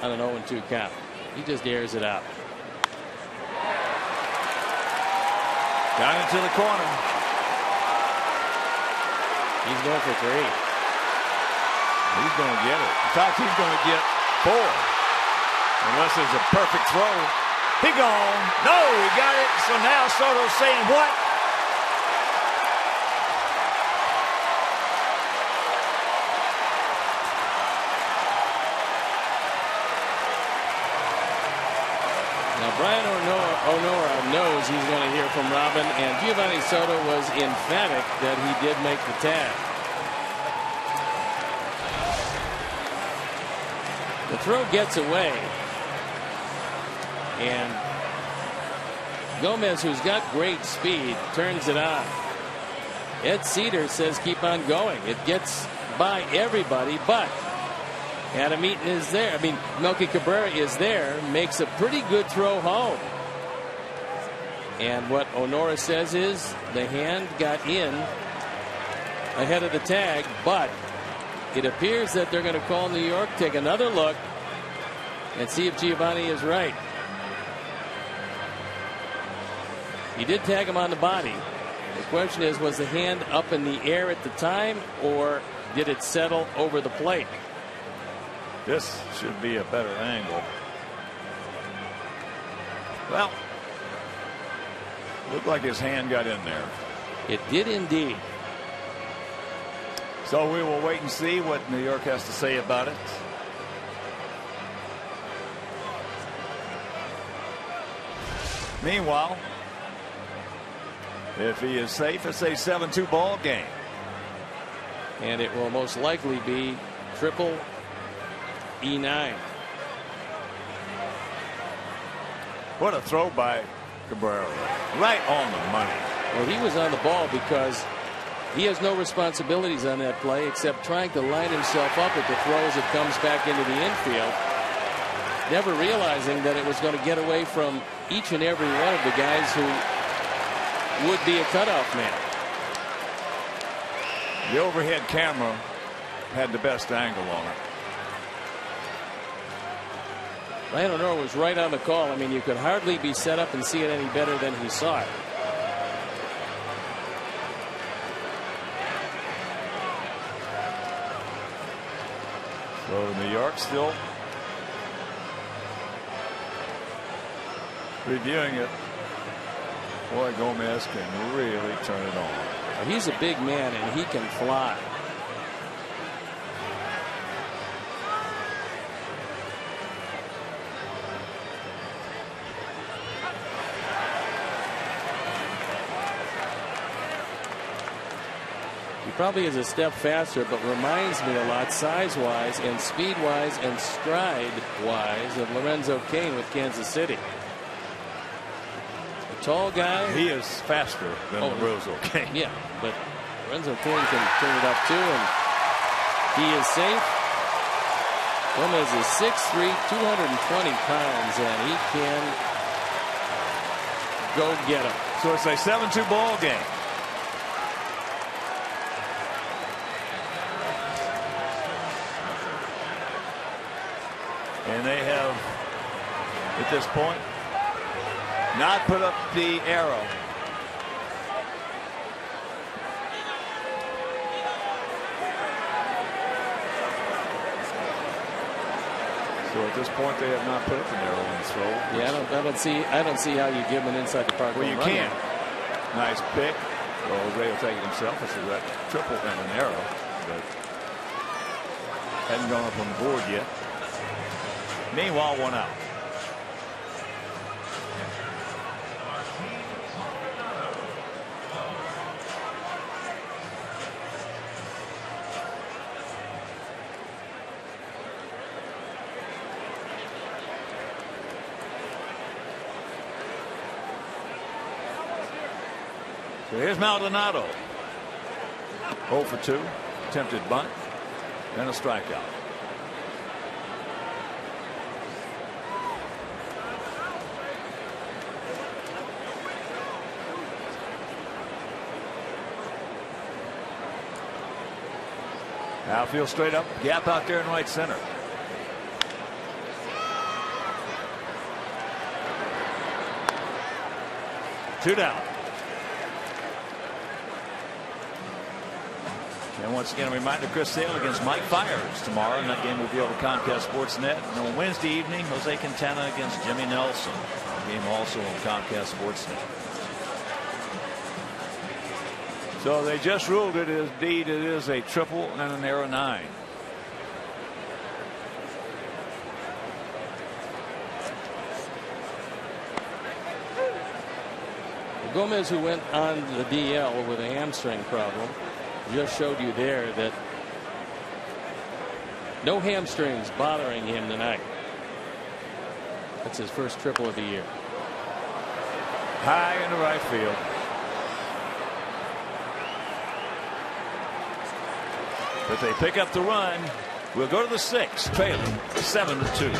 Speaker 1: on an 0-2 count. He just airs it out.
Speaker 6: Down into the corner.
Speaker 1: He's going for 3.
Speaker 6: He's going to get it. In fact, he's going to get 4. Unless there's a perfect throw. He gone. No, he got it. So now Soto's saying what?
Speaker 1: Now Brian O'Nora knows he's going to hear from Robin, and Giovanni Soto was emphatic that he did make the tag. The throw gets away. And Gomez, who's got great speed, turns it on. Ed Cedar says keep on going. It gets by everybody, but Adam Eaton is there. I mean, Melky Cabrera is there, makes a pretty good throw home. And what O'Nora says is the hand got in ahead of the tag, but it appears that they're going to call New York, take another look, and see if Giovanni is right. He did tag him on the body. The question is, was the hand up in the air at the time, or did it settle over the plate?
Speaker 6: This should be a better angle. Well, looked like his hand got in there.
Speaker 1: It did indeed.
Speaker 6: So we will wait and see what New York has to say about it. Meanwhile, if he is safe, it's a 7-2 ball game.
Speaker 1: And it will most likely be triple E9.
Speaker 6: What a throw by Cabrera. Right on the money.
Speaker 1: Well, he was on the ball because he has no responsibilities on that play except trying to line himself up at the throw as it comes back into the infield, never realizing that it was going to get away from each and every one of the guys who would be a cutoff man.
Speaker 6: The overhead camera had the best angle on it.
Speaker 1: Lionel was right on the call. I mean, you could hardly be set up and see it any better than he saw it.
Speaker 6: So New York still reviewing it. Boy, Gomez can really turn it on.
Speaker 1: He's a big man and he can fly. He probably is a step faster, but reminds me a lot size-wise and speed-wise and stride-wise of Lorenzo Cain with Kansas City. A tall guy.
Speaker 6: He is faster than Lorenzo Cain.
Speaker 1: Yeah, but Lorenzo Cain can turn it up too, and he is safe. Gomez is 6'3", 220 pounds, and he can go get him.
Speaker 6: So it's a 7-2 ball game. And they have, at this point, not put up the arrow. So at this point, they have not put up an arrow in the throw.
Speaker 1: Yeah, I don't see how you give him an inside the park.
Speaker 6: Well, you can. Nice pick. Well, Ray will take it himself. It's a triple and an arrow, but hadn't gone up on the board yet. Meanwhile, one out. So here's Maldonado. 0 for 2. Attempted bunt and a strikeout. Outfield straight up, gap out there in right center. Two down. And once again, a reminder, Chris Sale against Mike Fiers tomorrow, and that game will be over Comcast Sportsnet. And on Wednesday evening, Jose Quintana against Jimmy Nelson. Game also on Comcast Sportsnet. So they just ruled it. Indeed, it is a triple and an error 9.
Speaker 1: Gomez, who went on the DL with a hamstring problem, just showed you there that no hamstrings bothering him tonight. That's his first triple of the year.
Speaker 6: High in the right field. But they pick up the run. We'll go to the 6th, trailing 7-2.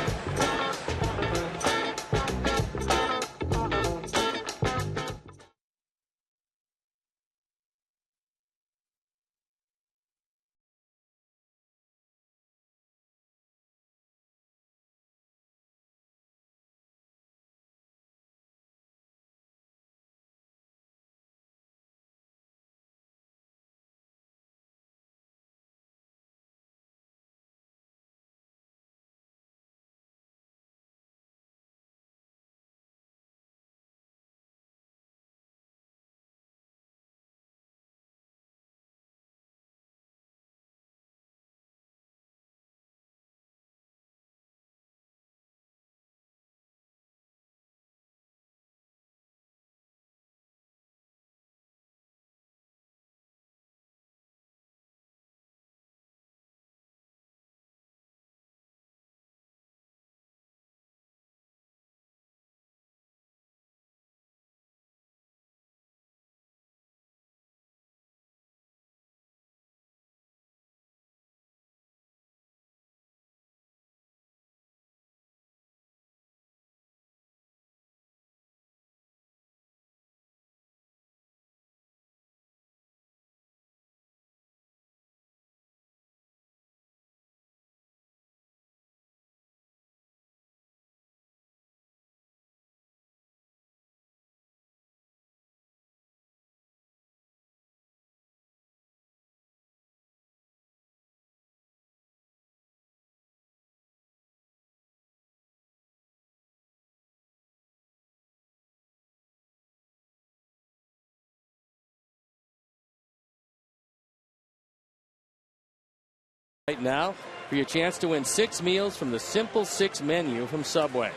Speaker 1: Right now for your chance to win 6 meals from the Simple 6 menu from Subway.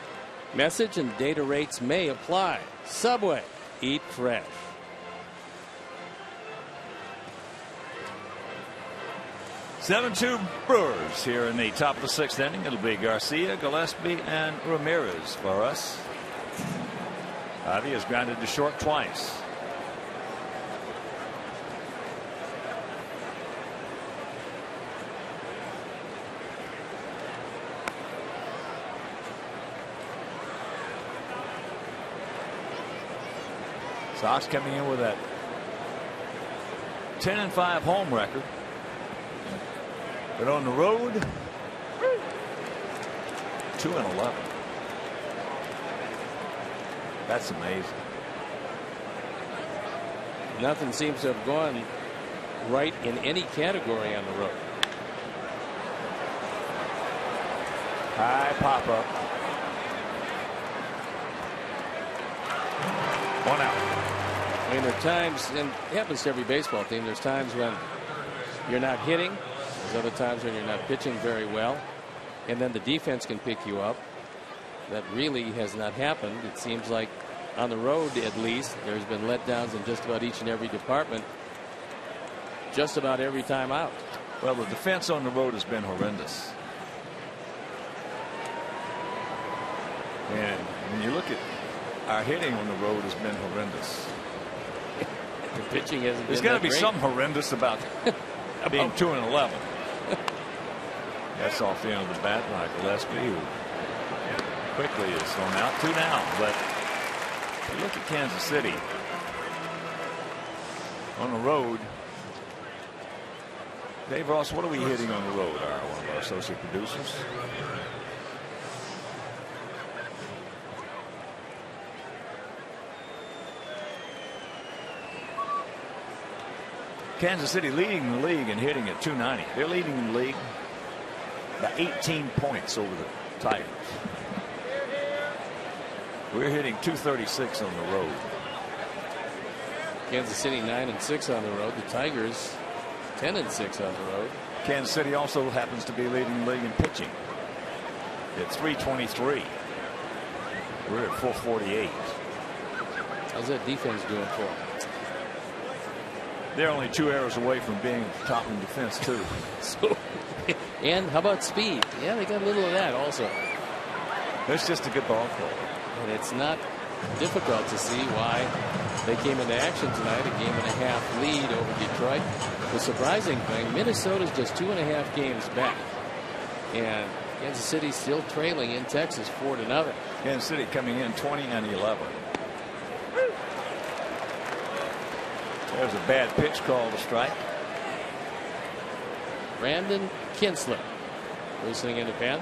Speaker 1: Message and data rates may apply. Subway, eat fresh.
Speaker 6: Seven-2 Brewers here in the top of the 6th inning. It'll be Garcia, Gillespie, and Ramirez for us. Ivy has grounded to short twice. Sox coming in with that 10-5 home record. But on the road, 2-11. That's amazing.
Speaker 1: Nothing seems to have gone right in any category on the road.
Speaker 6: High pop up. 1 out.
Speaker 1: I mean, there are times, and it happens to every baseball team, there's times when you're not hitting. There's other times when you're not pitching very well. And then the defense can pick you up. That really has not happened. It seems like on the road, at least, there's been letdowns in just about each and every department. Just about every time out.
Speaker 6: Well, the defense on the road has been horrendous. And when you look at our hitting on the road has been horrendous.
Speaker 1: The pitching hasn't
Speaker 6: There's
Speaker 1: been
Speaker 6: got to be
Speaker 1: great.
Speaker 6: some horrendous about being 2-11. That's off the end of the bat by Gillespie, who quickly is on out. 2 now. But you look at Kansas City on the road. Dave Ross, what are we hitting on the road? One of our associate producers. Kansas City leading the league in hitting at 290. They're leading the league by 18 points over the Tigers. We're hitting 236 on the road.
Speaker 1: Kansas City 9-6 on the road. The Tigers 10-6 on the road.
Speaker 6: Kansas City also happens to be leading the league in pitching at 323. We're at 448.
Speaker 1: How's that defense doing for them?
Speaker 6: They're only 2 errors away from being top in defense too.
Speaker 1: So, and how about speed? Yeah, they got a little of that also.
Speaker 6: It's just a good ball club.
Speaker 1: And it's not difficult to see why they came into action tonight. A 1.5 game lead over Detroit. The surprising thing, Minnesota's just 2.5 games back. And Kansas City still trailing in Texas 4-0.
Speaker 6: Kansas City coming in 20-11. There's a bad pitch called a strike.
Speaker 1: Brandon Kinsler loosening in the pen.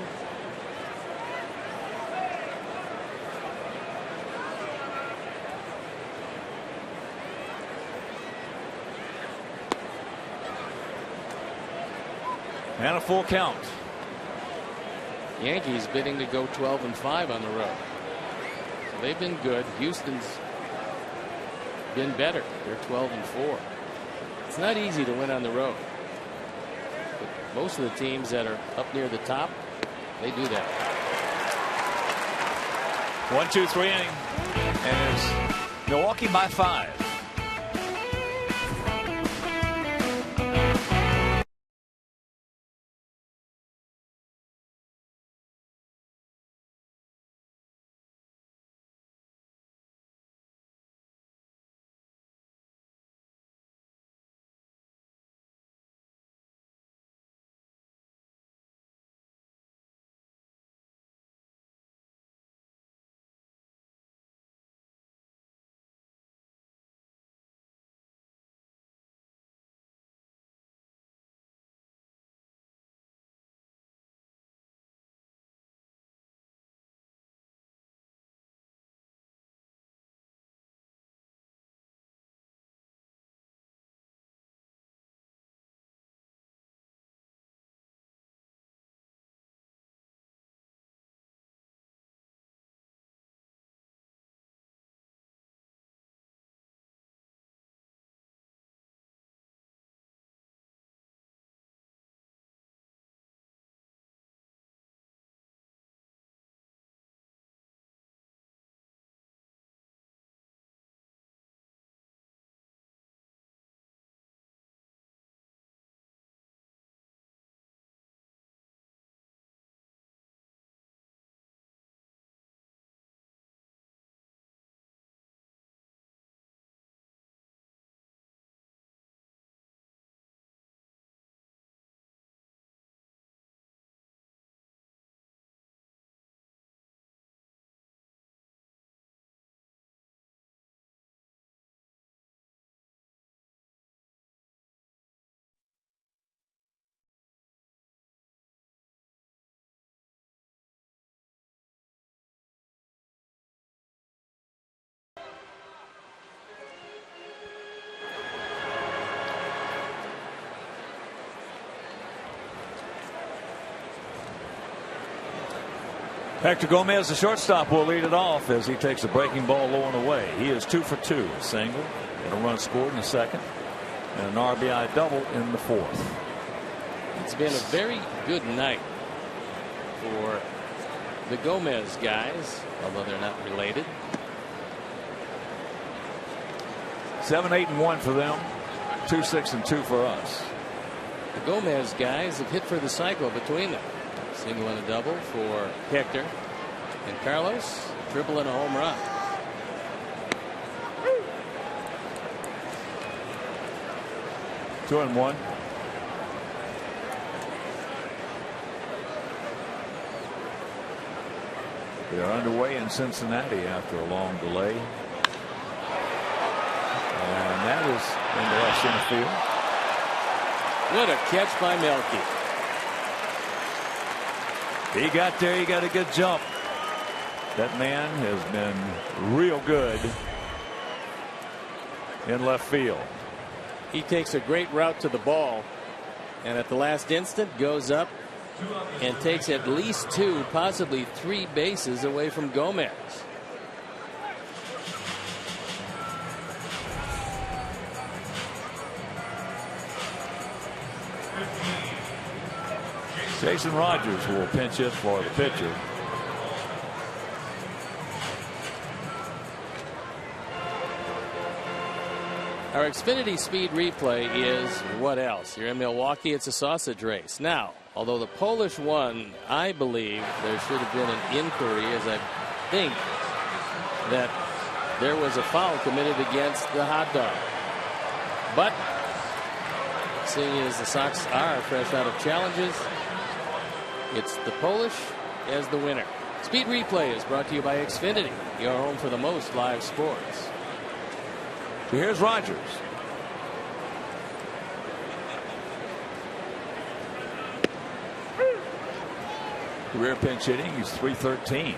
Speaker 6: And a full count.
Speaker 1: Yankees bidding to go 12-5 on the road. So they've been good. Houston's been better. They're 12-4. It's not easy to win on the road. But most of the teams that are up near the top, they do that.
Speaker 6: 1-2-3 inning. And it's Milwaukee by 5. Hector Gomez, the shortstop, will lead it off as he takes a breaking ball low and away. He is 2 for 2, a single, and a run scored in the second, and an RBI double in the fourth.
Speaker 1: It's been a very good night for the Gomez guys, although they're not related.
Speaker 6: 7-8-1 for them, 2-6-2 for us.
Speaker 1: The Gomez guys have hit for the cycle between them. Single and a double for Hector, and Carlos triple and a home run. Two and one.
Speaker 6: They are underway in Cincinnati after a long delay. And that is into left center field.
Speaker 1: What a catch by Melky.
Speaker 6: He got there. He got a good jump. That man has been real good in left field.
Speaker 1: He takes a great route to the ball, and at the last instant goes up and takes at least 2, possibly 3 bases away from Gomez.
Speaker 6: Jason Rogers will pinch hit for the pitcher.
Speaker 1: Our Xfinity Speed Replay is what else? You're in Milwaukee, it's a sausage race. Now, although the Polish won, I believe there should have been an inquiry, as I think that there was a foul committed against the hot dog. But seeing as the Sox are fresh out of challenges, it's the Polish as the winner. Speed Replay is brought to you by Xfinity, your home for the most live sports.
Speaker 6: So here's Rogers. Career pinch hitting, he's .313.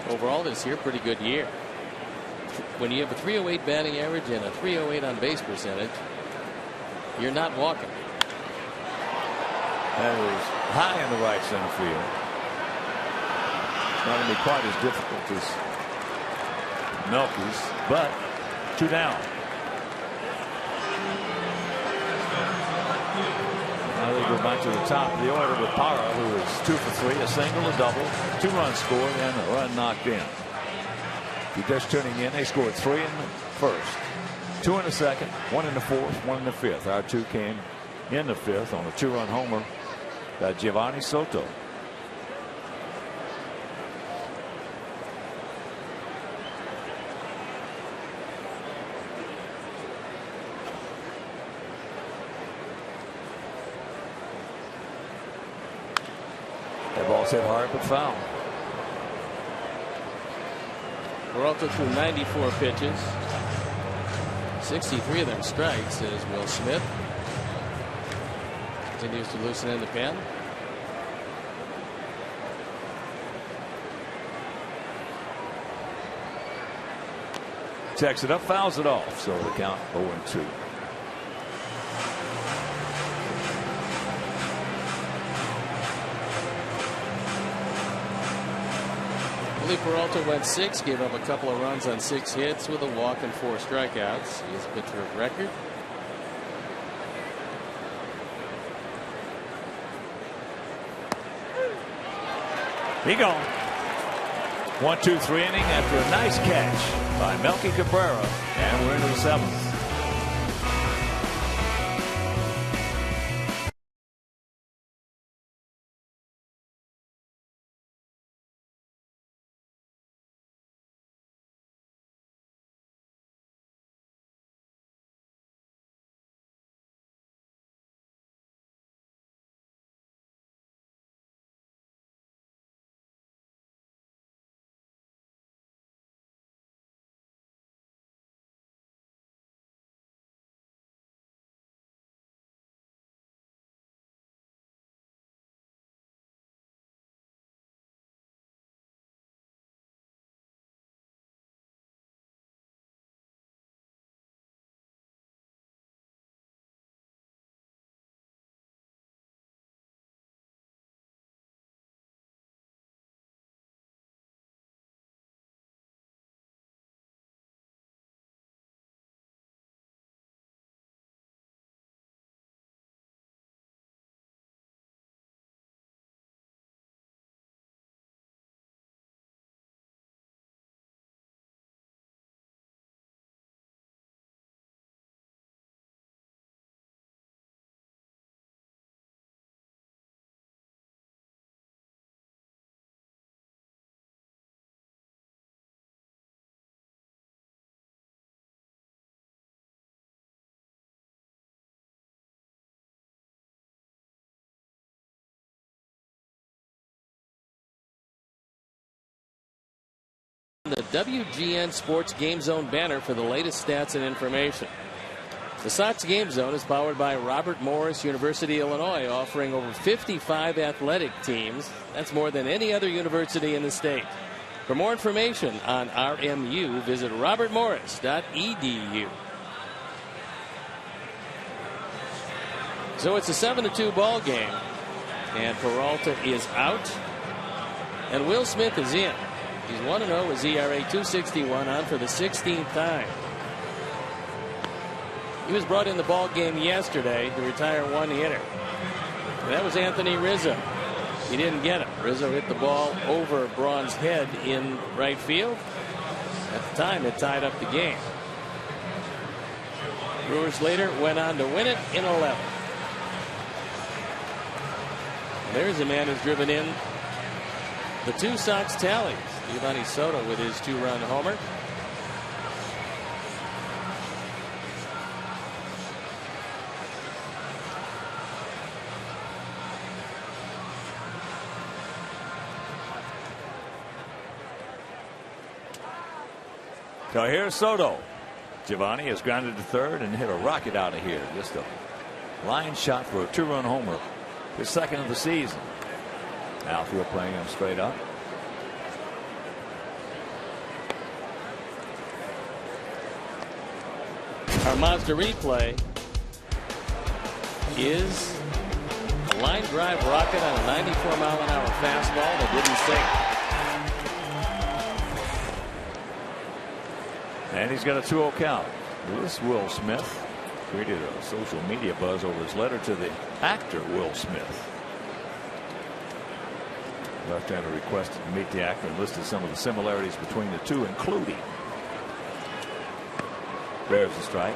Speaker 1: Overall this year, pretty good year. When you have a .308 batting average and a .308 on base percentage, you're not walking.
Speaker 6: That is high in the right center field. It's not going to be quite as difficult as Melky's, but 2 down. Now they go back to the top of the order with Parra, who is 2 for 3, a single, a double, 2 runs scored, and a run knocked in. If you're just tuning in, they scored 3 in the first, 2 in the second, 1 in the fourth, 1 in the fifth. Our 2 came in the fifth on a 2-run homer by Giovanni Soto. That ball's hit hard but foul.
Speaker 1: Peralta threw 94 pitches. 63 of them strikes, as Will Smith continues to loosen in the pen.
Speaker 6: Checks it up, fouls it off, so the count 0-2.
Speaker 1: Willie Peralta went 6, gave up a couple of runs on 6 hits with a walk and 4 strikeouts. He is a pitcher of record.
Speaker 6: He gone. 1-2-3 inning after a nice catch by Melky Cabrera, and we're into the 7th.
Speaker 1: the WGN Sports Game Zone banner for the latest stats and information. The Sox Game Zone is powered by Robert Morris University, Illinois, offering over 55 athletic teams. That's more than any other university in the state. For more information on RMU, visit robertmorris.edu. So it's a 7-2 ball game, and Peralta is out, and Will Smith is in. He's 1-0 with ERA .261, on for the 16th time. He was brought in the ball game yesterday to retire one hitter. And that was Anthony Rizzo. He didn't get him. Rizzo hit the ball over Braun's head in right field. At the time, it tied up the game. Brewers later went on to win it in 11. There's a man who's driven in the two Sox tallies. Giovanni Soto with his 2-run homer.
Speaker 6: So here's Soto. Giovanni has grounded to third and hit a rocket out of here. Just a line shot for a 2-run homer. His second of the season. Outfield playing him straight up.
Speaker 1: Our Mazda replay is a line drive rocket on a 94-mile-an-hour fastball that didn't sink.
Speaker 6: And he's got a 2-0 count. This Will Smith created a social media buzz over his letter to the actor Will Smith. Left-hander requested to meet the actor and listed some of the similarities between the two, including. There's the strike.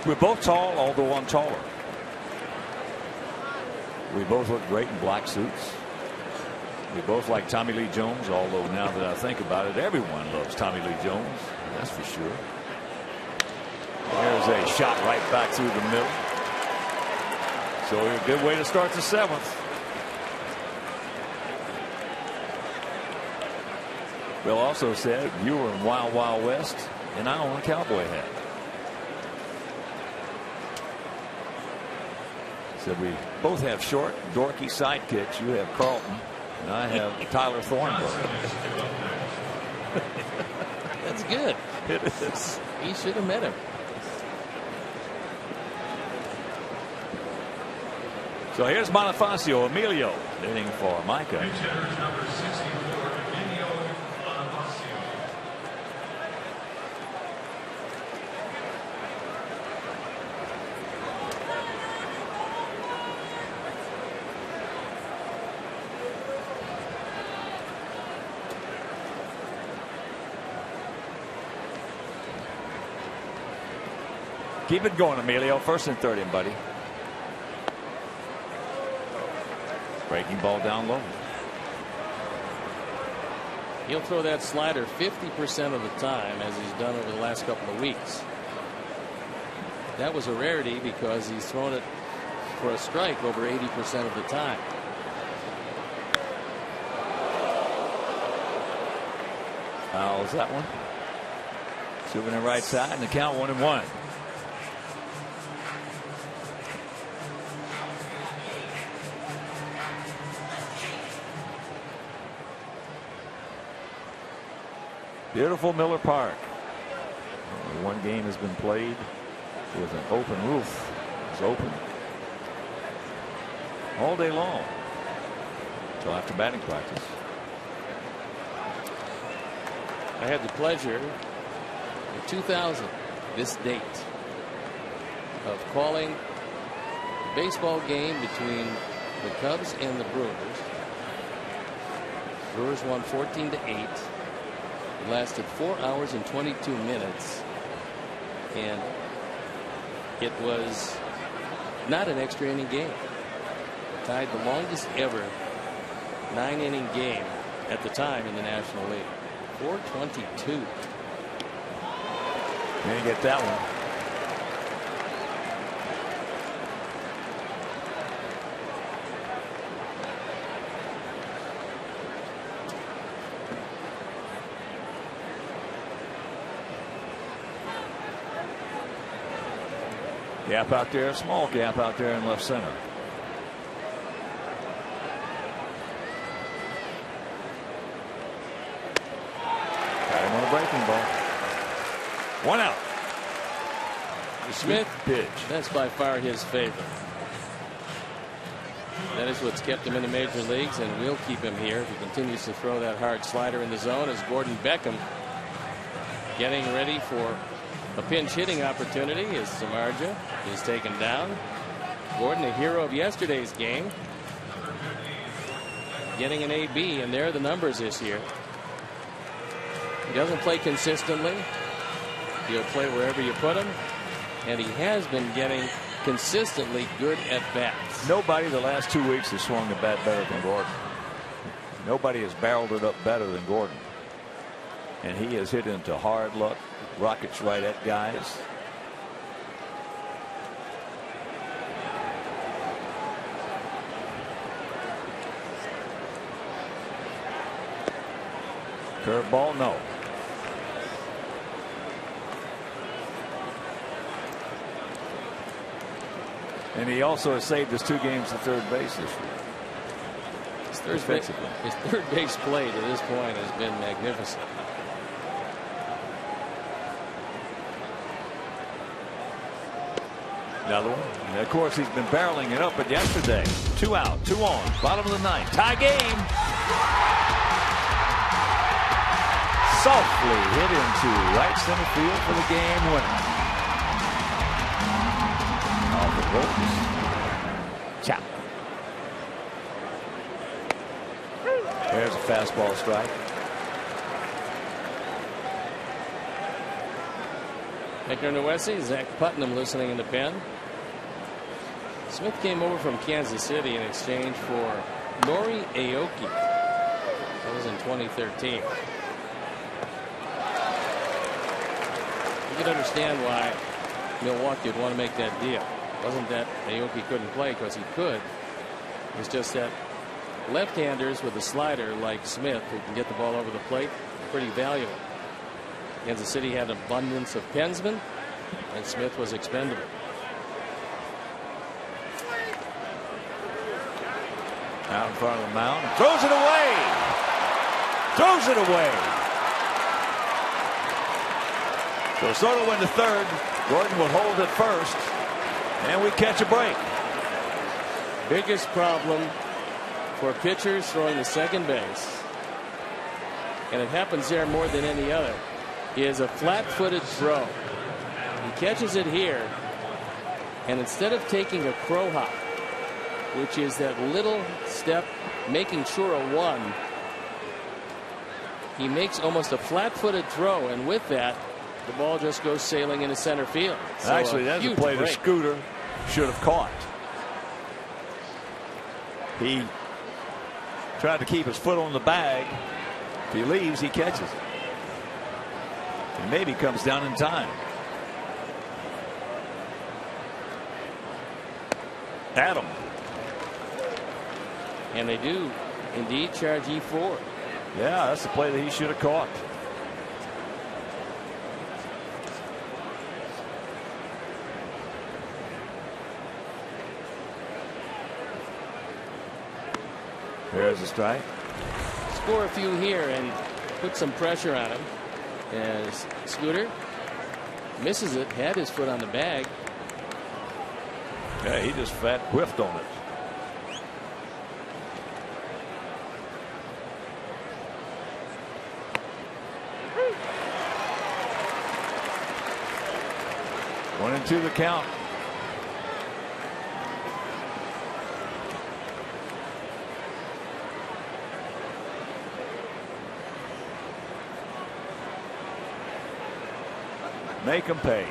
Speaker 6: We're both tall, although I'm taller. We both look great in black suits. We both like Tommy Lee Jones, although now that I think about it, everyone loves Tommy Lee Jones. That's for sure. There's a shot right back through the middle. So a good way to start the 7th. Bill also said you were in Wild Wild West and I own a cowboy hat. Said we both have short, dorky sidekicks. You have Carlton and I have Tyler Thornburg.
Speaker 1: That's good.
Speaker 6: It is.
Speaker 1: He should have met him.
Speaker 6: So here's Bonifacio. Emilio hitting for Micah. Keep it going, Emilio. First and 30, buddy. Breaking ball down low.
Speaker 1: He'll throw that slider 50% of the time, as he's done over the last couple of weeks. That was a rarity because he's thrown it for a strike over 80% of the time.
Speaker 6: Fouls that one. Souvenir right side, and the count 1-1. Beautiful Miller Park. One game has been played with an open roof. It's open all day long until after batting practice.
Speaker 1: I had the pleasure in 2000, this date, of calling a baseball game between the Cubs and the Brewers. Brewers won 14-8. It lasted 4 hours and 22 minutes, and it was not an extra inning game. It tied the longest ever 9-inning game at the time in the National League. 4:22.
Speaker 6: Didn't get that one. Gap out there, small gap out there in left center. Got him on a breaking ball. 1 out.
Speaker 1: Smith
Speaker 6: pitch.
Speaker 1: That's by far his favorite. That is what's kept him in the major leagues, and will keep him here if he continues to throw that hard slider in the zone. As Gordon Beckham getting ready for a pinch hitting opportunity as Samardzija is taken down. Gordon, a hero of yesterday's game, getting an AB, and there are the numbers this year. He doesn't play consistently. He'll play wherever you put him, and he has been getting consistently good at bats.
Speaker 6: Nobody the last 2 weeks has swung the bat better than Gordon. Nobody has barreled it up better than Gordon. And he has hit into hard luck, rockets right at guys. Curveball, no. And he also has saved his 2 games at third base this year.
Speaker 1: His third base play to this point has been magnificent.
Speaker 6: Another one. And of course, he's been barreling it up, but yesterday, 2 out, 2 on, bottom of the 9th, tie game. Softly hit into right center field for the game winner. Off the ropes. Chapman. There's a fastball strike.
Speaker 1: Hector Noesi, Zach Putnam listening in the pen. Smith came over from Kansas City in exchange for Nori Aoki. That was in 2013. You can understand why Milwaukee would want to make that deal. It wasn't that Aoki couldn't play, because he could. It's just that left-handers with a slider like Smith, who can get the ball over the plate, pretty valuable. Kansas City had an abundance of pensmen, and Smith was expendable.
Speaker 6: Out in front of the mound. Throws it away. Throws it away. So Soto went to third. Gordon will hold at first. And we catch a break.
Speaker 1: Biggest problem for pitchers throwing to second base, and it happens there more than any other, is a flat-footed throw. He catches it here, and instead of taking a crow hop, which is that little step making sure a 1, he makes almost a flat-footed throw, and with that, the ball just goes sailing into center field. So
Speaker 6: actually, that's a play the Scooter should have caught. He tried to keep his foot on the bag. If he leaves, he catches it. And maybe comes down in time. Adam.
Speaker 1: And they do indeed charge E4.
Speaker 6: Yeah, that's the play that he should have caught. There's a strike.
Speaker 1: Score a few here and put some pressure on him. As Scooter misses it, had his foot on the bag.
Speaker 6: Yeah, he just fat whiffed on it. One and 2 the count. Make them pay.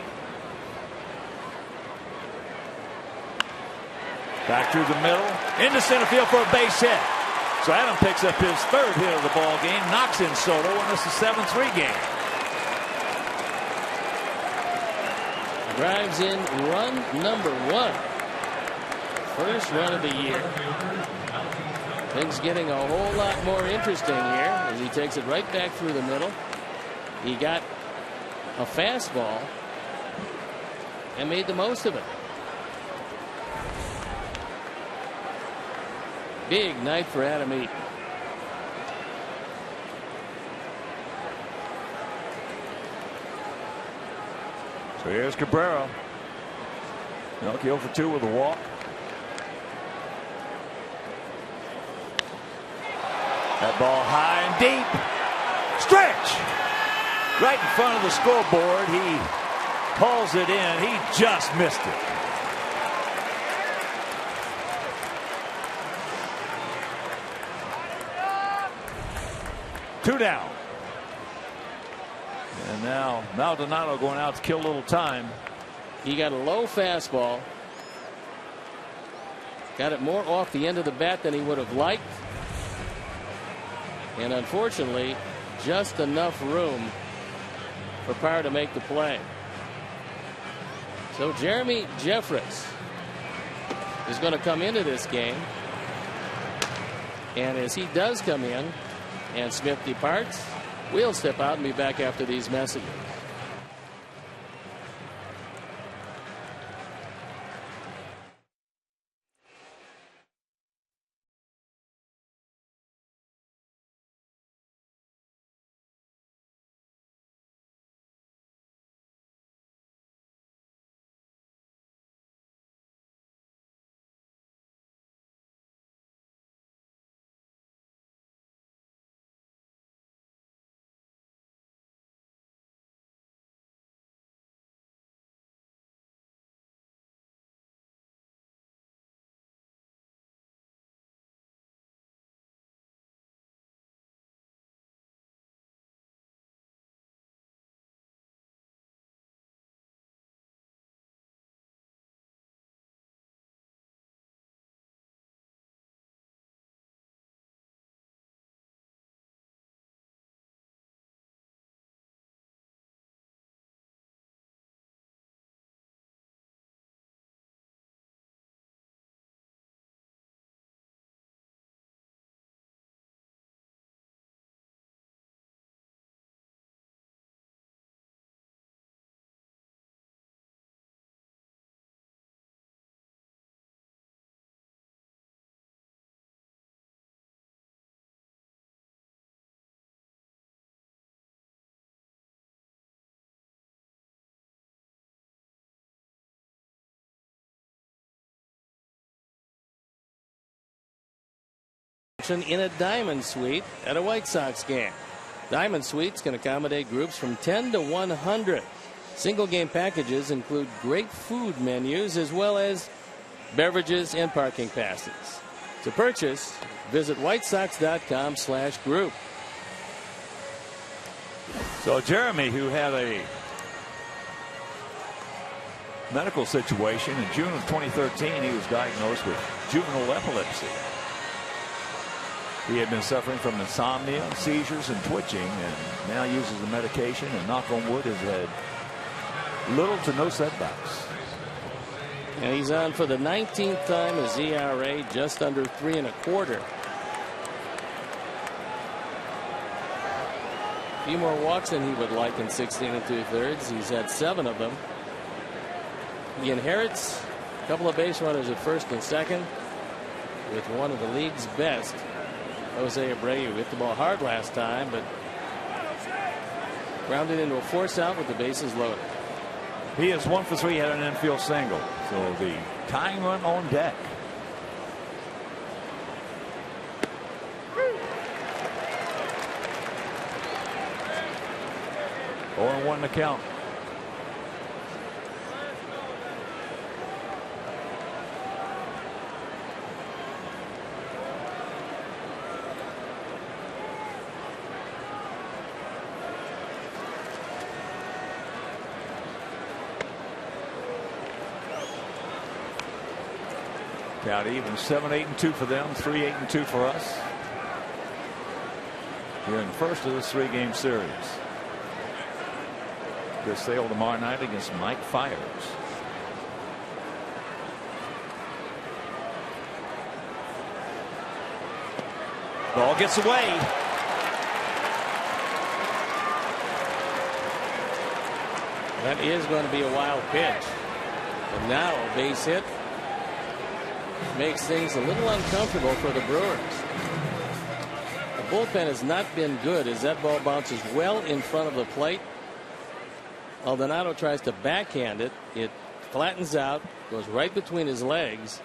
Speaker 6: Back through the middle, into center field for a base hit. So Adam picks up his 3rd hit of the ball game, knocks in Soto, and this is a 7-3 game.
Speaker 1: Drives in run number 1. First run of the year. Things getting a whole lot more interesting here as he takes it right back through the middle. He got a fastball and made the most of it. Big night for Adam Eaton.
Speaker 6: So here's Cabrera. Milwaukee 0 for 2 with a walk. That ball high and deep. Stretch! Right in front of the scoreboard. He pulls it in. He just missed it. Two down. And now Maldonado going out to kill a little time.
Speaker 1: He got a low fastball. Got it more off the end of the bat than he would have liked. And unfortunately, just enough room for Parr to make the play. So Jeremy Jeffress is going to come into this game. And as he does come in and Smith departs, we'll step out and be back after these messages. In a Diamond Suite at a White Sox game. Diamond Suites can accommodate groups from 10 to 100. Single game packages include great food menus as well as beverages and parking passes. To purchase, visit whitesox.com/group.
Speaker 6: So Jeremy, who had a medical situation in June of 2013, he was diagnosed with juvenile epilepsy. He had been suffering from insomnia, seizures, and twitching, and now uses the medication, and knock on wood, has had little to no setbacks.
Speaker 1: And he's on for the 19th time. His ERA just under 3.25. A few more walks than he would like in 16 2/3. He's had 7 of them. He inherits a couple of base runners at first and second with one of the league's best, Jose Abreu. Hit the ball hard last time, but grounded into a force out with the bases loaded.
Speaker 6: He is 1 for 3, had an infield single. So the tying run on deck. Oh, 1 to count. Count even 7-8-2 for them, 3-8-2 for us. Here in the first of this 3-game series. Good sale tomorrow night against Mike Fiers. Ball gets away.
Speaker 1: That is going to be a wild pitch. And now a base hit makes things a little uncomfortable for the Brewers. The bullpen has not been good as that ball bounces well in front of the plate. Aldonado tries to backhand it. It flattens out, goes right between his legs.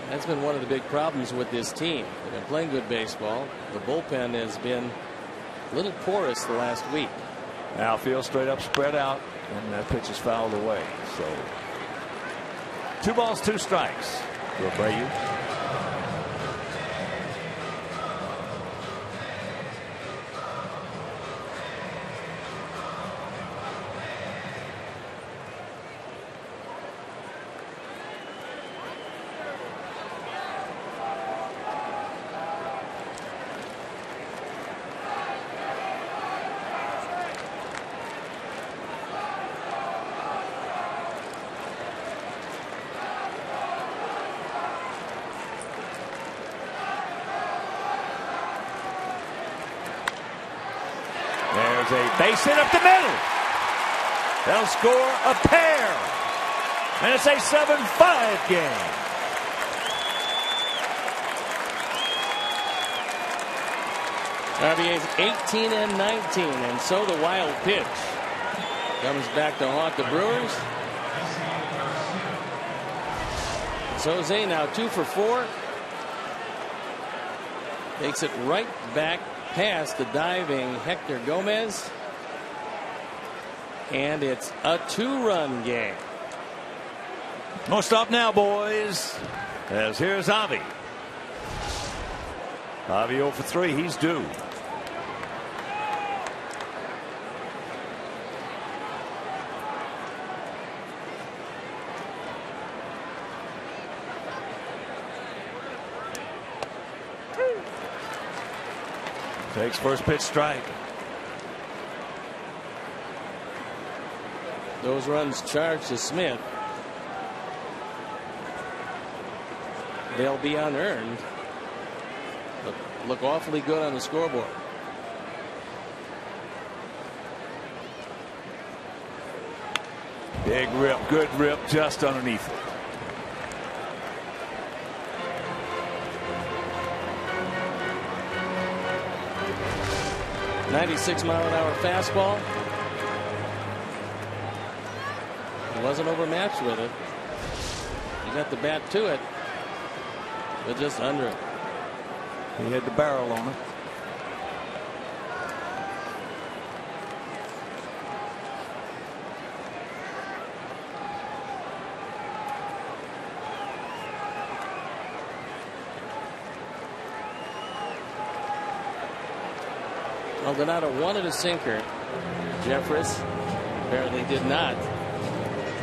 Speaker 1: That's been one of the big problems with this team. They've been playing good baseball. The bullpen has been a little porous the last week.
Speaker 6: Outfield straight up, spread out, and that pitch is fouled away. So 2 balls, 2 strikes for Abreu. A base hit up the middle. They'll score a pair. And it's a 7-5 game.
Speaker 1: RBA's 18 and 19, and so the wild pitch comes back to haunt the Brewers. So Jose now 2 for 4. Takes it right back past the diving Hector Gomez, and it's a 2-run game.
Speaker 6: No stop now, boys, as here's Avi. Avi 0 for 3. He's due. Takes first pitch strike.
Speaker 1: Those runs charged to Smith. They'll be unearned. Look awfully good on the scoreboard.
Speaker 6: Big rip, good rip, just underneath it.
Speaker 1: .96-mile-an-hour fastball. He wasn't overmatched with it. He got the bat to it, but just under it.
Speaker 6: He had the barrel on it.
Speaker 1: Aldonado wanted a sinker. Jeffress apparently did not.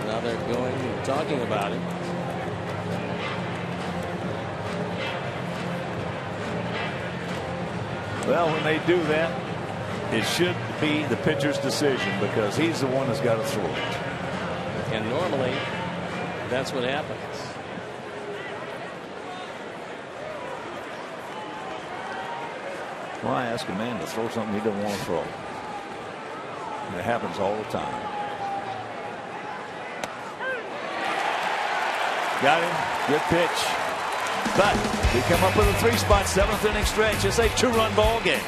Speaker 1: Now they're going and talking about it.
Speaker 6: Well, when they do that, it should be the pitcher's decision because he's the one that's got to throw it.
Speaker 1: And normally, that's what happens.
Speaker 6: Why ask a man to throw something he doesn't want to throw? And it happens all the time. Got him. Good pitch. But we come up with a 3-spot 7th inning stretch. It's a 2-run ball game.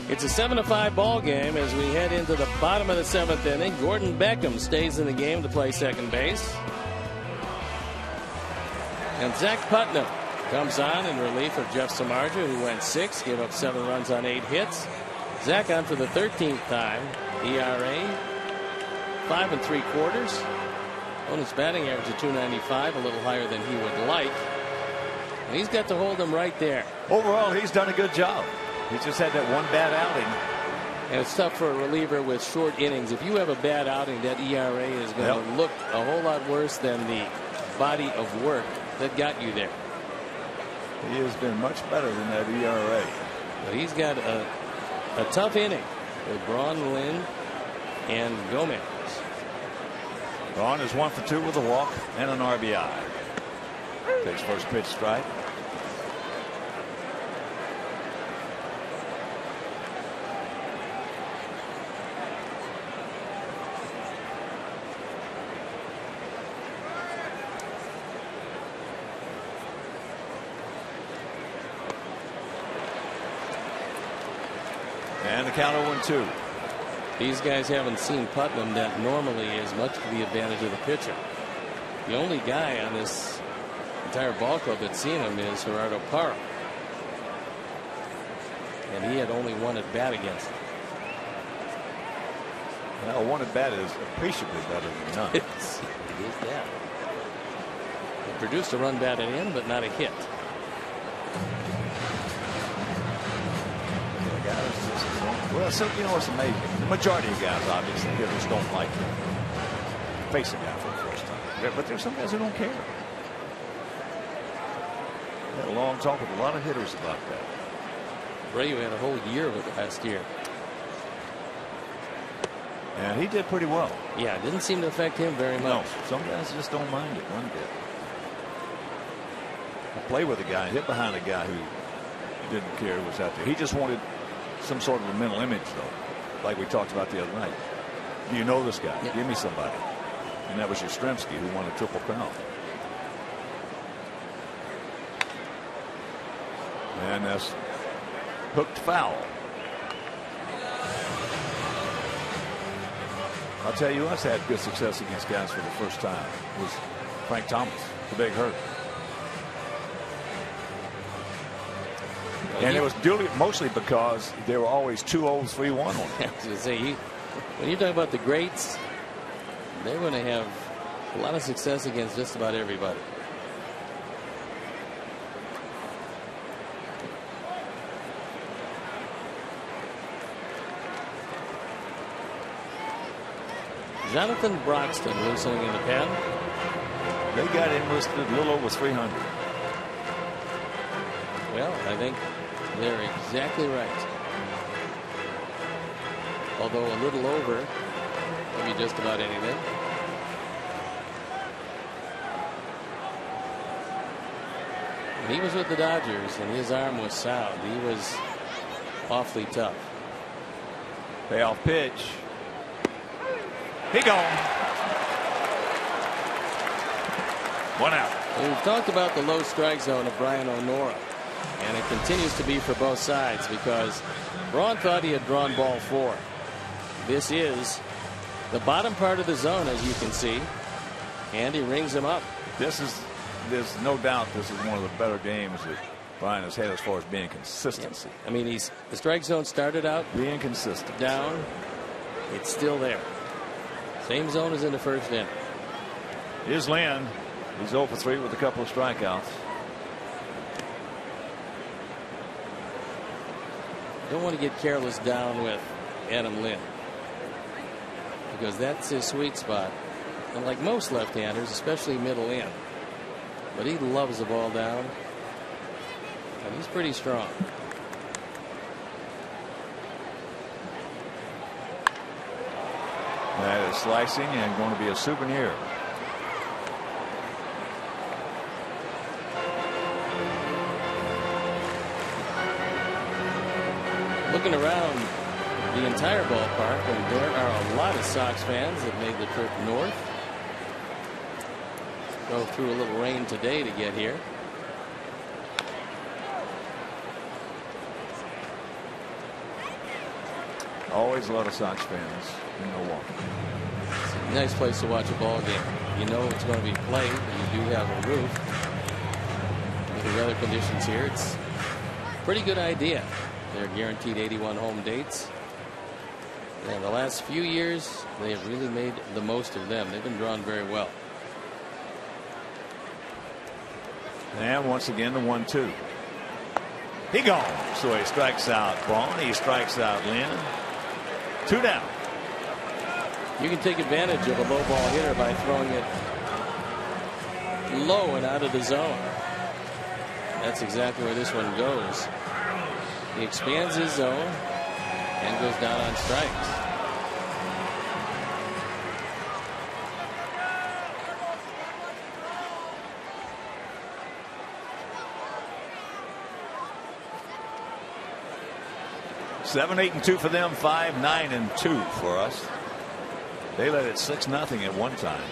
Speaker 1: It's a 7-5 ball game as we head into the bottom of the 7th inning. Gordon Beckham stays in the game to play second base. And Zach Putnam comes on in relief of Jeff Samardzija, who went 6, gave up 7 runs on 8 hits. Zach on for the 13th time. ERA 5 3/4. On his batting average of 295, a little higher than he would like. And he's got to hold him right there.
Speaker 6: Overall, he's done a good job. He just had that one bad outing.
Speaker 1: And it's tough for a reliever with short innings. If you have a bad outing, that ERA is going to look a whole lot worse than the body of work that got you there.
Speaker 6: He has been much better than that ERA.
Speaker 1: But he's got a tough inning with Braun, Lynn, and Gomez.
Speaker 6: Braun is 1 for 2 with a walk and an RBI. Takes first pitch strike. And the count 0-2.
Speaker 1: These guys haven't seen Putnam that normally is much to the advantage of the pitcher. The only guy on this entire ball club that's seen him is Gerardo Parra. And he had only 1 at bat against him.
Speaker 6: Well, 1 at bat is appreciably better than none.
Speaker 1: It is that. He produced a run batted in, but not a hit.
Speaker 6: Well, so you know what's amazing? The majority of guys, obviously, hitters don't like to face a guy for the first time. But there's some guys who don't care. I had a long talk with a lot of hitters about that.
Speaker 1: Ray had a whole year of it last year.
Speaker 6: And he did pretty well.
Speaker 1: Yeah, it didn't seem to affect him very much.
Speaker 6: No, some guys just don't mind it one bit. I play with a guy, hit behind a guy who didn't care who was out there. He just wanted some sort of a mental image, though, like we talked about the other night. Do you know this guy? Yeah. Give me somebody. And that was Yastrzemski, who won a Triple Crown. And that's hooked foul. I'll tell you what's had good success against guys for the first time was Frank Thomas, the big hurt. And it was mostly because there were always 2-0, 3-1 on him.
Speaker 1: When you talk about the greats, they're going to have a lot of success against just about everybody. Jonathan Broxton loosening in the pen.
Speaker 6: They got him listed a little over 300.
Speaker 1: Well, I think they're exactly right. Although a little over, maybe just about anything. When he was with the Dodgers and his arm was sound, he was awfully tough.
Speaker 6: Payoff pitch. He gone. 1 out.
Speaker 1: We've talked about the low strike zone of Brian O'Nora. And it continues to be for both sides because Braun thought he had drawn ball 4. This is the bottom part of the zone, as you can see. And he rings him up.
Speaker 6: There's no doubt this is one of the better games that Brian has had as far as being consistency.
Speaker 1: I mean, the strike zone started out
Speaker 6: being consistent.
Speaker 1: Down. It's still there. Same zone as in the first inning.
Speaker 6: Here's Lynn. He's 0 for 3 with a couple of strikeouts.
Speaker 1: Don't want to get careless down with Adam Lynn because that's his sweet spot. And like most left-handers, especially middle in. But he loves the ball down. And he's pretty strong.
Speaker 6: That is slicing and going to be a souvenir.
Speaker 1: Looking around the entire ballpark, and there are a lot of Sox fans that made the trip north. Go through a little rain today to get here.
Speaker 6: Always a lot of Sox fans in Milwaukee.
Speaker 1: It's a nice place to watch a ball game. You know it's going to be played, but you do have a roof. With the weather conditions here, it's a pretty good idea. They're guaranteed 81 home dates. And the last few years, they have really made the most of them. They've been drawn very well.
Speaker 6: And once again, the 1-2. He gone. So he strikes out Vaughn. He strikes out Lynn. 2 down.
Speaker 1: You can take advantage of a low ball hitter by throwing it low and out of the zone. That's exactly where this one goes. He expands his zone and goes down on strikes.
Speaker 6: Seven, 8, and 2 for them. 5, 9, and 2 for us. They led it 6-0 at one time.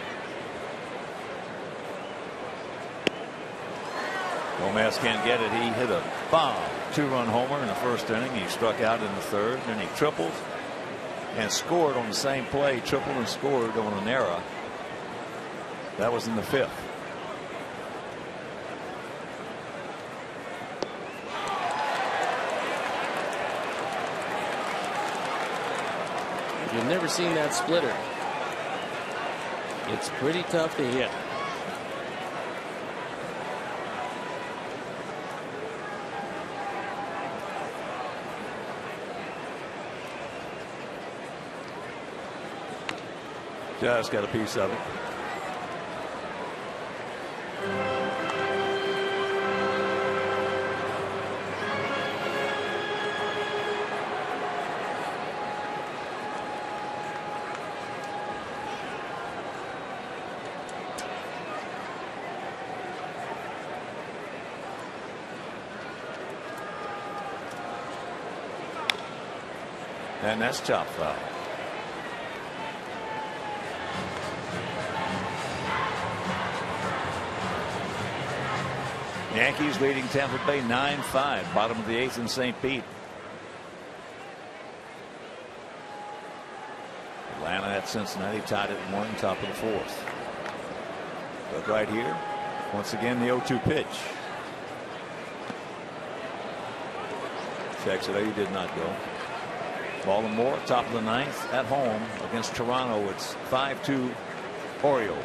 Speaker 6: Gomez can't get it. He hit a bomb 2-run homer in the first inning. He struck out in the third. Then he tripled and scored on the same play. Tripled and scored on an error. That was in the fifth.
Speaker 1: You've never seen that splitter. It's pretty tough to hit.
Speaker 6: Just got a piece of it. And that's chop foul. Yankees leading Tampa Bay 9-5. Bottom of the 8th in St. Pete. Atlanta at Cincinnati tied at 1, top of the 4th. But right here, once again, the 0-2 pitch. Checks it out. He did not go. Baltimore, top of the 9th at home against Toronto. It's 5-2 Orioles.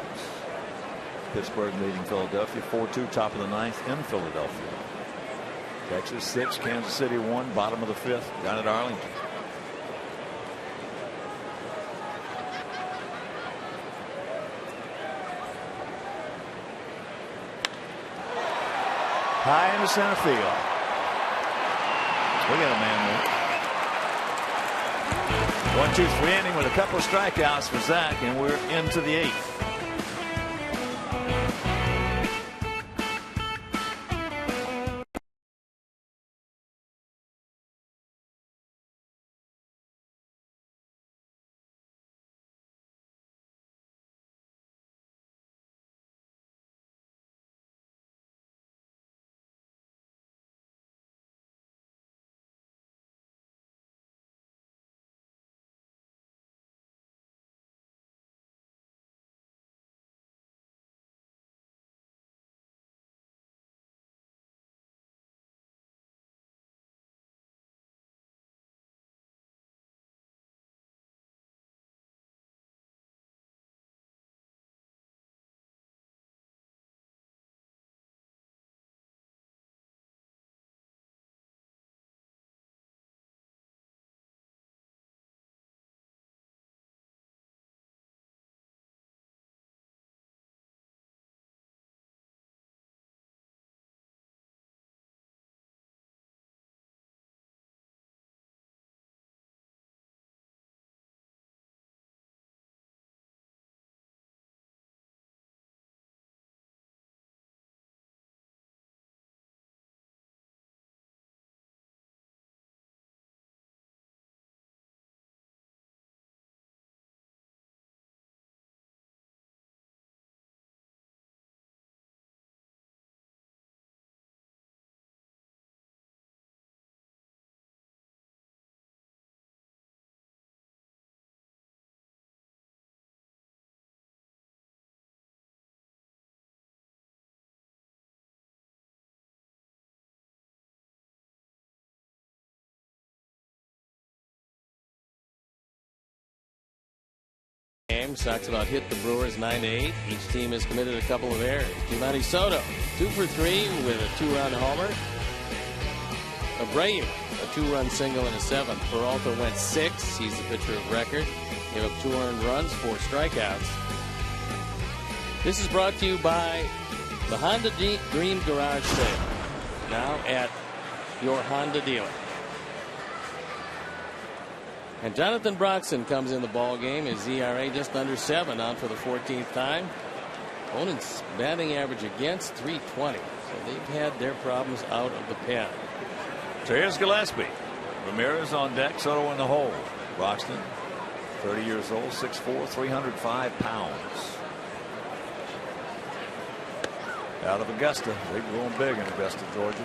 Speaker 6: Pittsburgh leading Philadelphia 4-2, top of the 9th in Philadelphia. Texas 6, Kansas City 1, bottom of the 5th down at Arlington. High into center field. We got a man there. 1-2-3 inning with a couple of strikeouts for Zach, and we're into the 8th.
Speaker 1: Anaheim. Sox about hit the Brewers 9-8. Each team has committed a couple of errors. Giovanni Soto, 2 for 3 with a 2-run homer. Abreu, a 2-run single and a 7th. Peralta went 6. He's the pitcher of record. Gave up 2 earned runs, 4 strikeouts. This is brought to you by the Honda Dream Garage Sale. Now at your Honda dealer. And Jonathan Broxton comes in the ball game. His ERA just under 7, on for the 14th time. Opponent's batting average against 320. So they've had their problems out of the pen.
Speaker 6: So here's Gillespie. Ramirez on deck. Soto in the hole. Broxton, 30 years old, 6'4", 305 pounds. Out of Augusta. They're going big in Augusta, Georgia.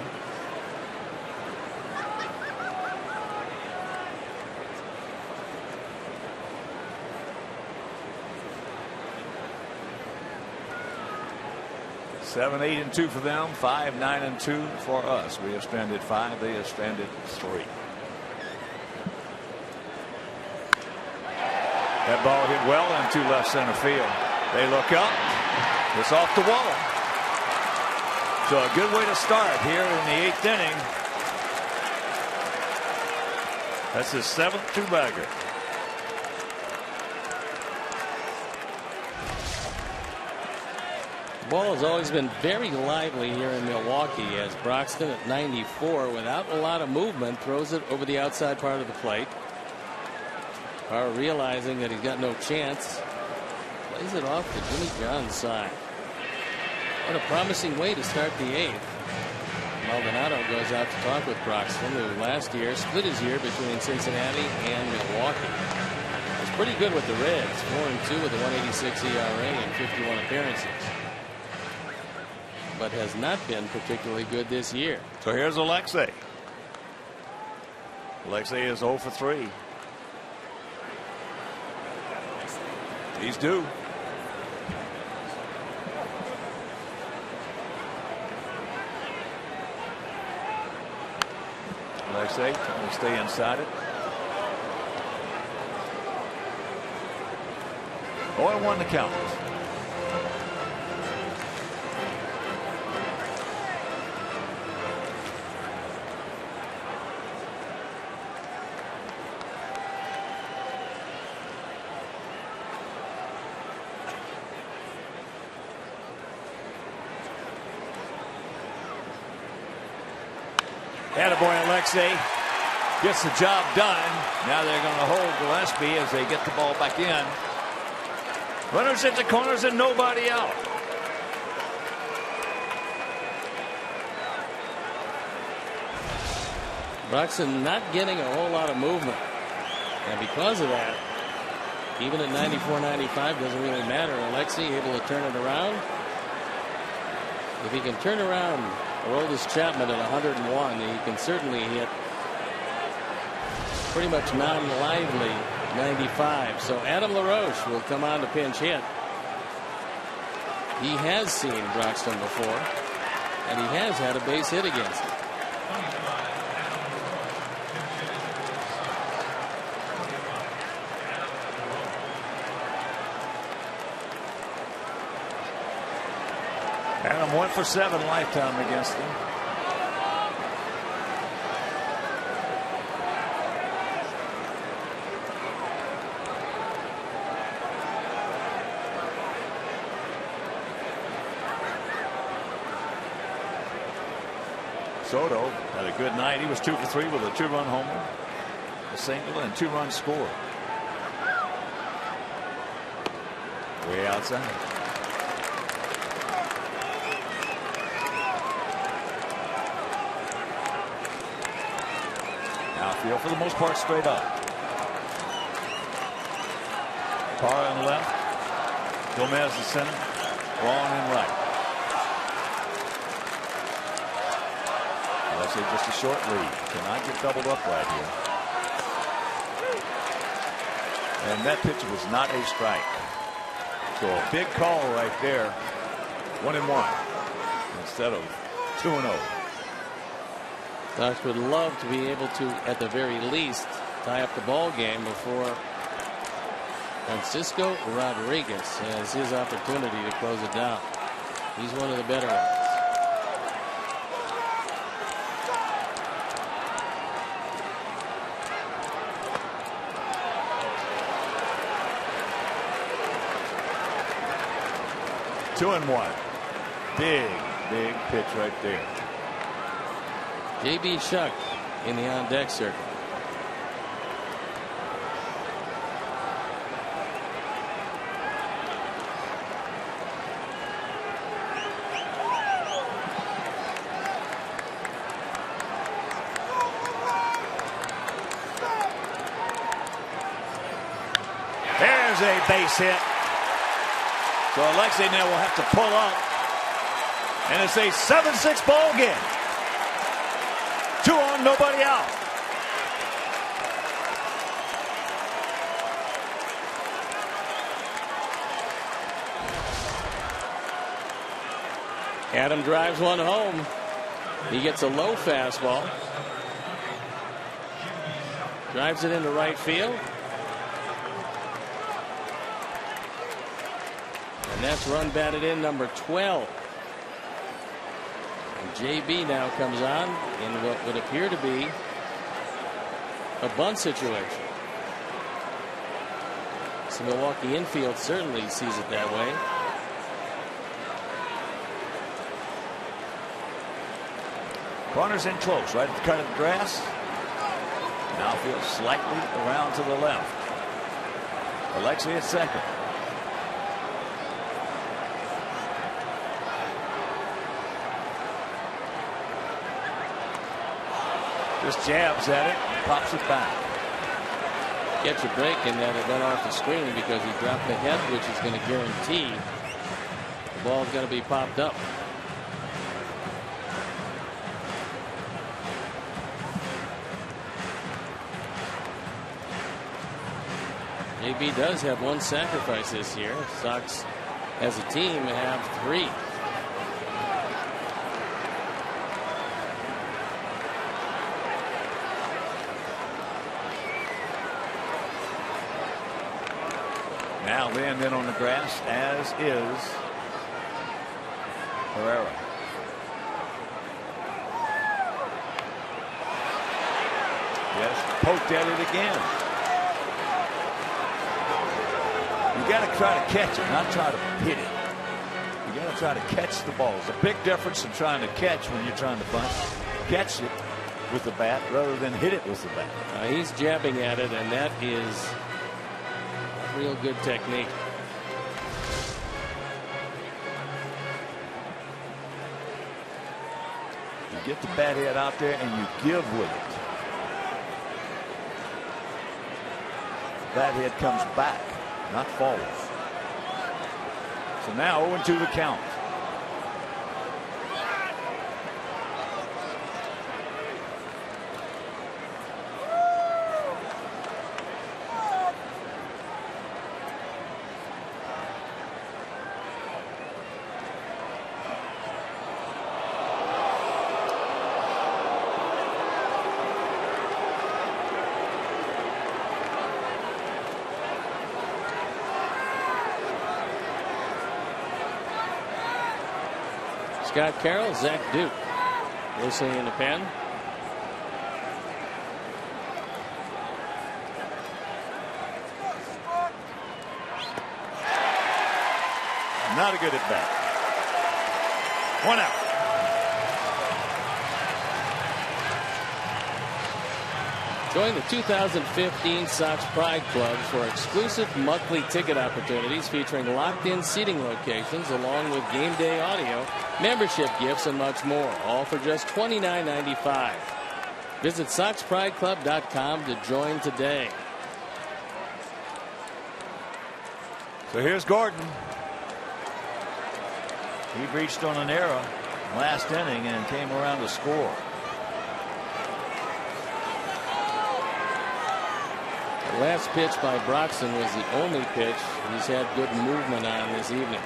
Speaker 6: Seven, 8, and 2 for them. 5, 9, and 2 for us. We have stranded 5. They have stranded 3. That ball hit well into left center field. They look up. It's off the wall. So a good way to start here in the 8th inning. That's his 7th two-bagger.
Speaker 1: The ball has always been very lively here in Milwaukee, as Broxton at 94, without a lot of movement, throws it over the outside part of the plate. Parra, realizing that he's got no chance, plays it off to Jimmy John's side. What a promising way to start the 8th. Maldonado goes out to talk with Broxton, who last year split his year between Cincinnati and Milwaukee. Was pretty good with the Reds, 4-2 with a 1.86 ERA and 51 appearances. But has not been particularly good this year.
Speaker 6: So here's Alexei. Alexei is 0 for 3. He's due. Alexei trying to stay inside it. 0-1 to count. Attaboy, Alexei gets the job done. Now they're going to hold Gillespie as they get the ball back in. Runners at the corners and nobody out.
Speaker 1: Broxton not getting a whole lot of movement. And because of that, even at 94-95 doesn't really matter. Alexei able to turn it around. If he can turn around Aroldis Chapman at 101, he can certainly hit pretty much non-lively 95. So Adam LaRoche will come on to pinch hit. He has seen Broxton before, and he has had a base hit against him.
Speaker 6: Adam 1 for 7 lifetime against him. Soto had a good night. He was 2 for 3 with a 2-run homer, a single, and 2 runs scored. Way outside. Outfield for the most part straight up. Parra on the left. Gomez the center. Braun in right. Alexei just a short lead. Cannot get doubled up right here. And that pitch was not a strike. So a big call right there. 1-1 instead of 2-0.
Speaker 1: Sox would love to be able to, at the very least, tie up the ball game before Francisco Rodriguez has his opportunity to close it down. He's one of the better ones.
Speaker 6: Two and one. Big pitch right there.
Speaker 1: J.B. Shuck in the on-deck circle.
Speaker 6: There's a base hit. So Alexei now will have to pull up. And it's a 7-6 ball game. 2 on, nobody out.
Speaker 1: Adam drives one home. He gets a low fastball. Drives it into right field. And that's run batted in number 12. And JB now comes on in what would appear to be a bunt situation. So Milwaukee infield certainly sees it that way.
Speaker 6: Corner's in close, right at the cut of the grass. Now feels slightly around to the left. Alexei at second. Just jabs at it, pops it back.
Speaker 1: Gets a break, and then it went off the screen because he dropped the head, which is going to guarantee the ball's going to be popped up. JB does have one sacrifice this year. Sox as a team have 3.
Speaker 6: Now laying in on the grass, as is Herrera. Yes, poked at it again. You got to try to catch it, not try to hit it. You got to try to catch the ball. There's a big difference in trying to catch when you're trying to bunt. Catch it with the bat rather than hit it with the bat.
Speaker 1: He's jabbing at it, and that is real good technique.
Speaker 6: You get the bat head out there and you give with it. The bat head comes back, not forward. So now 0-2 the count.
Speaker 1: Scott Carroll, Zach Duke listening in the pen.
Speaker 6: Not a good at bat. 1 out.
Speaker 1: Join the 2015 Sox Pride Club for exclusive monthly ticket opportunities featuring locked-in seating locations along with game day audio, membership gifts, and much more, all for just $29.95. Visit SoxPrideClub.com to join today.
Speaker 6: So here's Gordon. He reached on an error last inning and came around to score.
Speaker 1: The last pitch by Broxton was the only pitch he's had good movement on this evening.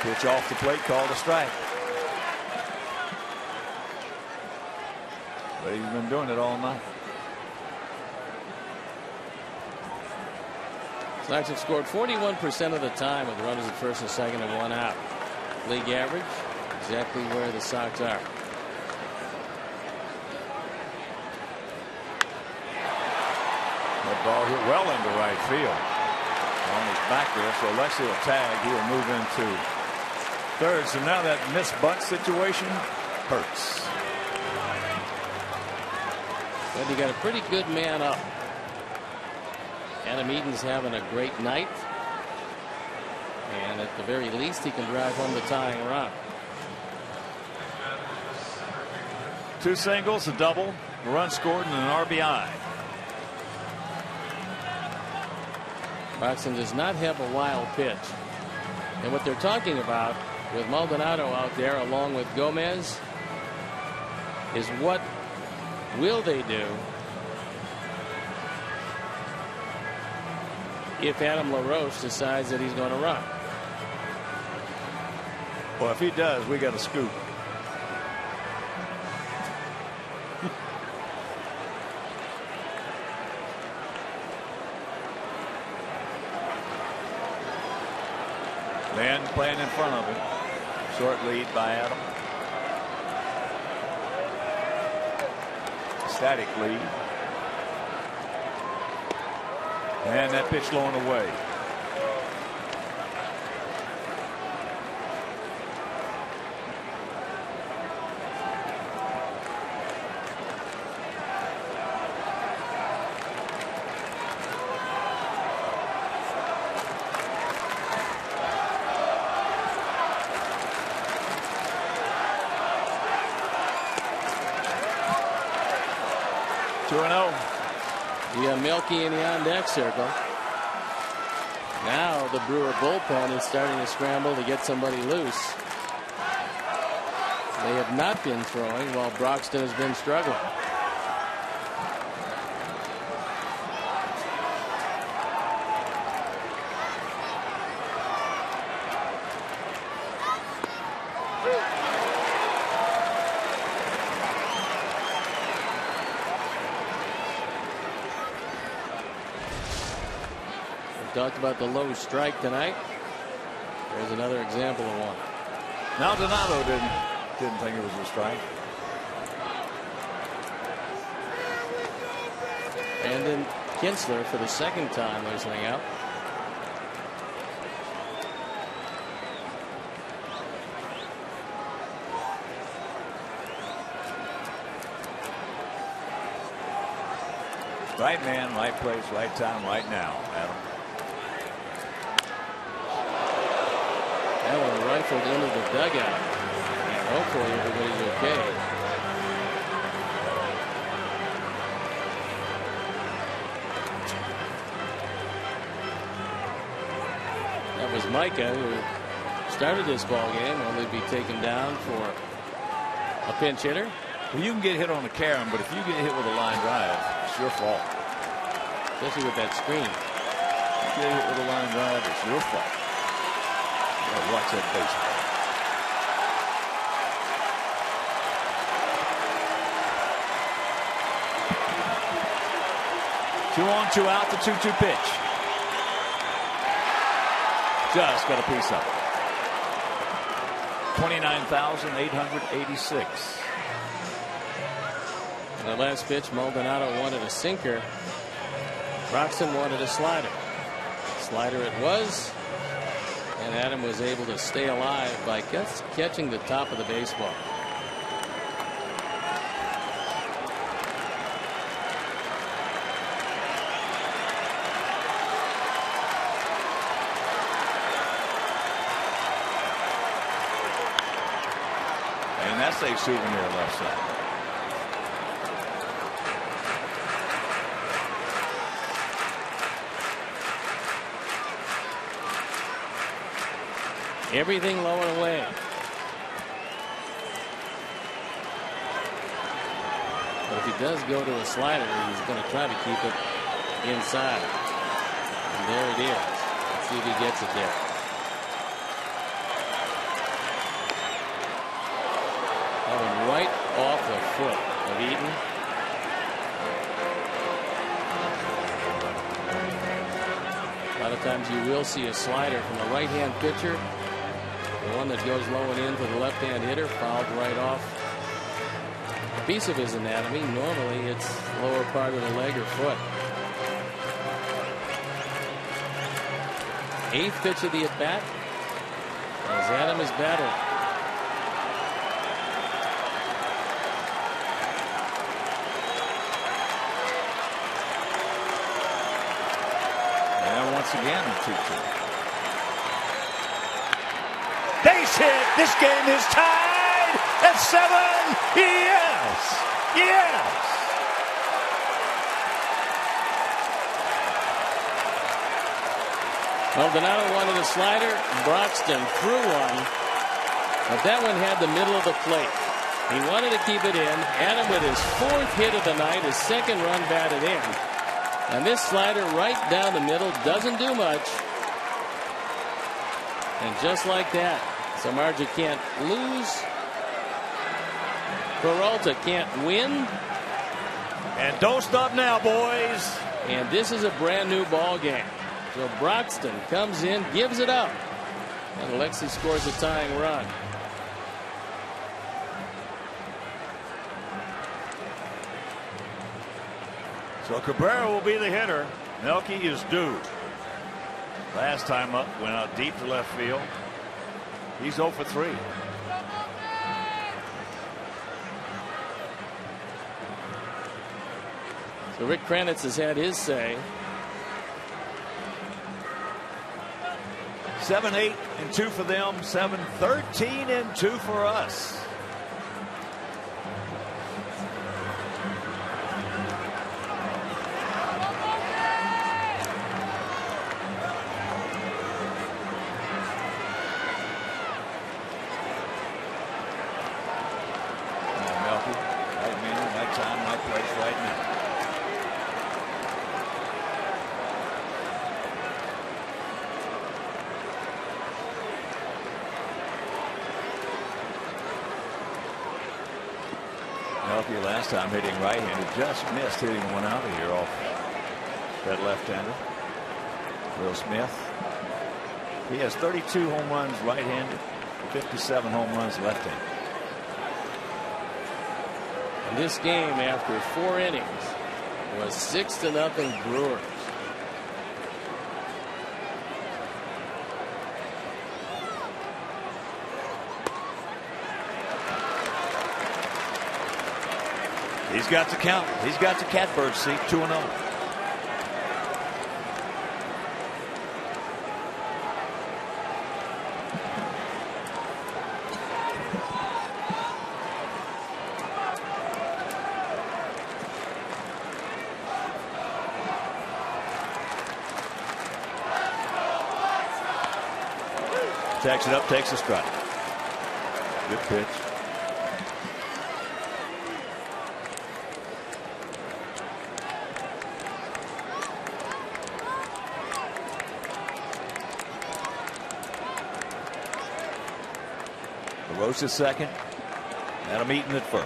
Speaker 6: Pitch off the plate, called a strike. But he's been doing it all night.
Speaker 1: Sox have scored 41% of the time with runners at first and second and one out. League average, exactly where the Sox are.
Speaker 6: That ball hit well into right field. On his back there, so Alexi will tag. He will move into third. So now that missed bunt situation hurts.
Speaker 1: But you got a pretty good man up. Adam Eaton's having a great night. And at the very least, he can drive home the tying run.
Speaker 6: 2 singles, a double, a run scored, and an RBI.
Speaker 1: Broxton does not have a wild pitch. And what they're talking about with Maldonado out there along with Gomez is what will they do if Adam LaRoche decides that he's going to run.
Speaker 6: Well, if he does, we got a scoop. Lynn playing in front of him. Short lead by Adam. Static lead. And that pitch low and away.
Speaker 1: Milky in the on deck circle. Now the Brewer bullpen is starting to scramble to get somebody loose. They have not been throwing while Broxton has been struggling. Talked about the low strike tonight. There's another example of one.
Speaker 6: Maldonado didn't think it was a strike.
Speaker 1: And then Kinsler for the second time loosening out.
Speaker 6: Right man, right place, right time, right now, Adam.
Speaker 1: That one rifled into the dugout. And hopefully everybody's okay. That was Micah who started this ball game, only to be taken down for a pinch hitter.
Speaker 6: Well, you can get hit on a carom, but if you get hit with a line drive, it's your fault.
Speaker 1: Especially with that screen.
Speaker 6: If you get hit with a line drive, it's your fault. Watch that baseball. Two on, two out, the 2-2 pitch. Just got a piece up. 29,886.
Speaker 1: The last pitch, Maldonado wanted a sinker. Broxton wanted a slider. Slider it was. And Adam was able to stay alive by catching the top of the baseball.
Speaker 6: And that's a souvenir left side.
Speaker 1: Everything low and away. But if he does go to a slider, he's going to try to keep it inside. And there it is. Let's see if he gets it there. That one right off the foot of Eaton. games, you will see a slider from the right-hand pitcher. The one that goes low and in for the left-hand hitter, fouled right off a piece of his anatomy. Normally, it's lower part of the leg or foot. 8th pitch of the at-bat as Adam is battling.
Speaker 6: And once again, 2-2.
Speaker 7: Base hit. This game is tied at 7. Yes. Yes.
Speaker 1: Maldonado wanted a slider. Broxton threw one, but that one had the middle of the plate. He wanted to keep it in. Adam with his 4th hit of the night, his 2nd run batted in. And this slider right down the middle doesn't do much. And just like that, Samardzija can't lose. Peralta can't win.
Speaker 7: And don't stop now, boys.
Speaker 1: And this is a brand new ball game. So Broxton comes in, gives it up, and Alexi scores a tying run.
Speaker 7: So Cabrera will be the hitter. Melky is due. Last time up, went out deep to left field. He's 0 for 3.
Speaker 1: So Rick Kranitz has had his say.
Speaker 7: 7-8 and 2 for them. 7-13 and 2 for us.
Speaker 6: Melky, right man, right time, right place, right now. Melky last time hitting right-handed, just missed hitting one out of here off that left-hander. Will Smith. He has 32 home runs right-handed, 57 home runs left-handed.
Speaker 1: And this game, after 4 innings, was 6-0 Brewers.
Speaker 7: He's got to count. He's got the catbird seat, 2-0. Tacks it up, takes a strike. Good pitch. LaRosa second. Adam Eaton at first.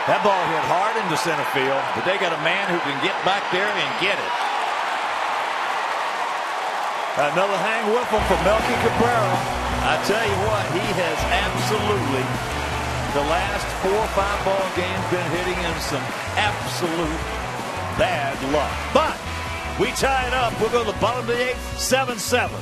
Speaker 7: That ball hit hard into center field, but they got a man who can get back there and get it. Another hang whiffle for Melky Cabrera. I tell you what, he has absolutely, the last 4 or 5 ball games, been hitting in some absolute bad luck. But we tie it up. We'll go to the bottom of the 8th, 7-7.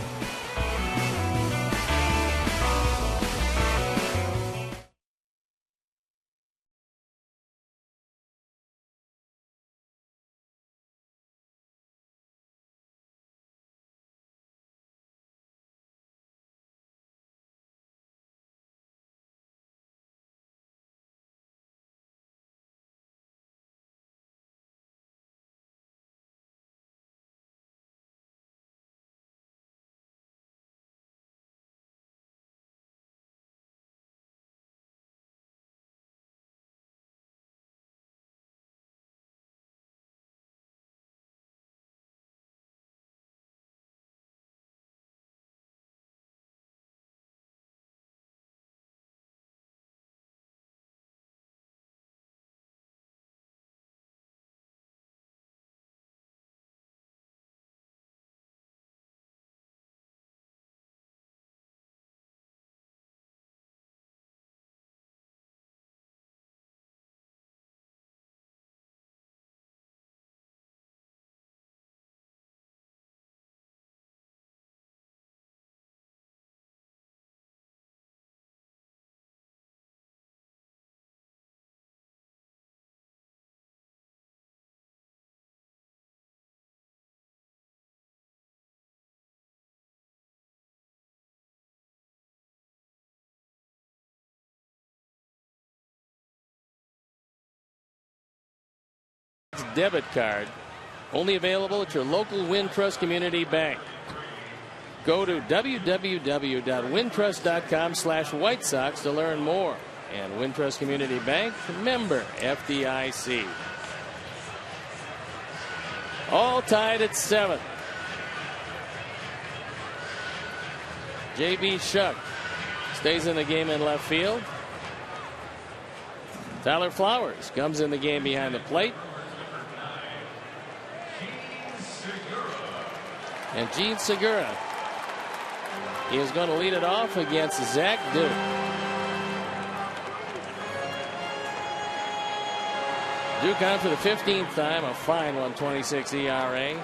Speaker 1: debit card. Only available at your local Wintrust Community Bank. Go to www.wintrust.com/White Sox to learn more. And Wintrust Community Bank, member FDIC. All tied at 7. J.B. Shuck stays in the game in left field. Tyler Flowers comes in the game behind the plate. And Gene Segura, he is going to lead it off against Zach Duke. Duke on for the 15th time, a fine 1.26 ERA.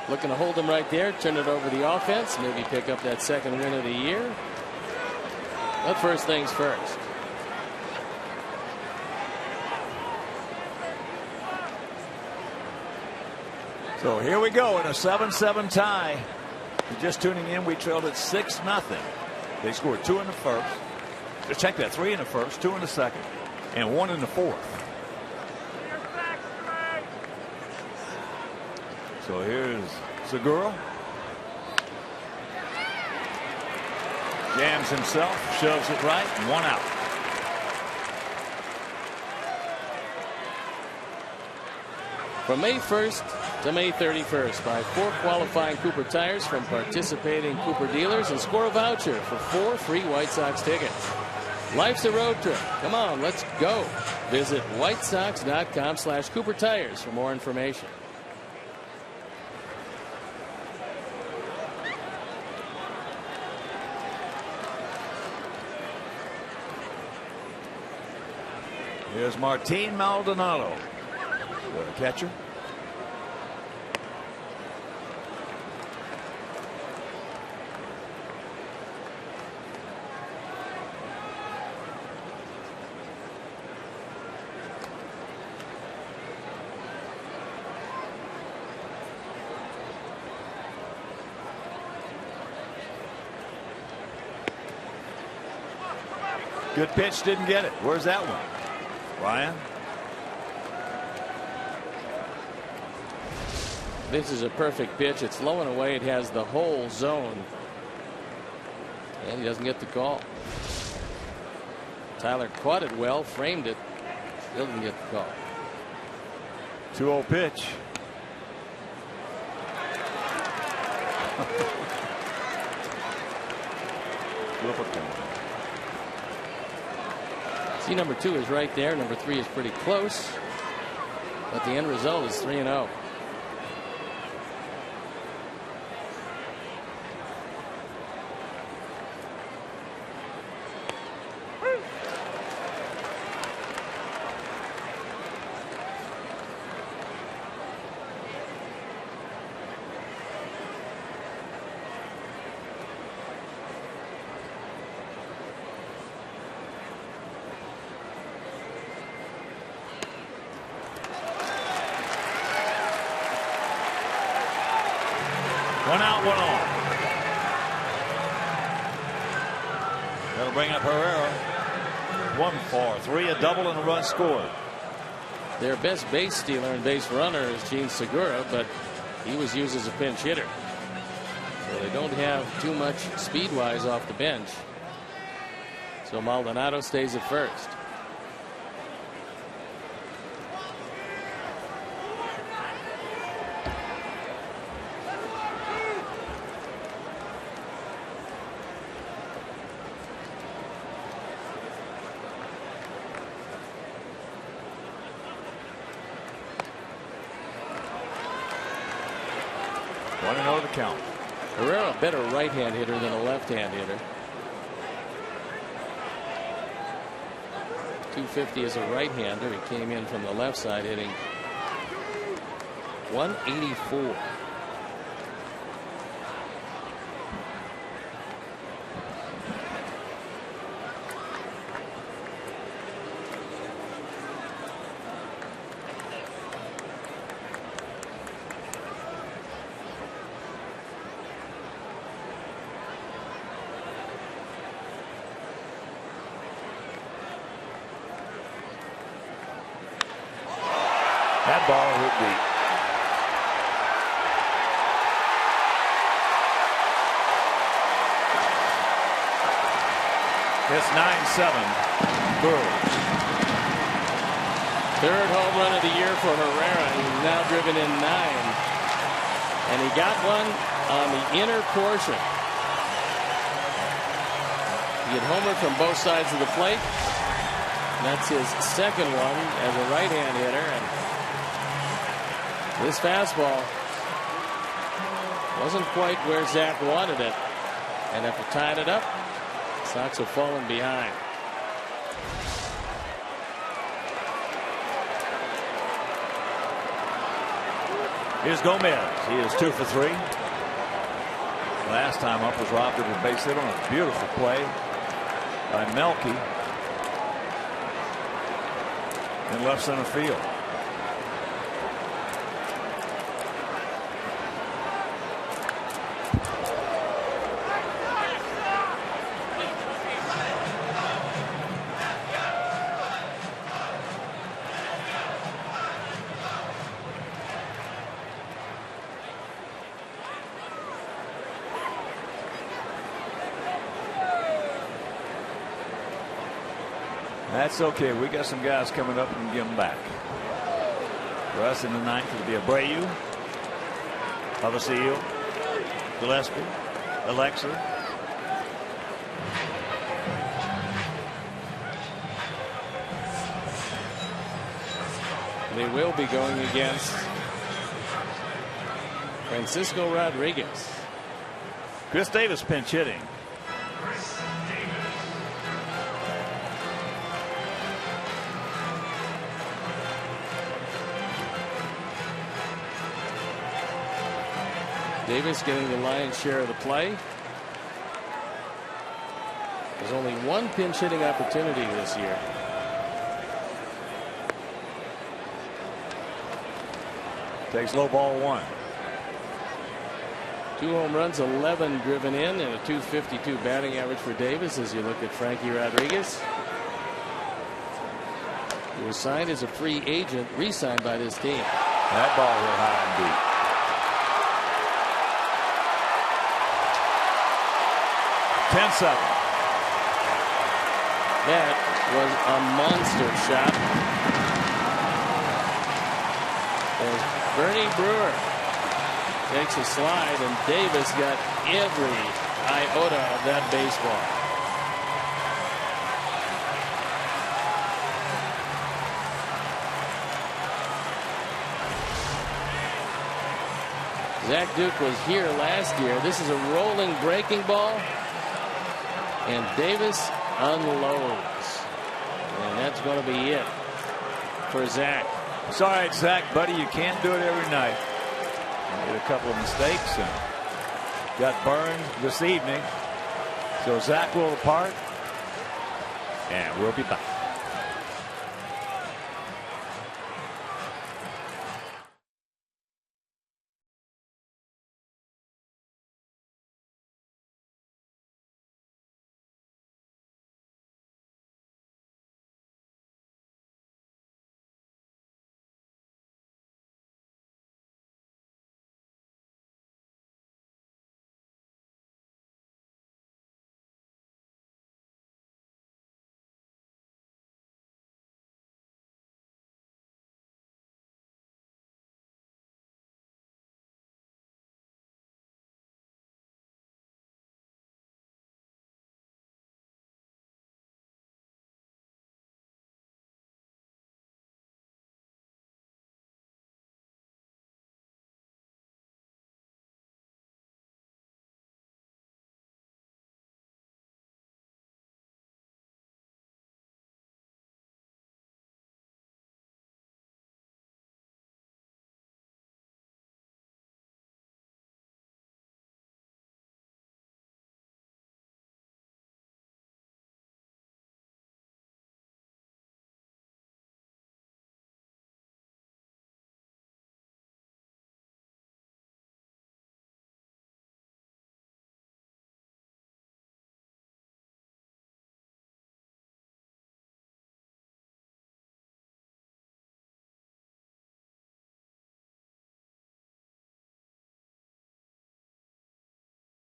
Speaker 1: Looking to hold him right there, turn it over the offense, maybe pick up that second win of the year. But first things first.
Speaker 6: So here we go in a 7-7 tie. If you're just tuning in, we trailed at 6-0. They scored 2 in the first. Just check that, 3 in the first, 2 in the second, and 1 in the fourth. So here's Segura. Jams himself, shoves it right, 1 out.
Speaker 1: From May 1st to May 31st, buy 4 qualifying Cooper tires from participating Cooper dealers and score a voucher for 4 free White Sox tickets. Life's a road trip. Come on, let's go. Visit whitesox.com/Cooper tires for more information.
Speaker 6: Here's Martin Maldonado, the catcher. Good pitch, didn't get it. Where's that one? Ryan.
Speaker 1: This is a perfect pitch. It's low and away. It has the whole zone. And he doesn't get the call. Tyler caught it well, framed it. Still didn't get the call.
Speaker 6: 2-0 pitch.
Speaker 1: See, number 2 is right there. Number 3 is pretty close. But the end result is 3-0.
Speaker 6: One out, one on. That'll bring up Herrera. 1 for 3, a double and a run scored.
Speaker 1: Their best base stealer and base runner is Gene Segura, but he was used as a pinch hitter. So they don't have too much speed-wise off the bench. So Maldonado stays at first.
Speaker 6: Count.
Speaker 1: Herrera, a better right-hand hitter than a left-hand hitter. 250 as a right-hander. He came in from the left side hitting 184.
Speaker 6: ball hit deep. It's 9-7 Brewers.
Speaker 1: Third home run of the year for Herrera. He's now driven in 9. And he got one on the inner portion. He had homered from both sides of the plate. And that's his second one as a right-hand hitter. And this fastball wasn't quite where Zach wanted it. And after tying it up, Sox have fallen behind.
Speaker 6: Here's Gomez. He is 2 for 3. Last time up was robbed of a base hit on a beautiful play by Melky in left center field. That's okay. We got some guys coming up and give them back. For us in the ninth, it'll be Abreu, Avasio, Gillespie, Alexa.
Speaker 1: They will be going against Francisco Rodriguez.
Speaker 6: Chris Davis pinch hitting.
Speaker 1: Davis getting the lion's share of the play. There's only one pinch hitting opportunity this year.
Speaker 6: Takes low ball 1.
Speaker 1: 2 home runs, 11 driven in, and a .252 batting average for Davis as you look at Frankie Rodriguez. He was signed as a free agent, re-signed by this team.
Speaker 6: That ball went high and deep.
Speaker 1: That was a monster shot. As Bernie Brewer takes a slide, and Davis got every iota of that baseball. Zach Duke was here last year. This is a rolling breaking ball. And Davis unloads. And that's going to be it for Zach.
Speaker 6: It's all right, Zach, buddy. You can't do it every night. You made a couple of mistakes and got burned this evening. So Zach will depart. And we'll be back.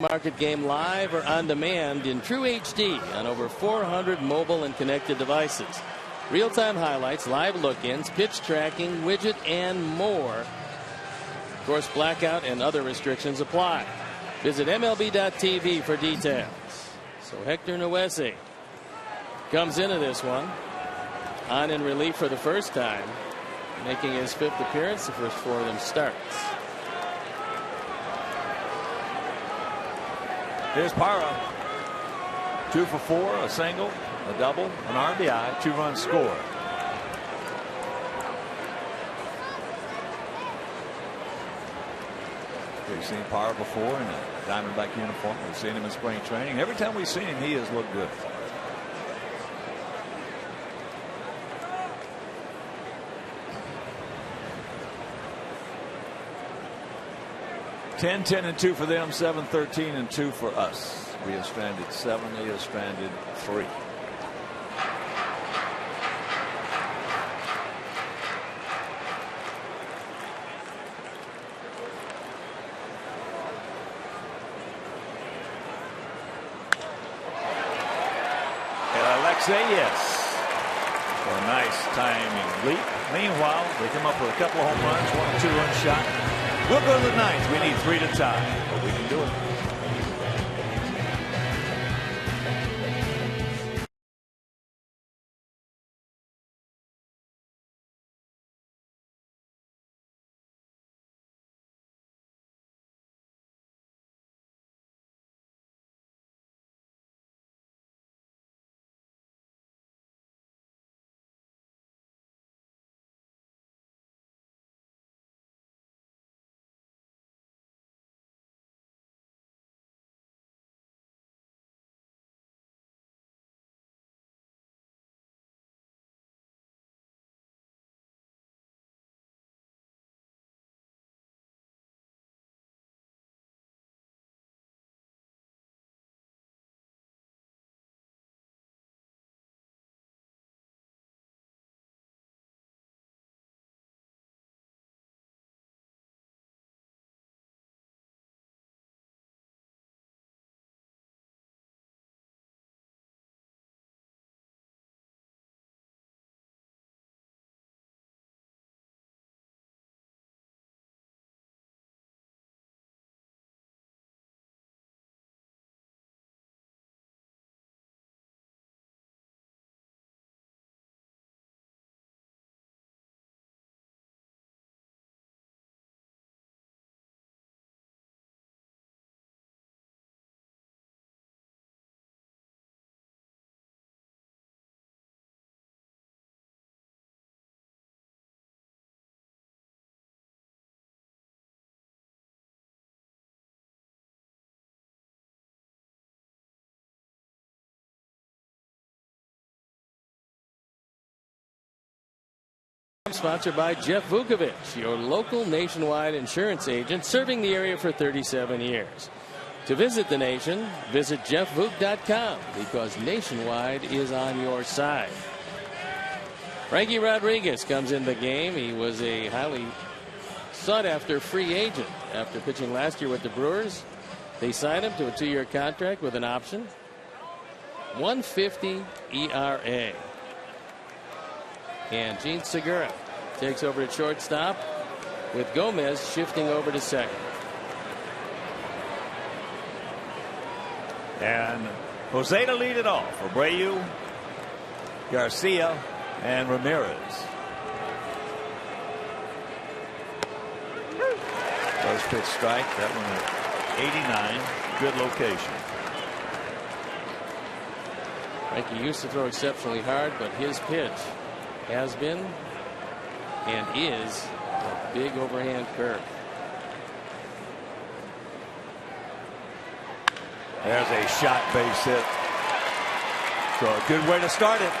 Speaker 1: Market game live or on demand in true HD on over 400 mobile and connected devices. Real-time highlights, live look-ins, pitch tracking, widget, and more. Of course, blackout and other restrictions apply. Visit MLB.tv for details. So Hector Noese comes into this one on in relief for the first time, making his 5th appearance. The first 4 of them starts.
Speaker 6: Here's Parra. 2 for 4, a single, a double, an RBI, 2-run score. We've seen Parra before in a Diamondback uniform. We've seen him in spring training. Every time we've seen him, he has looked good. Ten, 10-2 for them, 7, 13-2 for us. We have stranded 7, he has stranded 3. And Alexei, yes. For a nice timing leap. Meanwhile, they come up with a couple of home runs, 1 and 2-run shot. We'll go to the 9th. We need 3 to tie, but we can do it.
Speaker 1: Sponsored by Jeff Vukovich, your local nationwide insurance agent serving the area for 37 years. To visit the nation, visit jeffvuk.com because Nationwide is on your side. Frankie Rodriguez comes in the game. He was a highly sought-after free agent after pitching last year with the Brewers. They signed him to a 2-year contract with an option. 1.50 ERA. And Gene Segura takes over at shortstop with Gomez shifting over to second.
Speaker 6: And Jose to lead it off. Abreu, Garcia, and Ramirez. First pitch strike. That one at 89. Good location.
Speaker 1: Frankie used to throw exceptionally hard, but his pitch has been and is a big overhand curve.
Speaker 6: There's a shot base hit. So a good way to start it.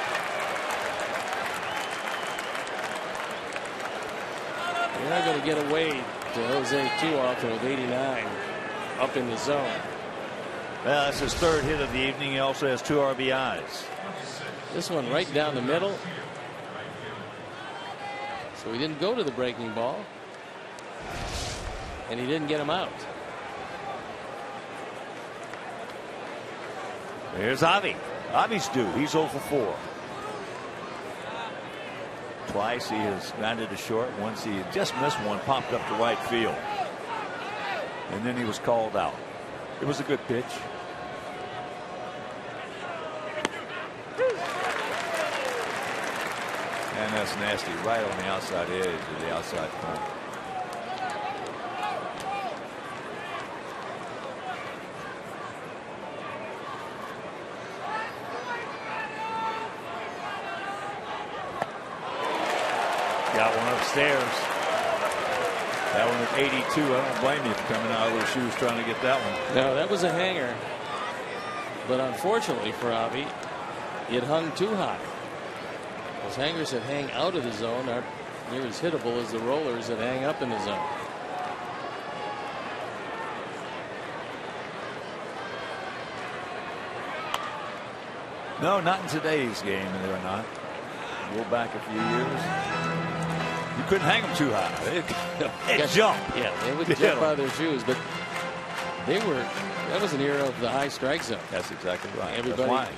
Speaker 1: You're not going to get away to Jose too often with 89 up in the zone.
Speaker 6: Well, that's his 3rd hit of the evening. He also has 2 RBIs.
Speaker 1: This one right down the middle. So he didn't go to the breaking ball. And he didn't get him out.
Speaker 6: Here's Avi. Avi's due. He's 0 for 4. Twice he has grounded to short. Once he just missed one, popped up to right field. And then he was called out. It was a good pitch. And that's nasty, right on the outside edge of the outside corner. Got one upstairs. That one at 82. I don't blame you for coming out of those shoes trying to get that one.
Speaker 1: No, that was a hanger. But unfortunately for Avi, it hung too high. Those hangers that hang out of the zone aren't near as hittable as the rollers that hang up in the zone.
Speaker 6: No, not in today's game, they're not. Go back a few years. You couldn't hang them too high. They jump.
Speaker 1: Yeah, they would jump out of their shoes, but that was an era of the high strike zone.
Speaker 6: That's exactly right.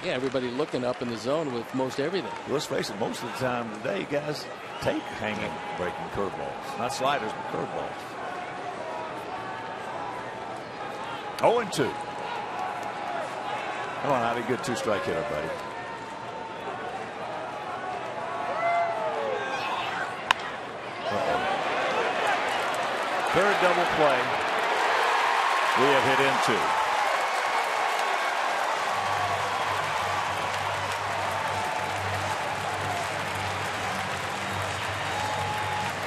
Speaker 1: Everybody looking up in the zone with most everything.
Speaker 6: Let's face it, most of the time today, guys take hanging, breaking curveballs. Not sliders, but curveballs. 0-2. Come on, Avi, good 2-strike hitter, buddy. Third double play. We have hit into.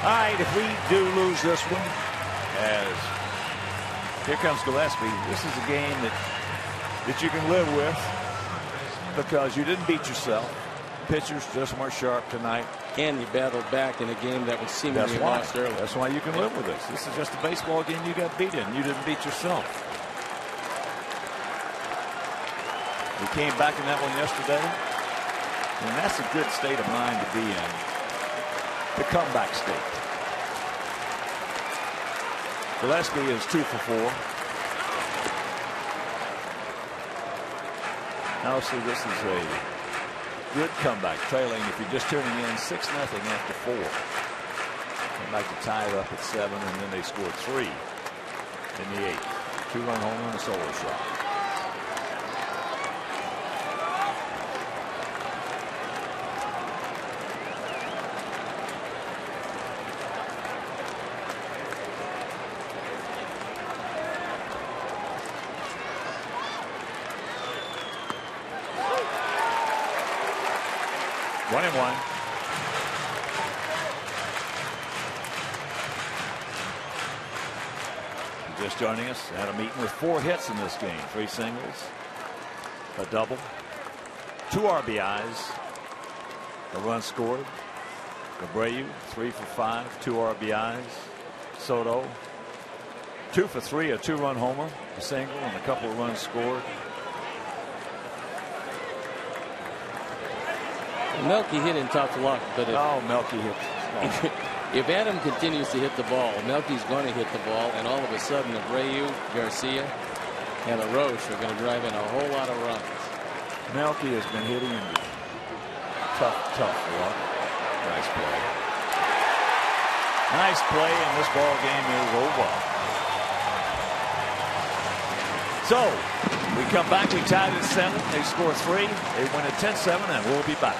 Speaker 6: All right, if we do lose this one, as here comes Gillespie, this is a game that you can live with because you didn't beat yourself. Pitchers just weren't sharp tonight.
Speaker 1: And you battled back in a game that was seemingly lost early.
Speaker 6: That's why you can live with this. This is just a baseball game you got beat in. You didn't beat yourself. We came back in that one yesterday. And that's a good state of mind to be in. The comeback state. Gillespie is 2 for 4. Now see, this is a good comeback, trailing if you're just turning in 6-0 after 4. They'd like to tie it up at 7, and then they scored 3 in the 8th. 2-run home run, a solo shot. Just joining us, Adam Eaton with 4 hits in this game. 3 singles, a double, 2 RBIs, a run scored. Abreu 3 for 5, 2 RBIs. Soto 2 for 3, a 2-run homer, a single, and a couple of runs scored.
Speaker 1: Melky hit in tough luck, but
Speaker 6: Melky hit.
Speaker 1: If Adam continues to hit the ball, Melky's going to hit the ball, and all of a sudden Abreu, Garcia, and LaRoche are going to drive in a whole lot of runs.
Speaker 6: Melky has been hitting in tough luck. Nice play. Nice play, and this ball game is over. So we come back. We tied at 7. They score 3. They win at 10-7, and we'll be back.